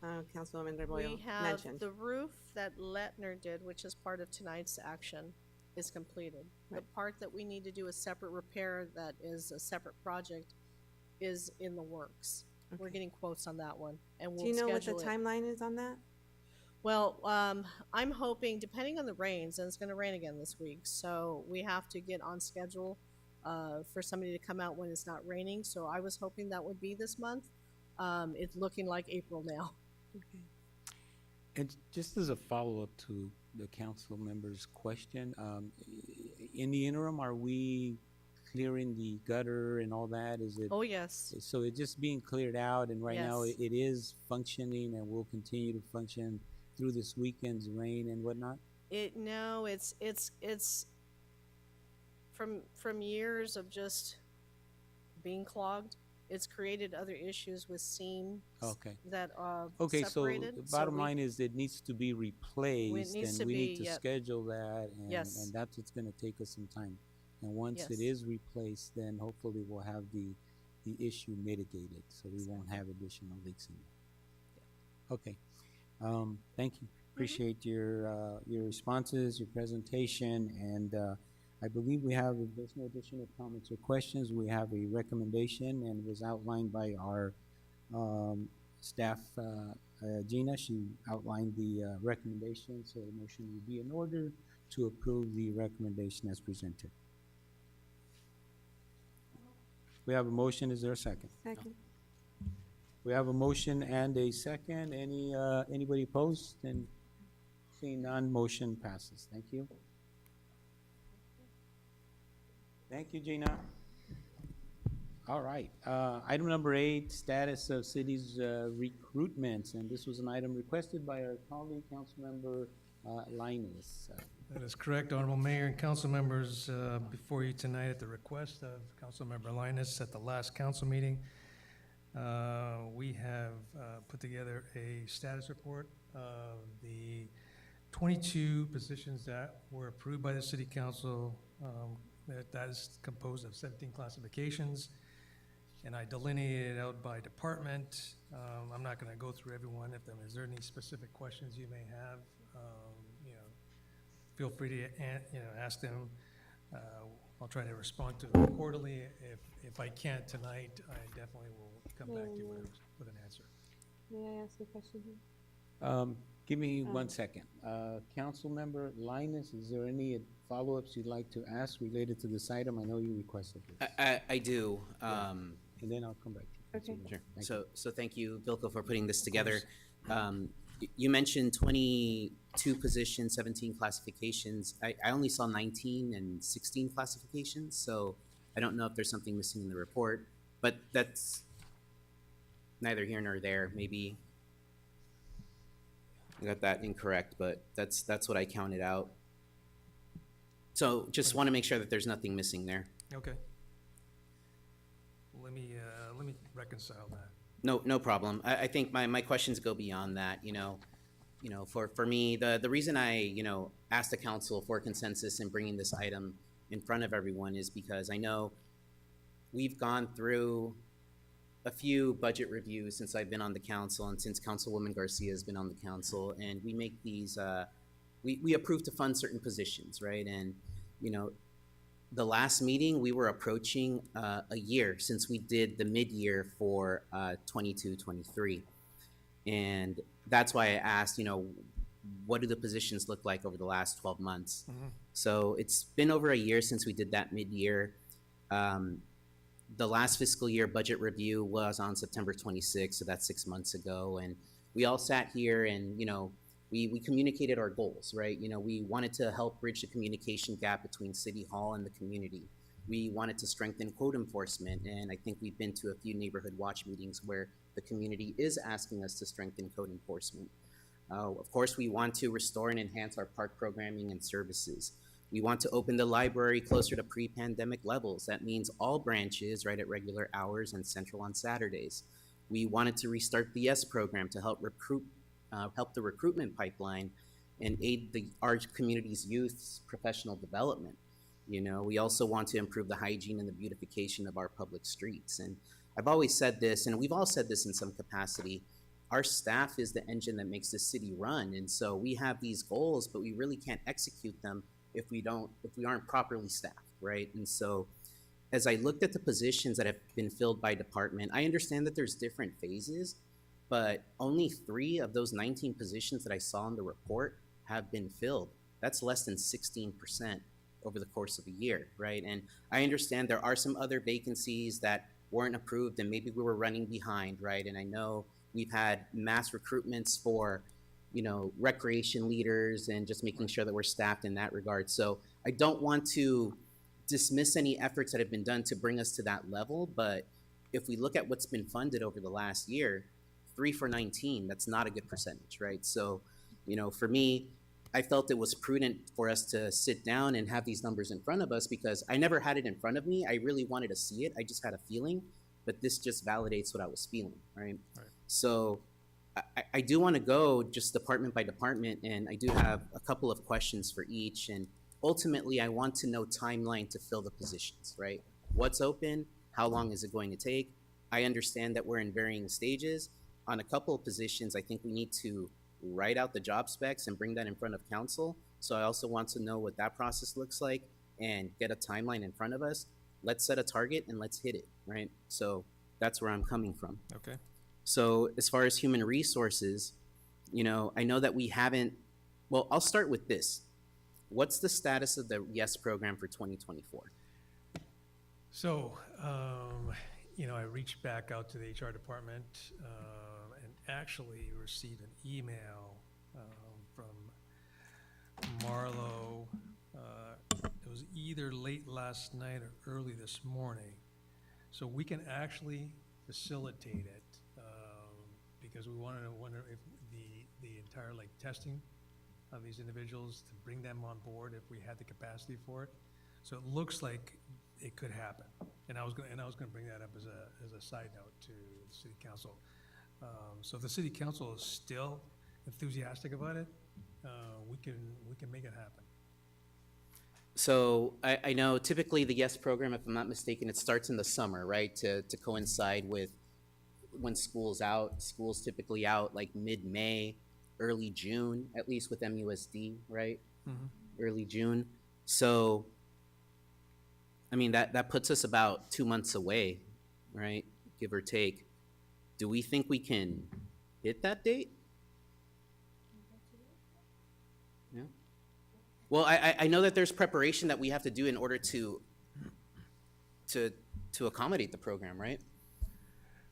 Speaker 4: Councilwoman Rebollo
Speaker 7: We have
Speaker 4: mentioned.
Speaker 7: the roof that Letner did, which is part of tonight's action, is completed. The
Speaker 4: Right.
Speaker 7: part that we need to do a separate repair that is a separate project is in the works. We're
Speaker 4: Okay.
Speaker 7: getting quotes on that one, and we'll
Speaker 4: Do you know what the
Speaker 7: schedule it.
Speaker 4: timeline is on that?
Speaker 7: Well, I'm hoping, depending on the rains, and it's gonna rain again this week, so we have to get on schedule for somebody to come out when it's not raining, so I was hoping that would be this month. It's looking like April now.
Speaker 4: Okay.
Speaker 1: And just as a follow-up to the council member's question, in the interim, are we clearing the gutter and all that? Is it?
Speaker 7: Oh, yes.
Speaker 1: So it's just being cleared out, and right now
Speaker 7: Yes.
Speaker 1: it is functioning and will continue to function through this weekend's rain and whatnot?
Speaker 7: No, it's from years of just being clogged. It's created other issues with seams
Speaker 1: Okay.
Speaker 7: that
Speaker 1: Okay, so
Speaker 7: separated.
Speaker 1: the bottom line is it needs to be replaced,
Speaker 7: needs
Speaker 1: and
Speaker 7: to
Speaker 1: we need
Speaker 7: be,
Speaker 1: to
Speaker 7: yep.
Speaker 1: schedule that, and
Speaker 7: Yes.
Speaker 1: that's what's gonna take us some time. And once it
Speaker 7: Yes.
Speaker 1: is replaced, then hopefully we'll have the issue mitigated, so we won't have additional leaks in there. Okay, thank you. Appreciate your responses, your presentation, and I believe we have, if there's no additional comments or questions, we have a recommendation, and it was outlined by our staff, Gina. She outlined the recommendation, so the motion will be in order to approve the recommendation as presented. We have a motion, is there a second?
Speaker 4: Second.
Speaker 1: We have a motion and a second. Anybody opposed? And seeing none, motion passes. Thank you. Thank you, Gina. All right, item number 8, status of city's recruitments, and this was an item requested by our colleague, Councilmember Linus.
Speaker 10: That is correct, Honorable Mayor and council members, before you tonight at the request of Councilmember Linus at the last council meeting. We have put together a status report of the 22 positions that were approved by the city council. That is composed of 17 classifications, and I delineated it out by department. I'm not going to go through every one of them. Is there any specific questions you may have? You know, feel free to ask them. I'll try to respond to them quarterly. If I can't tonight, I definitely will come back to you with an answer.
Speaker 4: May I ask a question here?
Speaker 1: Give me 1 second. Councilmember Linus, is there any follow-ups you'd like to ask related to this item? I know you requested this.
Speaker 9: I do.
Speaker 1: And then I'll come back to you.
Speaker 4: Okay.
Speaker 1: Councilmember.
Speaker 9: Sure.
Speaker 1: Thank
Speaker 9: So, thank you, Bilko, for putting this together. You mentioned 22 positions, 17 classifications. I only saw 19 and 16 classifications, so I don't know if there's something missing in the report, but that's neither here nor there. Maybe I got that incorrect, but that's what I counted out. So just want to make sure that there's nothing missing there.
Speaker 10: Okay. Let me reconcile that.
Speaker 9: No problem. I think my questions go beyond that, you know, for me, the reason I, asked the council for consensus in bringing this item in front of everyone is because I know we've gone through a few budget reviews since I've been on the council and since Councilwoman Garcia has been on the council, and we make these, we approve to fund certain positions, right? And, the last meeting, we were approaching a year since we did the mid-year for 22-23. And that's why I asked, what do the positions look like over the last 12 months?
Speaker 10: Mm-hmm.
Speaker 9: So it's been over a year since we did that mid-year. The last fiscal year budget review was on September 26th, so that's 6 months ago. And we all sat here and, we communicated our goals, right? We wanted to help bridge the communication gap between City Hall and the community. We wanted to strengthen code enforcement, and I think we've been to a few neighborhood watch meetings where the community is asking us to strengthen code enforcement. Of course, we want to restore and enhance our park programming and services. We want to open the library closer to pre-pandemic levels. That means all branches, right, at regular hours and central on Saturdays. We wanted to restart the YES program to help help the recruitment pipeline and aid our community's youth's professional development. We also want to improve the hygiene and the beautification of our public streets. And I've always said this, and we've all said this in some capacity, our staff is the engine that makes the city run. And so we have these goals, but we really can't execute them if we aren't properly staffed, right? And so as I looked at the positions that have been filled by department, I understand that there's different phases, but only 3 of those 19 positions that I saw in the report have been filled. That's less than 16% over the course of a year, right? And I understand there are some other vacancies that weren't approved and maybe we were running behind, right? And I know we've had mass recruitments for, recreation leaders and just making sure that we're staffed in that regard. So I don't want to dismiss any efforts that have been done to bring us to that level, but if we look at what's been funded over the last year, 3 for 19, that's not a good percentage, right? So, for me, I felt it was prudent for us to sit down and have these numbers in front of us because I never had it in front of me. I really wanted to see it. I just had a feeling, but this just validates what I was feeling, right? So I do want to go just department by department, and I do have a couple of questions for each. And ultimately, I want to know timeline to fill the positions, right? What's open? How long is it going to take? I understand that we're in varying stages. On a couple of positions, I think we need to write out the job specs and bring that in front of council. So I also want to know what that process looks like and get a timeline in front of us. Let's set a target and let's hit it, right? So that's where I'm coming from.
Speaker 10: Okay.
Speaker 9: So as far as human resources, I know that we haven't, well, I'll start with this. What's the status of the YES program for 2024?
Speaker 10: So, I reached back out to the HR department and actually received an email from Marlo. It was either late last night or early this morning. So we can actually facilitate it because we wanted to wonder if the entire testing of these individuals to bring them on board if we had the capacity for it. So it looks like it could happen. And I was gonna bring that up as a side note to the city council. So if the city council is still enthusiastic about it, we can make it happen.
Speaker 9: So I know typically the YES program, if I'm not mistaken, it starts in the summer, right? To coincide with when school's out. School's typically out like mid-May, early June, at least with MUSD, right? Early June. So, I mean, that puts us about 2 months away, right? Give or take. Do we think we can hit that date? Yeah. Well, I know that there's preparation that we have to do in order to accommodate the program, right?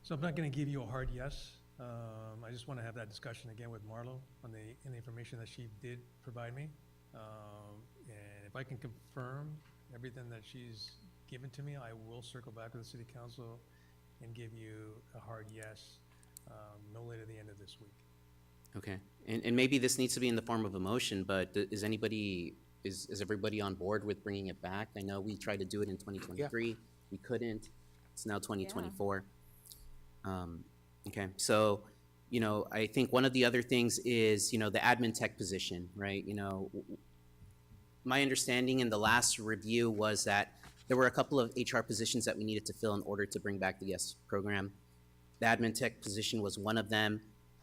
Speaker 10: So I'm not gonna give you a hard yes. I just wanna have that discussion again with Marlo on the information that she did provide me. And if I can confirm everything that she's given to me, I will circle back with the city council and give you a hard yes, no later than the end of this week.
Speaker 9: Okay, and maybe this needs to be in the form of a motion, but is everybody on board with bringing it back? I know we tried to do it in 2023, we couldn't, it's now 2024. Okay, so, you know, I think one of the other things is, you know, the admin tech position, right? You know, my understanding in the last review was that there were a couple of HR positions that we needed to fill in order to bring back the YES program. The admin tech position was one of them.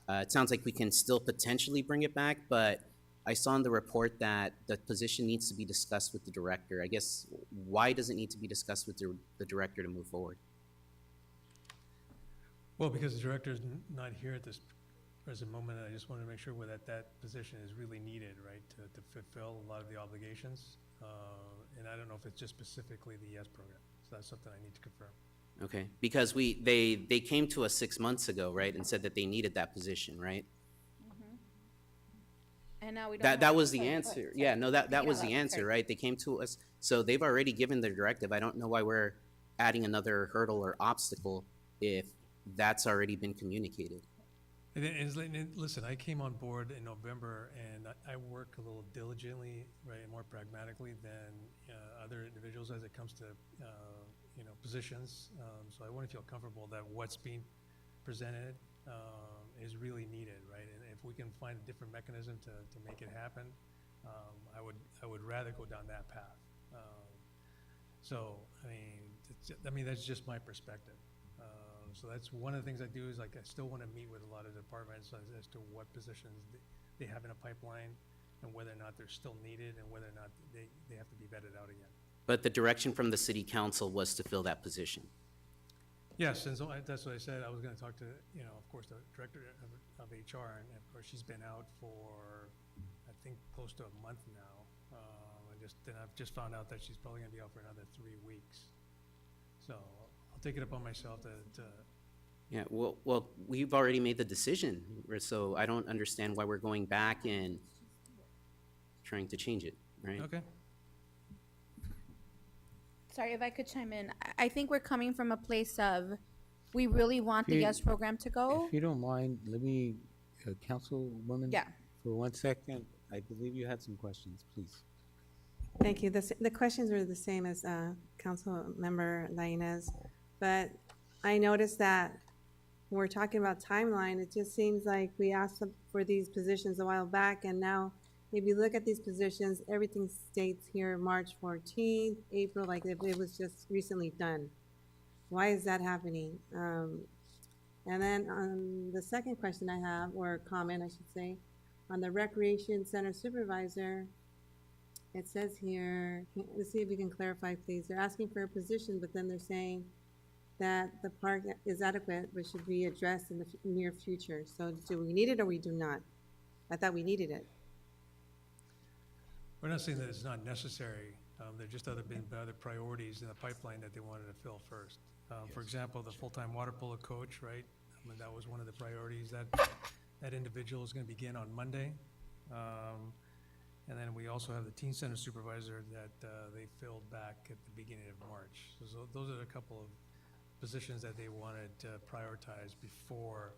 Speaker 9: It sounds like we can still potentially bring it back, but I saw in the report that the position needs to be discussed with the director. I guess, why does it need to be discussed with the director to move forward?
Speaker 10: Well, because the director's not here at this present moment, I just wanted to make sure that position is really needed, right, to fulfill a lot of the obligations. And I don't know if it's just specifically the YES program, so that's something I need to confirm.
Speaker 9: Okay, because they came to us 6 months ago, right, and said that they needed that position, right?
Speaker 6: And now we don't.
Speaker 9: That was the answer. Yeah, no, that was the answer, right? They came to us, so they've already given their directive. I don't know why we're adding another hurdle or obstacle if that's already been communicated.
Speaker 10: And listen, I came on board in November, and I work a little diligently, right, and more pragmatically than other individuals as it comes to, you know, positions. So I want to feel comfortable that what's being presented is really needed, right? And if we can find a different mechanism to make it happen, I would rather go down that path. So I mean that's just my perspective. So that's one of the things I do is, like, I still want to meet with a lot of departments as to what positions they have in a pipeline and whether or not they're still needed and whether or not they have to be vetted out again.
Speaker 9: But the direction from the city council was to fill that position.
Speaker 10: Yes, and so that's what I said. I was going to talk to, you know, of course, the director of HR, and of course, she's been out for, I think, close to a month now. I've just found out that she's probably going to be out for another 3 weeks. So I'll take it upon myself to
Speaker 9: Yeah, well, we've already made the decision, so I don't understand why we're going back and trying to change it, right?
Speaker 10: Okay.
Speaker 6: Sorry, if I could chime in. I think we're coming from a place of, we really want the
Speaker 1: If you-
Speaker 6: YES program to go.
Speaker 1: If you don't mind, let me, Councilwoman?
Speaker 6: Yeah.
Speaker 1: For 1 second, I believe you had some questions, please.
Speaker 4: Thank you. The questions are the same as Council Member Lainez, but I noticed that when we're talking about timeline, it just seems like we asked for these positions a while back, and now if you look at these positions, everything states here March 14th, April, like if it was just recently done. Why is that happening? And then the second question I have, or comment I should say, on the Recreation Center Supervisor, it says here, let's see if we can clarify, please. They're asking for a position, but then they're saying that the park is adequate, but should be addressed in the near future. So do we need it or we do not? I thought we needed it.
Speaker 10: We're not saying that it's not necessary. There are just other priorities in the pipeline that they wanted to fill first. For example, the full-time water polo coach, right? I mean, that was one of the priorities. That individual is going to begin on Monday. And then we also have the teen center supervisor that they filled back at the beginning of March. So those are a couple of positions that they wanted to prioritize before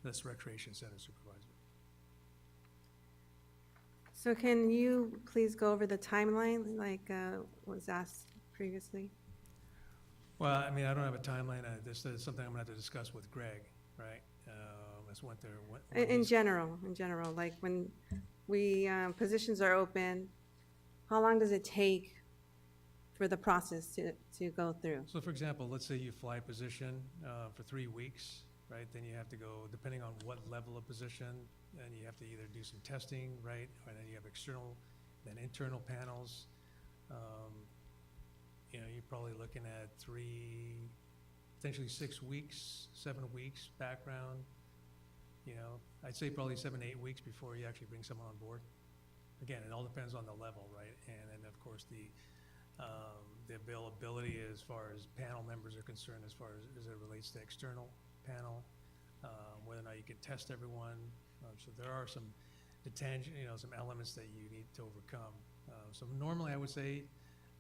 Speaker 10: this recreation center supervisor.
Speaker 4: So can you please go over the timeline like was asked previously?
Speaker 10: Well, I mean, I don't have a timeline. This is something I'm gonna have to discuss with Greg, right? As when they're,
Speaker 4: In general, like when we, positions are open, how long does it take for the process to go through?
Speaker 10: So for example, let's say you fly a position for 3 weeks, right? Then you have to go, depending on what level of position, and you have to either do some testing, right? Or then you have external, then internal panels. You know, you're probably looking at 3, potentially 6 weeks, 7 weeks background. You know, I'd say probably 7 to 8 weeks before you actually bring someone on board. Again, it all depends on the level, right? And then, of course, the availability as far as panel members are concerned, as far as it relates to external panel, whether or not you can test everyone. So there are some some elements that you need to overcome. So normally I would say,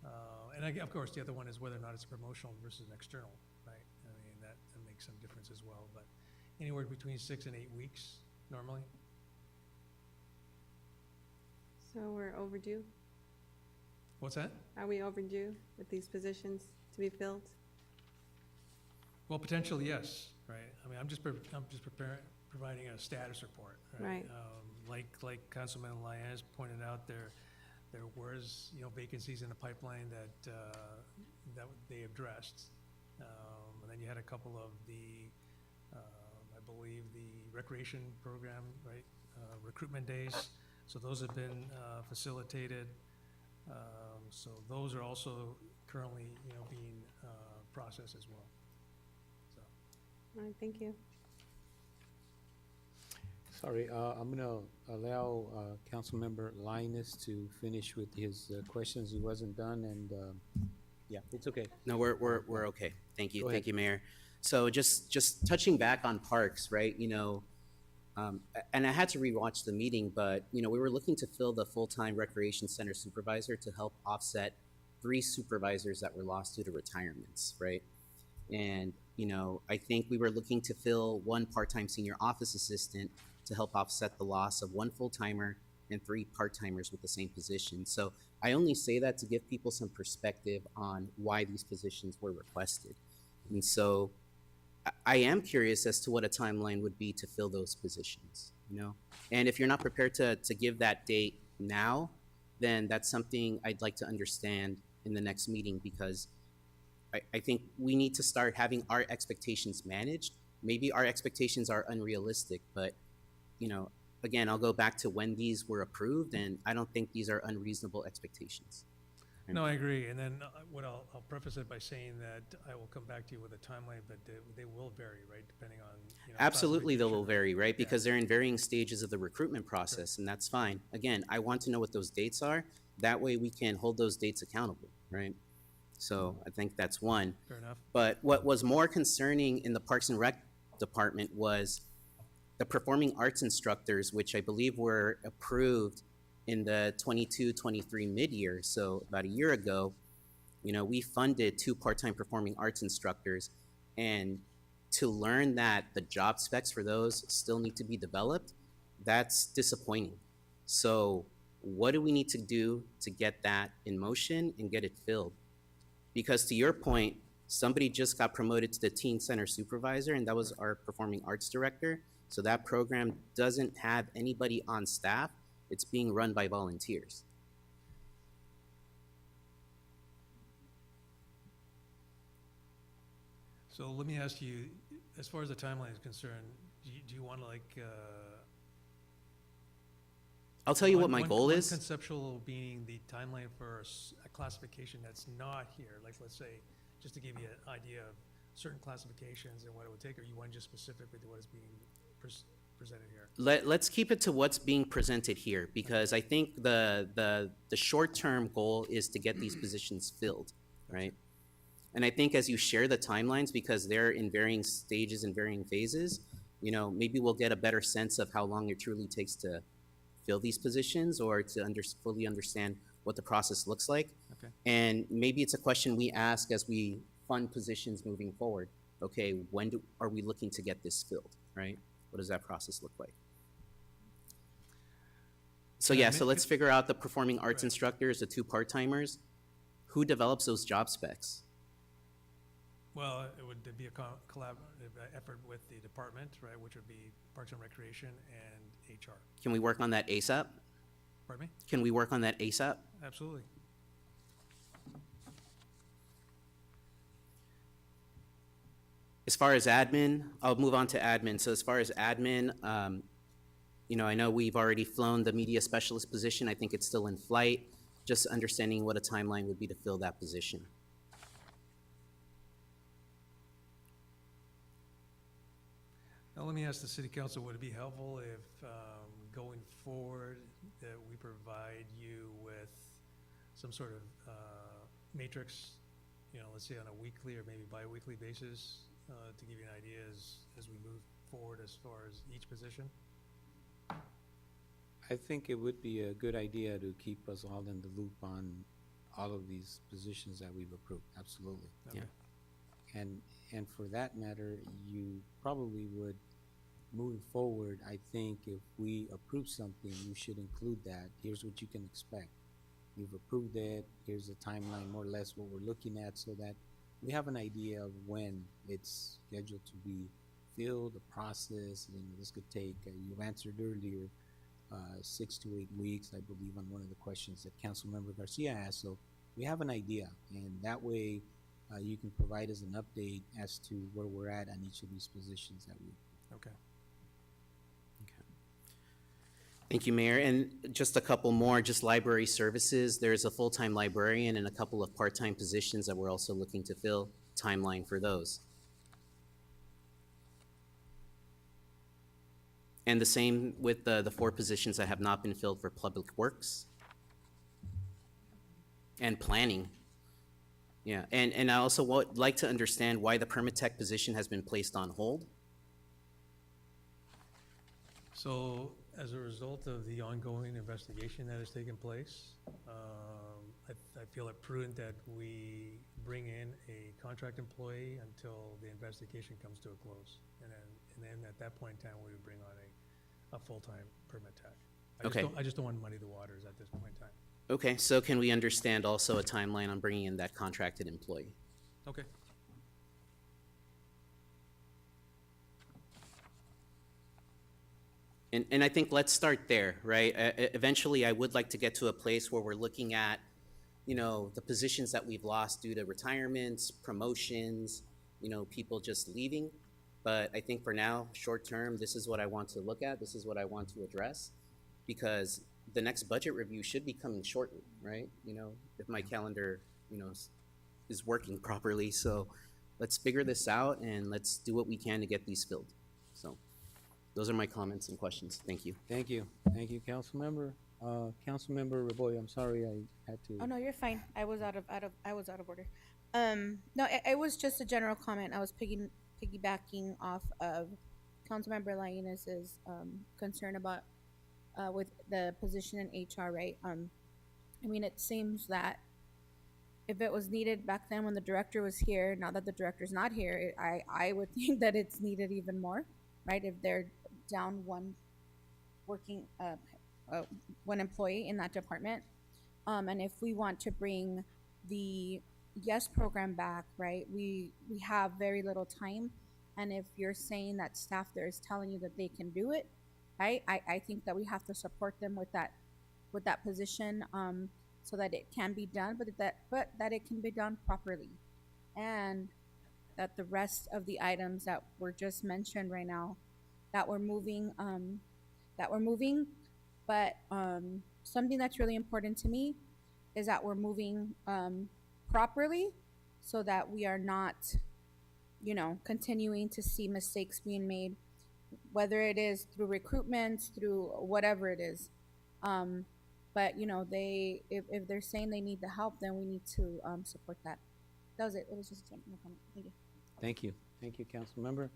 Speaker 10: of course, the other one is whether or not it's a promotional versus an external, right? I mean, that makes some difference as well, but anywhere between 6 and 8 weeks normally.
Speaker 4: So we're overdue?
Speaker 10: What's that?
Speaker 4: Are we overdue with these positions to be filled?
Speaker 10: Well, potentially, yes, right? I mean, I'm just providing a status report, right?
Speaker 4: Right.
Speaker 10: Like Councilman Lyons pointed out, there was, vacancies in the pipeline that they addressed. And then you had a couple of the, I believe, the recreation program, right? Recruitment days. So those have been facilitated. So those are also currently, being processed as well. So.
Speaker 4: All right, thank you.
Speaker 1: Sorry, I'm gonna allow Councilmember Linus to finish with his questions. He wasn't done, and yeah, it's okay.
Speaker 9: No, we're okay. Thank you.
Speaker 1: Go
Speaker 9: Thank
Speaker 1: ahead.
Speaker 9: you, Mayor. So just touching back on parks, right? And I had to rewatch the meeting, but we were looking to fill the full-time recreation center supervisor to help offset 3 supervisors that were lost due to retirements, right? And I think we were looking to fill 1 part-time senior office assistant to help offset the loss of 1 full-timer and 3 part-timers with the same position. So I only say that to give people some perspective on why these positions were requested. And so I am curious as to what a timeline would be to fill those positions, And if you're not prepared to give that date now, then that's something I'd like to understand in the next meeting, because I think we need to start having our expectations managed. Maybe our expectations are unrealistic, but, again, I'll go back to when these were approved, and I don't think these are unreasonable expectations.
Speaker 10: No, I agree. And then I'll preface it by saying that I will come back to you with a timeline, but they will vary, right, depending on,
Speaker 9: Absolutely, they will
Speaker 10: classification.
Speaker 9: vary, right? Because they're in varying stages of the recruitment process, and that's fine. Again, I want to know what those dates are. That way we can hold those dates accountable, right? So I think that's one.
Speaker 10: Fair enough.
Speaker 9: But what was more concerning in the Parks and Rec department was the performing arts instructors, which I believe were approved in the 22-23 mid-year, so about a year ago. We funded 2 part-time performing arts instructors, and to learn that the job specs for those still need to be developed, that's disappointing. So what do we need to do to get that in motion and get it filled? Because to your point, somebody just got promoted to the teen center supervisor, and that was our performing arts director. So that program doesn't have anybody on staff. It's being run by volunteers.
Speaker 10: So let me ask you, as far as the timeline is concerned, do you want to
Speaker 9: I'll tell you what my goal
Speaker 10: one
Speaker 9: is.
Speaker 10: conceptual being the timeline for a classification that's not here, like let's say, just to give you an idea of certain classifications and what it would take, or you want just specifically to what is being presented here?
Speaker 9: Let's keep it to what's being presented here, because I think the short-term goal is to get these positions filled, right? And I think as you share the timelines, because they're in varying stages and varying phases, maybe we'll get a better sense of how long it truly takes to fill these positions, or to fully understand what the process looks like.
Speaker 10: Okay.
Speaker 9: And maybe it's a question we ask as we fund positions moving forward. Okay, when are we looking to get this filled, right? What does that process look like? So
Speaker 10: Yeah,
Speaker 9: yeah, so let's figure out the performing arts instructors, the 2 part-timers. Who develops those job specs?
Speaker 10: Well, it would be a collaborative effort with the department, right, which would be Parks and Recreation and HR.
Speaker 9: Can we work on that ASAP?
Speaker 10: Pardon me?
Speaker 9: Can we work on that ASAP?
Speaker 10: Absolutely.
Speaker 9: As far as admin, I'll move on to admin. So as far as admin, you know, I know we've already flown the media specialist position. I think it's still in flight. Just understanding what a timeline would be to fill that position.
Speaker 10: Now, let me ask the city council, would it be helpful if, going forward, that we provide you with some sort of, matrix, you know, let's say on a weekly or maybe bi-weekly basis, to give you an idea as we move forward as far as each position?
Speaker 1: I think it would be a good idea to keep us all in the loop on all of these positions that we've approved, absolutely.
Speaker 10: Okay.
Speaker 1: And for that matter, you probably would, moving forward, I think if we approve something, you should include that. Here's what you can expect. You've approved it, here's the timeline, more or less what we're looking at, so that we have an idea of when it's scheduled to be filled, the process. You know, this could take, you answered earlier, 6 to 8 weeks, I believe, on one of the questions that Councilmember Garcia asked. So we have an idea, and that way you can provide us an update as to where we're at on each of these positions that we.
Speaker 10: Okay.
Speaker 9: Thank you, Mayor. And just a couple more, just library services. There's a full-time librarian and a couple of part-time positions that we're also looking to fill. Timeline for those. And the same with the 4 positions that have not been filled for Public Works and planning. Yeah, and I also would like to understand why the permit tech position has been placed on hold.
Speaker 10: So, as a result of the ongoing investigation that has taken place, I feel it prudent that we bring in a contract employee until the investigation comes to a close. And then at that point in time, we would bring on a full-time permit tech.
Speaker 9: Okay.
Speaker 10: I just don't want to muddy the waters at this point in time.
Speaker 9: Okay, so can we understand also a timeline on bringing in that contracted employee?
Speaker 10: Okay.
Speaker 9: And I think let's start there, right? Eventually, I would like to get to a place where we're looking at, you know, the positions that we've lost due to retirements, promotions, you know, people just leaving. But I think for now, short term, this is what I want to look at. This is what I want to address, because the next budget review should be coming shortly, right? You know, if my calendar, you know, is working properly. So let's figure this out and let's do what we can to get these filled. So those are my comments and questions. Thank you.
Speaker 1: Thank you, Councilmember. Councilmember Reboy, I'm sorry I had to.
Speaker 6: Oh no, you're fine. I was out of order. No, it was just a general comment. I was piggybacking off of Councilmember Lainez's concern about with the position in HR, right? I mean, it seems that if it was needed back then when the director was here, now that the director's not here, I would think that it's needed even more, right? If they're down one working one employee in that department, and if we want to bring the YES program back, right, we have very little time, and if you're saying that staff there is telling you that they can do it, right, I think that we have to support them with that position, so that it can be done, but that it can be done properly, and that the rest of the items that were just mentioned right now that we're moving, but something that's really important to me is that we're moving properly, so that we are not, you know, continuing to see mistakes being made, whether it is through recruitment, through whatever it is. But you know, if they're saying they need the help, then we need to support that. That was it. It was just a general comment. Thank you.
Speaker 1: Thank you, Councilmember.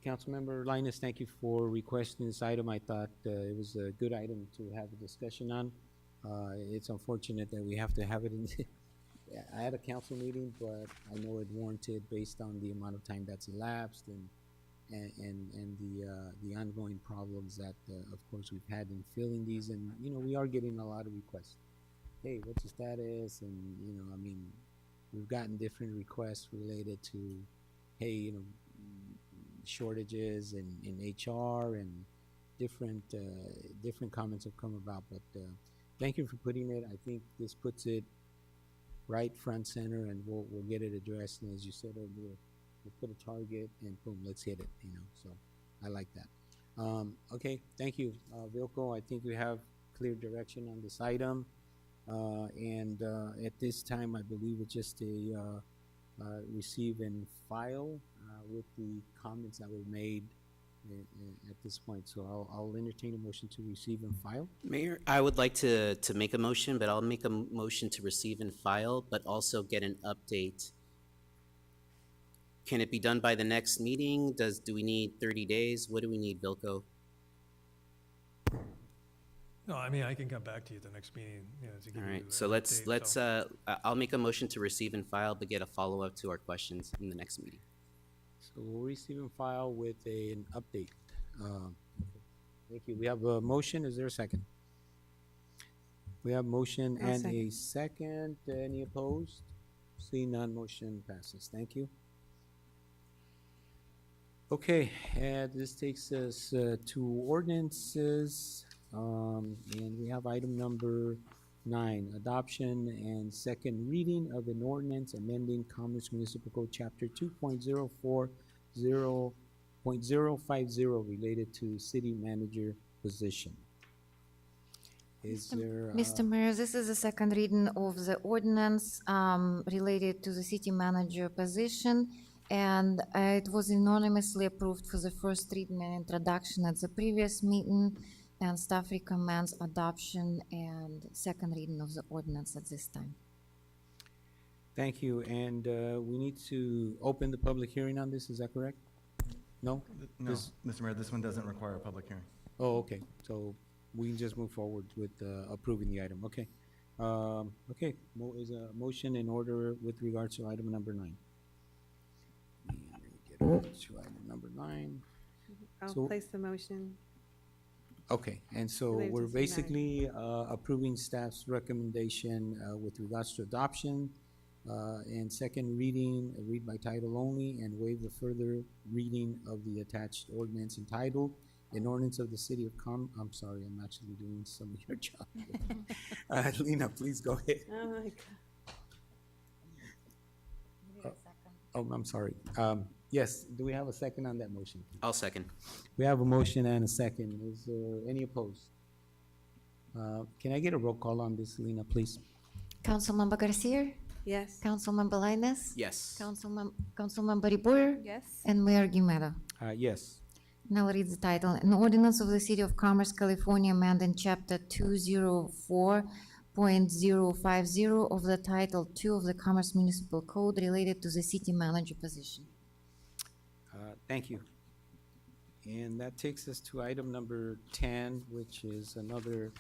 Speaker 1: Councilmember Linus, thank you for requesting this item. I thought it was a good item to have a discussion on. It's unfortunate that we have to have it in at a council meeting, but I know it warranted based on the amount of time that's elapsed and the ongoing problems that, of course, we've had in filling these. And, you know, we are getting a lot of requests. hey, what's the status? And, you know, I mean, we've gotten different requests related to, hey, you know, shortages in HR and different comments have come about. But thank you for putting it. I think this puts it right front center, and we'll get it addressed. And as you said earlier, we'll put a target and boom, let's hit it. You know, so I like that. Okay, thank you, Vilko. I think we have clear direction on this item. And at this time, I believe it's just a receive and file with the comments that were made at this point. So I'll entertain a motion to receive and file.
Speaker 9: Mayor, I would like to make a motion, but I'll make a motion to receive and file, but also get an update. Can it be done by the next meeting? Do we need 30 days? What do we need, Vilko?
Speaker 10: No, I mean, I can come back to you at the next meeting, you know, to give
Speaker 9: All
Speaker 10: you
Speaker 9: right,
Speaker 10: an
Speaker 9: so
Speaker 10: update,
Speaker 9: let's, I'll make a motion to receive and file, but get a follow-up to our questions in the next meeting.
Speaker 1: So we'll receive and file with an update. Thank you. We have a motion. Is there a second? We have motion
Speaker 4: I'll
Speaker 1: and
Speaker 4: second.
Speaker 1: a second. Any opposed? Seeing none, motion passes. Thank you. Okay, and this takes us to ordinances. And we have item number 9, adoption and second reading of an ordinance amending Commerce Municipal Code Chapter 2.040.050 related to city manager position. Is there?
Speaker 2: Mr. Mayor, this is the second reading of the ordinance related to the city manager position, and it was unanimously approved for the first reading and introduction at the previous meeting, and staff recommends adoption and second reading of the ordinance at this time.
Speaker 1: Thank you, and we need to open the public hearing on this, is that correct? No?
Speaker 3: No,
Speaker 1: This-
Speaker 3: Mr. Mayor, this one doesn't require a public hearing.
Speaker 1: Oh, okay, so we can just move forward with approving the item, okay. Okay, is a motion in order with regards to item number 9. Let me get over to item number 9.
Speaker 4: I'll
Speaker 1: So-
Speaker 4: place the motion.
Speaker 1: Okay, and so
Speaker 4: Related to
Speaker 1: we're
Speaker 4: city manager.
Speaker 1: basically approving staff's recommendation with regards to adoption and second reading, read by title only, and waive the further reading of the attached ordinance entitled, an ordinance of the city of I'm sorry, I'm actually doing some of your job. Lena, please go ahead.
Speaker 4: Oh, my God.
Speaker 1: Oh, I'm sorry. Yes, do we have a second on that motion?
Speaker 9: I'll second.
Speaker 1: We have a motion and a second. Is there any opposed? Can I get a roll call on this, Lena, please?
Speaker 2: Councilmember Garcia,
Speaker 4: Yes.
Speaker 2: Councilmember Lainez,
Speaker 9: Yes.
Speaker 2: Councilmember Riboyer,
Speaker 6: Yes.
Speaker 2: and Mayor Guimedo.
Speaker 1: Yes.
Speaker 2: Now I'll read the title. An ordinance of the City of Commerce, California, amending Chapter 204.050 of the Title 2 of the Commerce Municipal Code related to the city manager position.
Speaker 1: Thank you. And that takes us to item number 10, which is another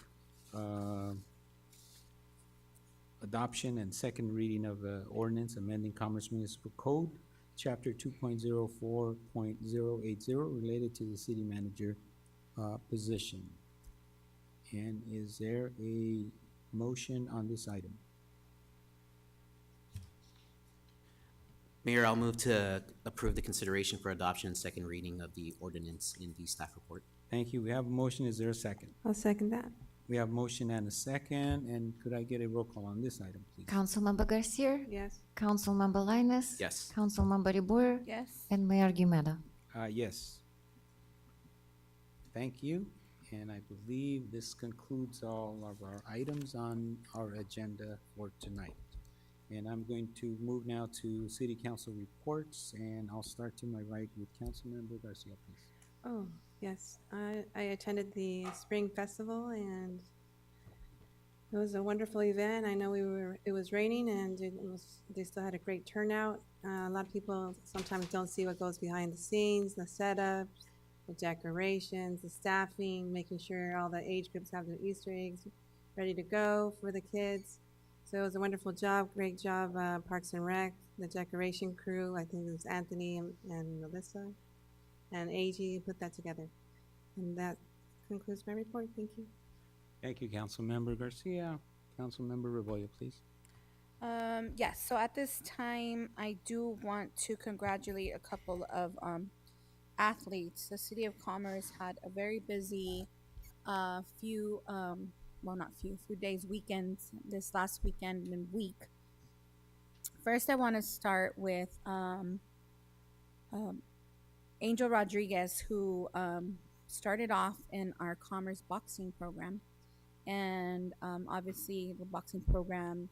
Speaker 1: adoption and second reading of ordinance amending Commerce Municipal Code, Chapter 2.04.080 related to the city manager position. And is there a motion on this item?
Speaker 9: Mayor, I'll move to approve the consideration for adoption and second reading of the ordinance in the staff report.
Speaker 1: Thank you. We have a motion. Is there a second?
Speaker 4: I'll second that.
Speaker 1: We have a motion and a second, and could I get a roll call on this item, please?
Speaker 2: Councilmember Garcia,
Speaker 4: Yes.
Speaker 2: Councilmember Lainez.
Speaker 9: Yes.
Speaker 2: Councilmember Riboyer,
Speaker 6: Yes.
Speaker 2: and Mayor Guimedo.
Speaker 1: Yes. Thank you, and I believe this concludes all of our items on our agenda for tonight. And I'm going to move now to city council reports, and I'll start to my right with Councilmember Garcia, please.
Speaker 4: Oh, yes. I attended the Spring Festival, and it was a wonderful event. I know it was raining, and they still had a great turnout. A lot of people sometimes don't see what goes behind the scenes, the setups, the decorations, the staffing, making sure all the age groups have their Easter eggs ready to go for the kids. So it was a wonderful job, great job, Parks and Rec, the decoration crew. I think it was Anthony and Melissa and AG put that together. And that concludes my report. Thank you.
Speaker 1: Thank you, Councilmember Garcia. Councilmember Rebollo, please.
Speaker 6: Yes, so at this time, I do want to congratulate a couple of athletes. The City of Commerce had a very busy few, well, not few days, weekends, this last weekend and week. First, I want to start with Angel Rodriguez, who started off in our Commerce boxing program. And obviously, the boxing program,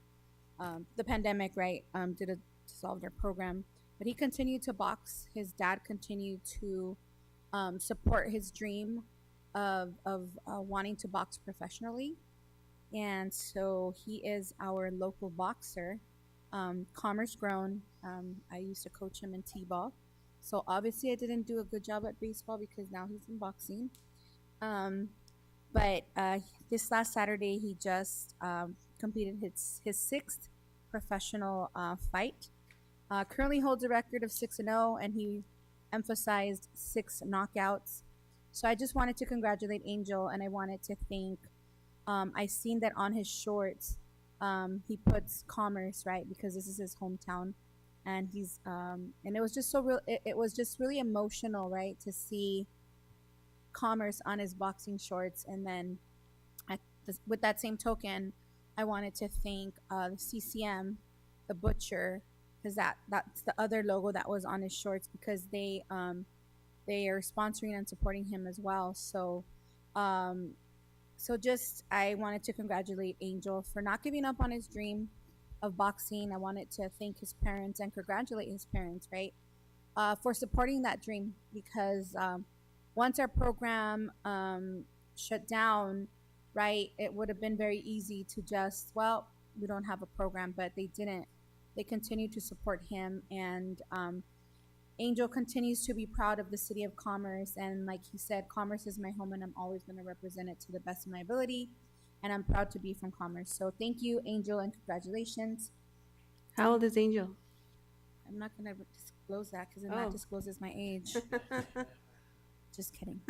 Speaker 6: the pandemic, right, did dissolve their program. But he continued to box. His dad continued to support his dream of wanting to box professionally. And so he is our local boxer, Commerce grown. I used to coach him in T-ball. So obviously I didn't do a good job at baseball because now he's in boxing. But this last Saturday, he just completed his sixth professional fight. Currently holds a record of 6-0, and he emphasized 6 knockouts. So I just wanted to congratulate Angel, and I wanted to thank. I seen that on his shorts, he puts Commerce, right, because this is his hometown, and he's and it was just so real. It was just really emotional, right, to see Commerce on his boxing shorts. And then with that same token, I wanted to thank the CCM, the butcher, because that's the other logo that was on his shorts, because they are sponsoring and supporting him as well. So just I wanted to congratulate Angel for not giving up on his dream of boxing. I wanted to thank his parents and congratulate his parents, right, for supporting that dream, because once our program shut down, right, it would have been very easy to just, well, we don't have a program, but they didn't. They continued to support him, and Angel continues to be proud of the City of Commerce. And like he said, Commerce is my home, and I'm always going to represent it to the best of my ability, and I'm proud to be from Commerce. So thank you, Angel, and congratulations.
Speaker 4: How old is Angel?
Speaker 6: I'm not going to disclose that because then that discloses my age. Just kidding.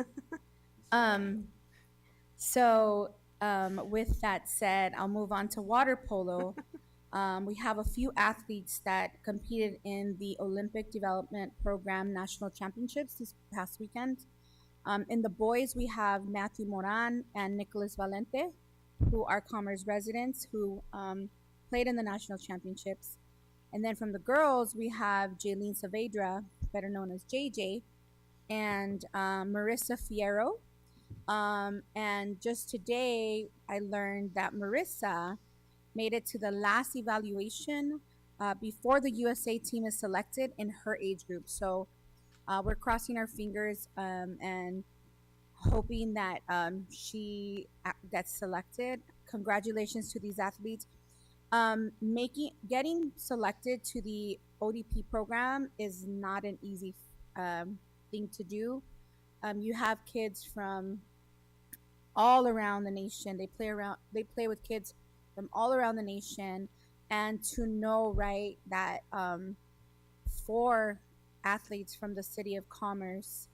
Speaker 6: With that said, I'll move on to water polo. We have a few athletes that competed in the Olympic Development Program National Championships this past weekend. In the boys, we have Matthew Moran and Nicholas Valente, who are Commerce residents who played in the National Championships. And then from the girls, we have Jaylene Saavedra, better known as JJ, and Marissa Fierro. And just today, I learned that Marissa made it to the last evaluation before the USA team is selected in her age group. So we're crossing our fingers and hoping that she gets selected. Congratulations to these athletes. Getting selected to the ODP program is not an easy thing to do. You have kids from all around the nation. They play with kids from all around the nation, and to know, right, that 4 athletes from the City of Commerce,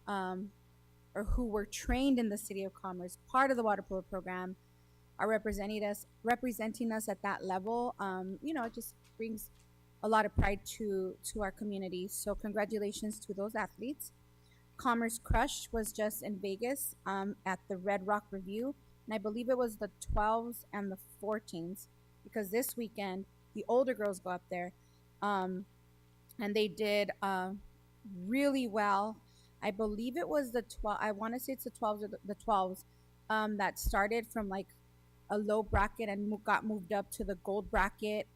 Speaker 6: or who were trained in the City of Commerce, part of the water polo program, are representing us at that level. It just brings a lot of pride to our community. So congratulations to those athletes. Commerce Crush was just in Vegas at the Red Rock Review, and I believe it was the 12s and the 14s, because this weekend the older girls go up there, and they did really well. I believe it was the 12. I want to say it's the 12s or the 12s that started from like a low bracket and got moved up to the gold bracket.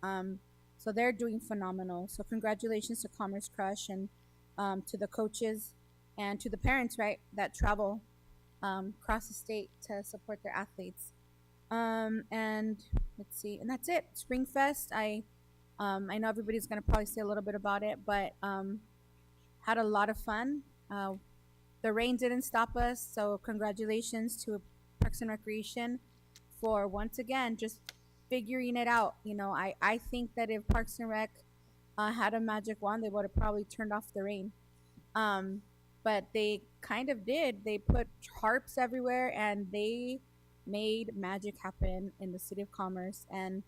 Speaker 6: So they're doing phenomenal. So congratulations to Commerce Crush, and to the coaches and to the parents, right, that travel across the state to support their athletes. And let's see, and that's it. Spring Fest. I know everybody's gonna probably say a little bit about it, but had a lot of fun. The rain didn't stop us, so congratulations to Parks and Recreation for once again just figuring it out. I think that if Parks and Rec had a magic wand, they would have probably turned off the rain. But they kind of did. They put harps everywhere, and they made magic happen in the City of Commerce. And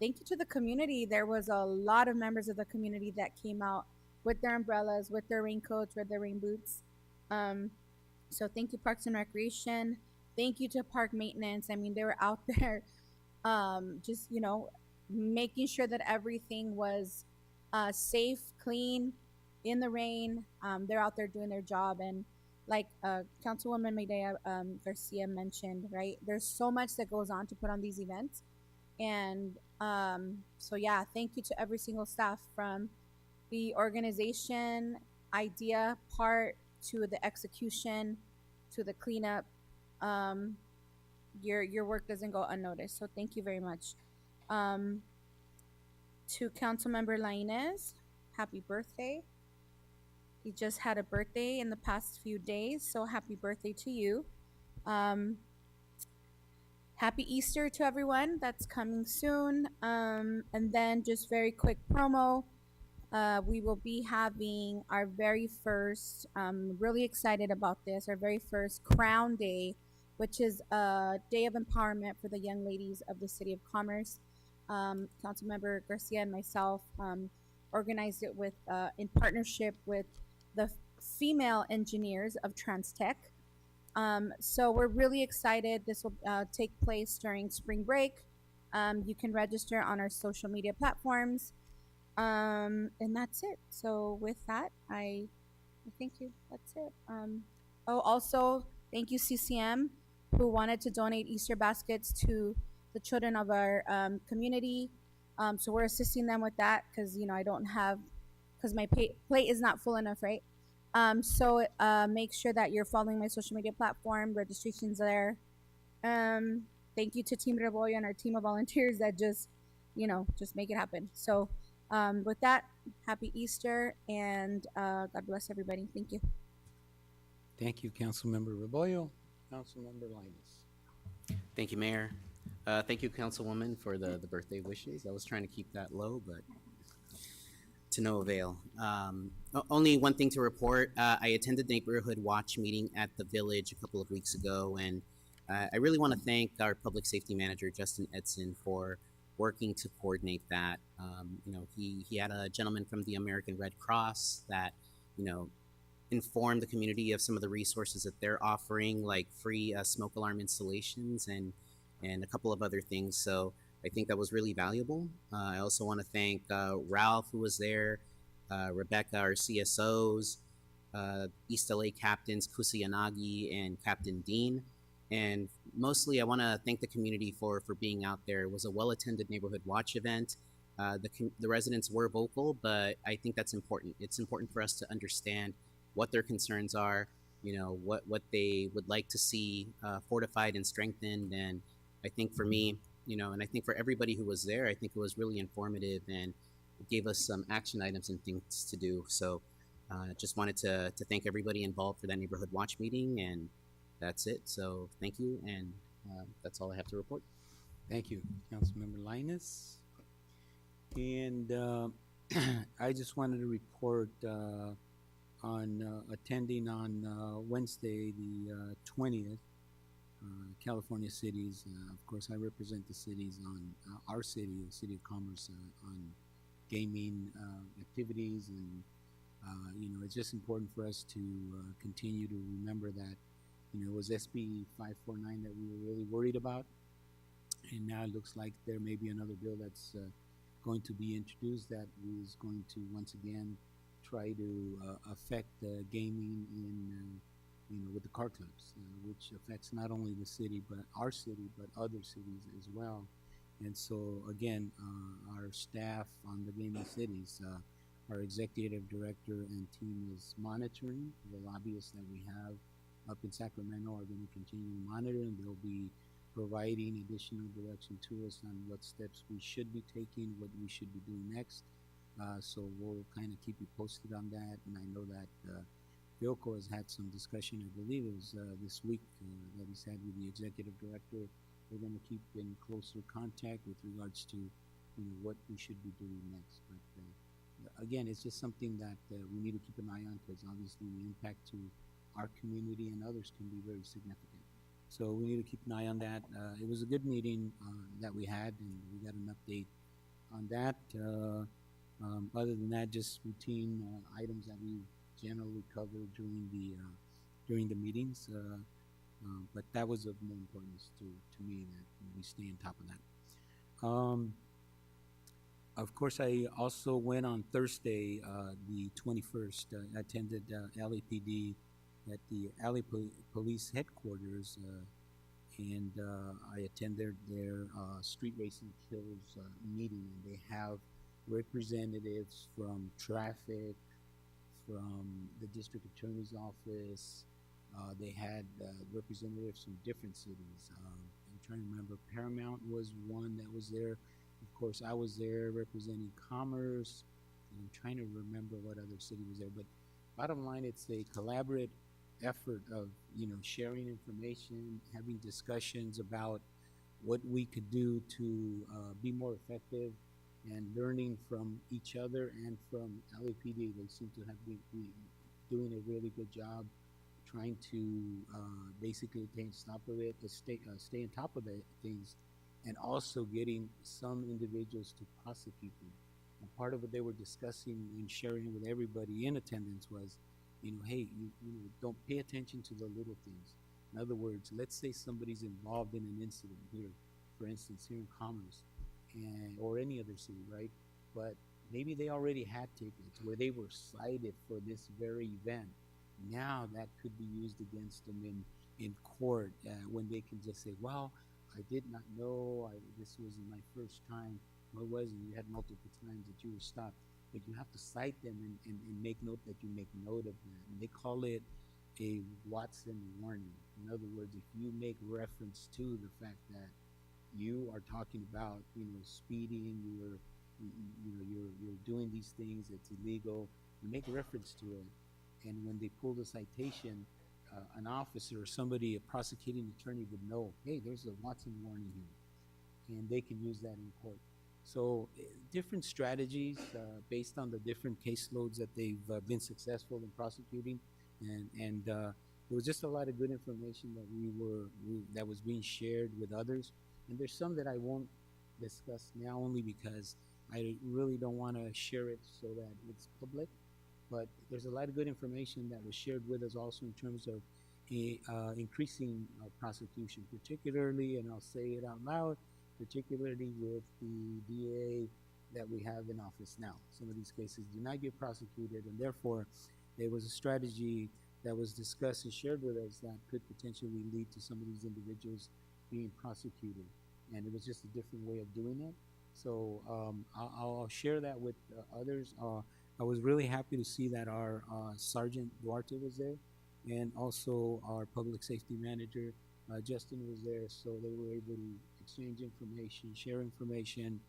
Speaker 6: thank you to the community. There was a lot of members of the community that came out with their umbrellas, with their raincoats, with their rain boots. So thank you, Parks and Recreation. Thank you to Park Maintenance. I mean, they were out there just, you know, making sure that everything was safe, clean, in the rain. They're out there doing their job. And like Councilwoman Medea Garcia mentioned, right? There's so much that goes on to put on these events. And so, yeah, thank you to every single staff from the organization, idea part, to the execution, to the cleanup. Your work doesn't go unnoticed. So thank you very much. To Councilmember Lainez, happy birthday. He just had a birthday in the past few days, so happy birthday to you. Happy Easter to everyone that's coming soon. And then just very quick promo. We will be having our very first, really excited about this, our very first Crown Day, which is a day of empowerment for the young ladies of the City of Commerce. Councilmember Garcia and myself organized it with, in partnership with the female engineers of TransTech. So we're really excited. This will take place during spring break. You can register on our social media platforms. And that's it. So with that, I thank you. That's it. Oh, also, thank you, CCM, who wanted to donate Easter baskets to the children of our community. So we're assisting them with that because, you know, I don't have, because my plate is not full enough, right? So make sure that you're following my social media platform. Registration's there. Thank you to Team Rebollo and our team of volunteers that just, you know, just make it happen. So with that, happy Easter, and God bless everybody. Thank you.
Speaker 1: Thank you, Councilmember Rebollo. Councilmember Linus.
Speaker 9: Thank you, Mayor. Thank you, Councilwoman, for the birthday wishes. I was trying to keep that low, but to no avail. Only one thing to report. I attended the Neighborhood Watch meeting at the Village a couple of weeks ago, and I really want to thank our Public Safety Manager, Justin Edson, for working to coordinate that. You know, he had a gentleman from the American Red Cross that, you know, informed the community of some of the resources that they're offering, like free smoke alarm installations and a couple of other things. So I think that was really valuable. I also want to thank Ralph, who was there, Rebecca, our CSOs, East LA captains Kusayanagi and Captain Dean. And mostly I want to thank the community for being out there. It was a well-attended Neighborhood Watch event. The residents were vocal, but I think that's important. It's important for us to understand what their concerns are, you know, what they would like to see fortified and strengthened. And I think for me, you know, and I think for everybody who was there, I think it was really informative and it gave us some action items and things to do. So just wanted to thank everybody involved for that Neighborhood Watch meeting, and that's it. So thank you, and that's all I have to report.
Speaker 1: Thank you, Councilmember Linus. And I just wanted to report on attending on Wednesday, the 20th, California cities. Of course, I represent the cities on our city, the City of Commerce, on gaming activities, and you know, it's just important for us to continue to remember that, you know, it was SB 549 that we were really worried about, and now it looks like there may be another bill that's going to be introduced that is going to once again try to affect gaming in you know, with the car clubs, which affects not only the city, but our city, but other cities as well. And so again, our staff on the gaming cities, our executive director and team is monitoring. The lobbyists that we have up in Sacramento are going to continue to monitor, and they'll be providing additional direction to us on what steps we should be taking, what we should be doing next. So we'll kind of keep you posted on that. And I know that Vilco has had some discussion, I believe it was this week, that he's had with the executive director. We're going to keep in closer contact with regards to, you know, what we should be doing next. But again, it's just something that we need to keep an eye on, because obviously the impact to our community and others can be very significant. So we need to keep an eye on that. It was a good meeting that we had, and we got an update on that. Other than that, just routine items that we generally cover during the meetings. But that was of more importance to me that we stay on top of that. Of course, I also went on Thursday, the 21st, attended LAPD at the LA Police Headquarters, and I attended their Street Racing Kills meeting, and they have representatives from traffic, from the district attorney's office. They had representatives from different cities. I'm trying to remember, Paramount was one that was there. Of course, I was there representing Commerce, and I'm trying to remember what other city was there. But bottom line, it's a collaborative effort of, sharing information, having discussions about what we could do to be more effective, and learning from each other and from LAPD. They seem to have been doing a really good job trying to basically stay on top of things, and also getting some individuals to prosecute them. And part of what they were discussing and sharing with everybody in attendance was, hey, don't pay attention to the little things. In other words, let's say somebody's involved in an incident here, for instance, here in Commerce, or any other city, right? But maybe they already had tickets where they were cited for this very event. Now that could be used against them in court when they can just say, well, I did not know, this was my first time. Well, it wasn't. You had multiple times that you were stopped. But you have to cite them and make note that you make note of that. And they call it a Watson warning. In other words, if you make reference to the fact that you are talking about, speeding, you're doing these things, it's illegal, you make reference to it. And when they pull the citation, an officer or somebody, a prosecuting attorney would know, hey, there's a Watson warning here. And they can use that in court. So different strategies based on the different caseloads that they've been successful in prosecuting. And there was just a lot of good information that that was being shared with others. And there's some that I won't discuss now, only because I really don't want to share it so that it's public. But there's a lot of good information that was shared with us also in terms of increasing prosecution, particularly, and I'll say it out loud, particularly with the DA that we have in office now. Some of these cases do not get prosecuted, and therefore there was a strategy that was discussed and shared with us that could potentially lead to some of these individuals being prosecuted. And it was just a different way of doing it. So I'll share that with others. I was really happy to see that our Sergeant Duarte was there, and also our public safety manager, Justin, was there. So they were able to exchange information, share information,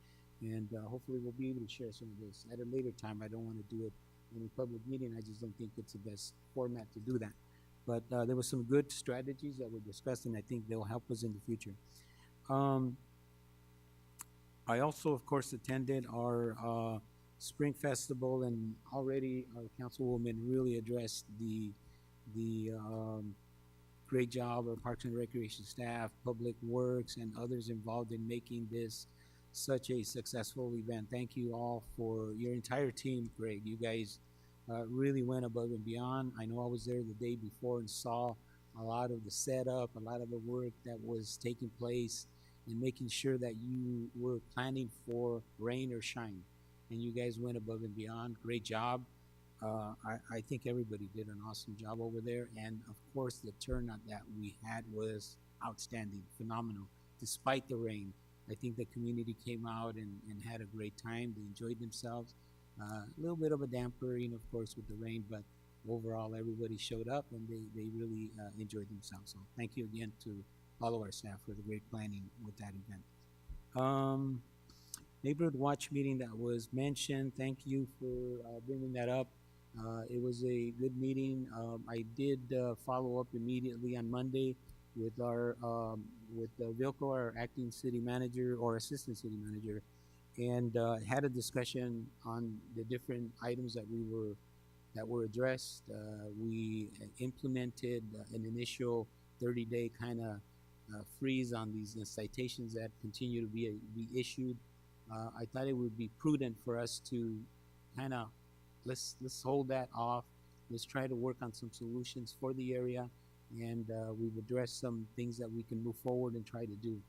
Speaker 1: and hopefully we'll be able to share some of this at a later time. I don't want to do it in a public meeting. I just don't think it's the best format to do that. But there were some good strategies that were discussed, and I think they'll help us in the future. I also, of course, attended our Spring Festival, and already our councilwoman really addressed the great job of Parks and Recreation staff, Public Works, and others involved in making this such a successful event. Thank you all for your entire team, Greg. You guys really went above and beyond. I know I was there the day before and saw a lot of the setup, a lot of the work that was taking place, and making sure that you were planning for rain or shine. And you guys went above and beyond. Great job. I think everybody did an awesome job over there. And of course, the turnout that we had was outstanding, phenomenal. Despite the rain, I think the community came out and had a great time. They enjoyed themselves. A little bit of a damper, of course, with the rain, but overall, everybody showed up and they really enjoyed themselves. So thank you again to all of our staff for the great planning with that event. Neighborhood Watch meeting that was mentioned, thank you for bringing that up. It was a good meeting. I did follow up immediately on Monday with our with Vilco, our acting city manager or assistant city manager, and had a discussion on the different items that were addressed. We implemented an initial 30-day kind of freeze on these citations that continue to be issued. I thought it would be prudent for us to kind of, let's hold that off. Let's try to work on some solutions for the area, and we've addressed some things that we can move forward and try to do.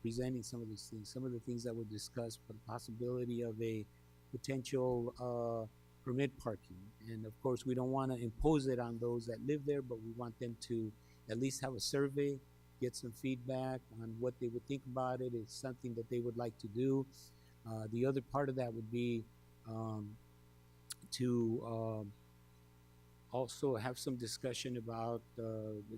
Speaker 1: Presenting some of these things, some of the things that were discussed, but the possibility of a potential permit parking. And of course, we don't want to impose it on those that live there, but we want them to at least have a survey, get some feedback on what they would think about it. It's something that they would like to do. The other part of that would be to also have some discussion about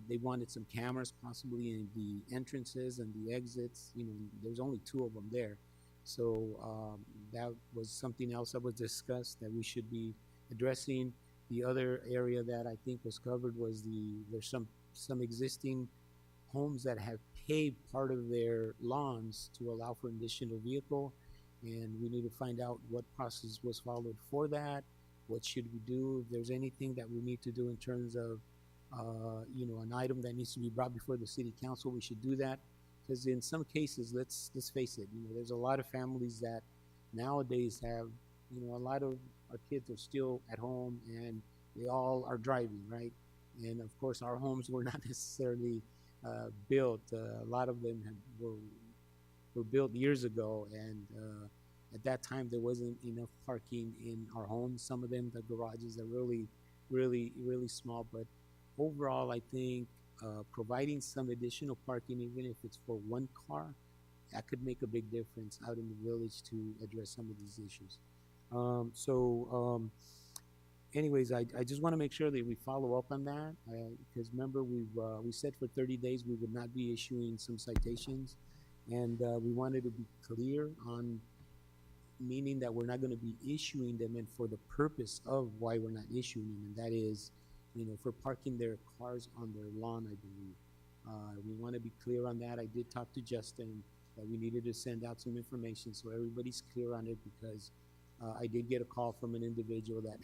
Speaker 1: they wanted some cameras possibly in the entrances and the exits. You know, there's only 2 of them there. So that was something else that was discussed that we should be addressing. The other area that I think was covered was there's some existing homes that have paved part of their lawns to allow for additional vehicle, and we need to find out what process was followed for that. What should we do? If there's anything that we need to do in terms of, you know, an item that needs to be brought before the city council, we should do that. Because in some cases, let's face it, you know, there's a lot of families that nowadays have, you know, a lot of our kids are still at home and they all are driving, right? And of course, our homes were not necessarily built. A lot of them were built years ago, and at that time there wasn't enough parking in our homes. Some of them, the garages are really small. But overall, I think providing some additional parking, even if it's for 1 car, that could make a big difference out in the village to address some of these issues. Anyways, I just want to make sure that we follow up on that, because remember we said for 30 days we would not be issuing some citations, and we wanted to be clear on, meaning that we're not going to be issuing them and for the purpose of why we're not issuing them, and that is, you know, for parking their cars on their lawn, I believe. We want to be clear on that. I did talk to Justin that we needed to send out some information so everybody's clear on it, because I did get a call from an individual that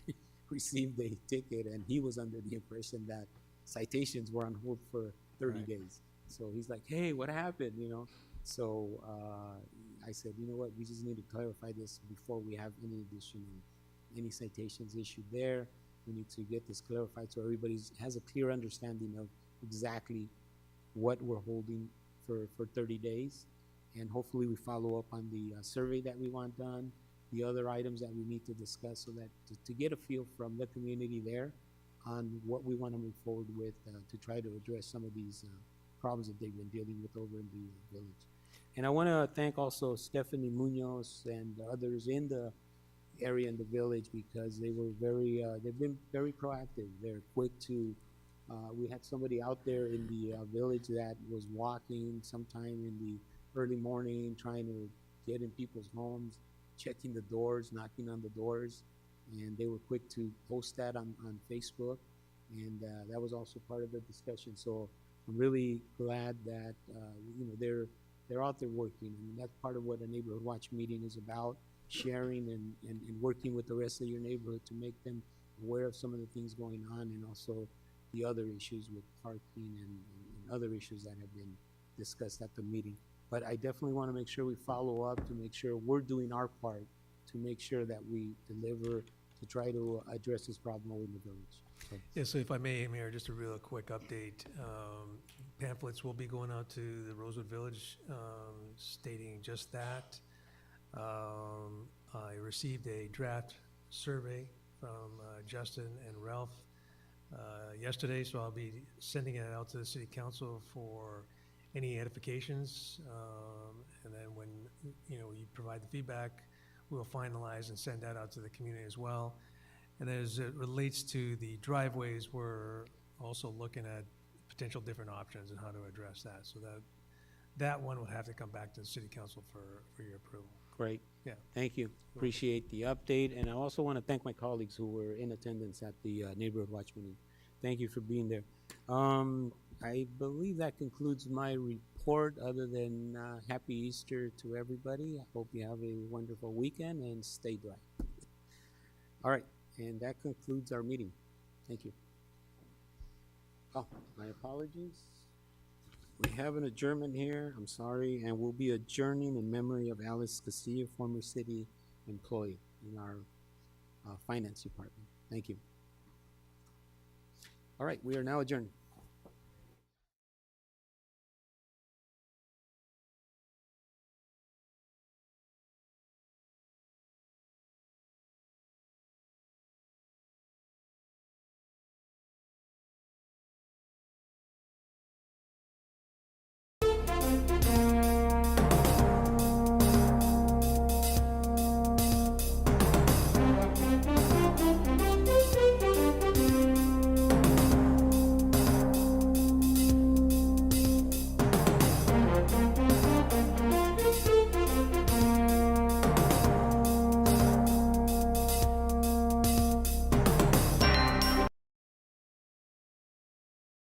Speaker 1: received a ticket, and he was under the impression that citations were on hold for 30 days. So he's like, hey, what happened, you know? So I said, you know what, we just need to clarify this before we have any citations issued there. We need to get this clarified so everybody has a clear understanding of exactly what we're holding for 30 days. And hopefully we follow up on the survey that we want done, the other items that we need to discuss, so that to get a feel from the community there on what we want to move forward with to try to address some of these problems that they've been dealing with over in the village. And I want to thank also Stephanie Munoz and others in the area in the village, because they were they've been very proactive. They're quick to, we had somebody out there in the village that was walking sometime in the early morning, trying to get in people's homes, checking the doors, knocking on the doors, and they were quick to post that on Facebook, and that was also part of the discussion. So I'm really glad that you know, they're out there working, and that's part of what a neighborhood watch meeting is about, sharing and working with the rest of your neighborhood to make them aware of some of the things going on, and also the other issues with parking and other issues that have been discussed at the meeting. But I definitely want to make sure we follow up to make sure we're doing our part to make sure that we deliver to try to address this problem over in the village. So.
Speaker 10: Yeah, so if I may, Mayor, just a real quick update. Pamphlets will be going out to the Rosewood Village stating just that. I received a draft survey from Justin and Ralph yesterday, so I'll be sending it out to the City Council for any edifications, and then when, you know, you provide the feedback, we'll finalize and send that out to the community as well. And as it relates to the driveways, we're also looking at potential different options and how to address that. So that one will have to come back to the City Council for your approval.
Speaker 1: Great.
Speaker 10: Yeah.
Speaker 1: Thank you. Appreciate the update. And I also want to thank my colleagues who were in attendance at the neighborhood watch meeting. Thank you for being there. I believe that concludes my report, other than happy Easter to everybody. I hope you have a wonderful weekend and stay dry. All right, and that concludes our meeting. Thank you. Oh, my apologies. we have an adjournment here, I'm sorry, and we'll be adjourning in memory of Alice Castillo, former city employee in our finance department. Thank you. All right, we are now adjourned.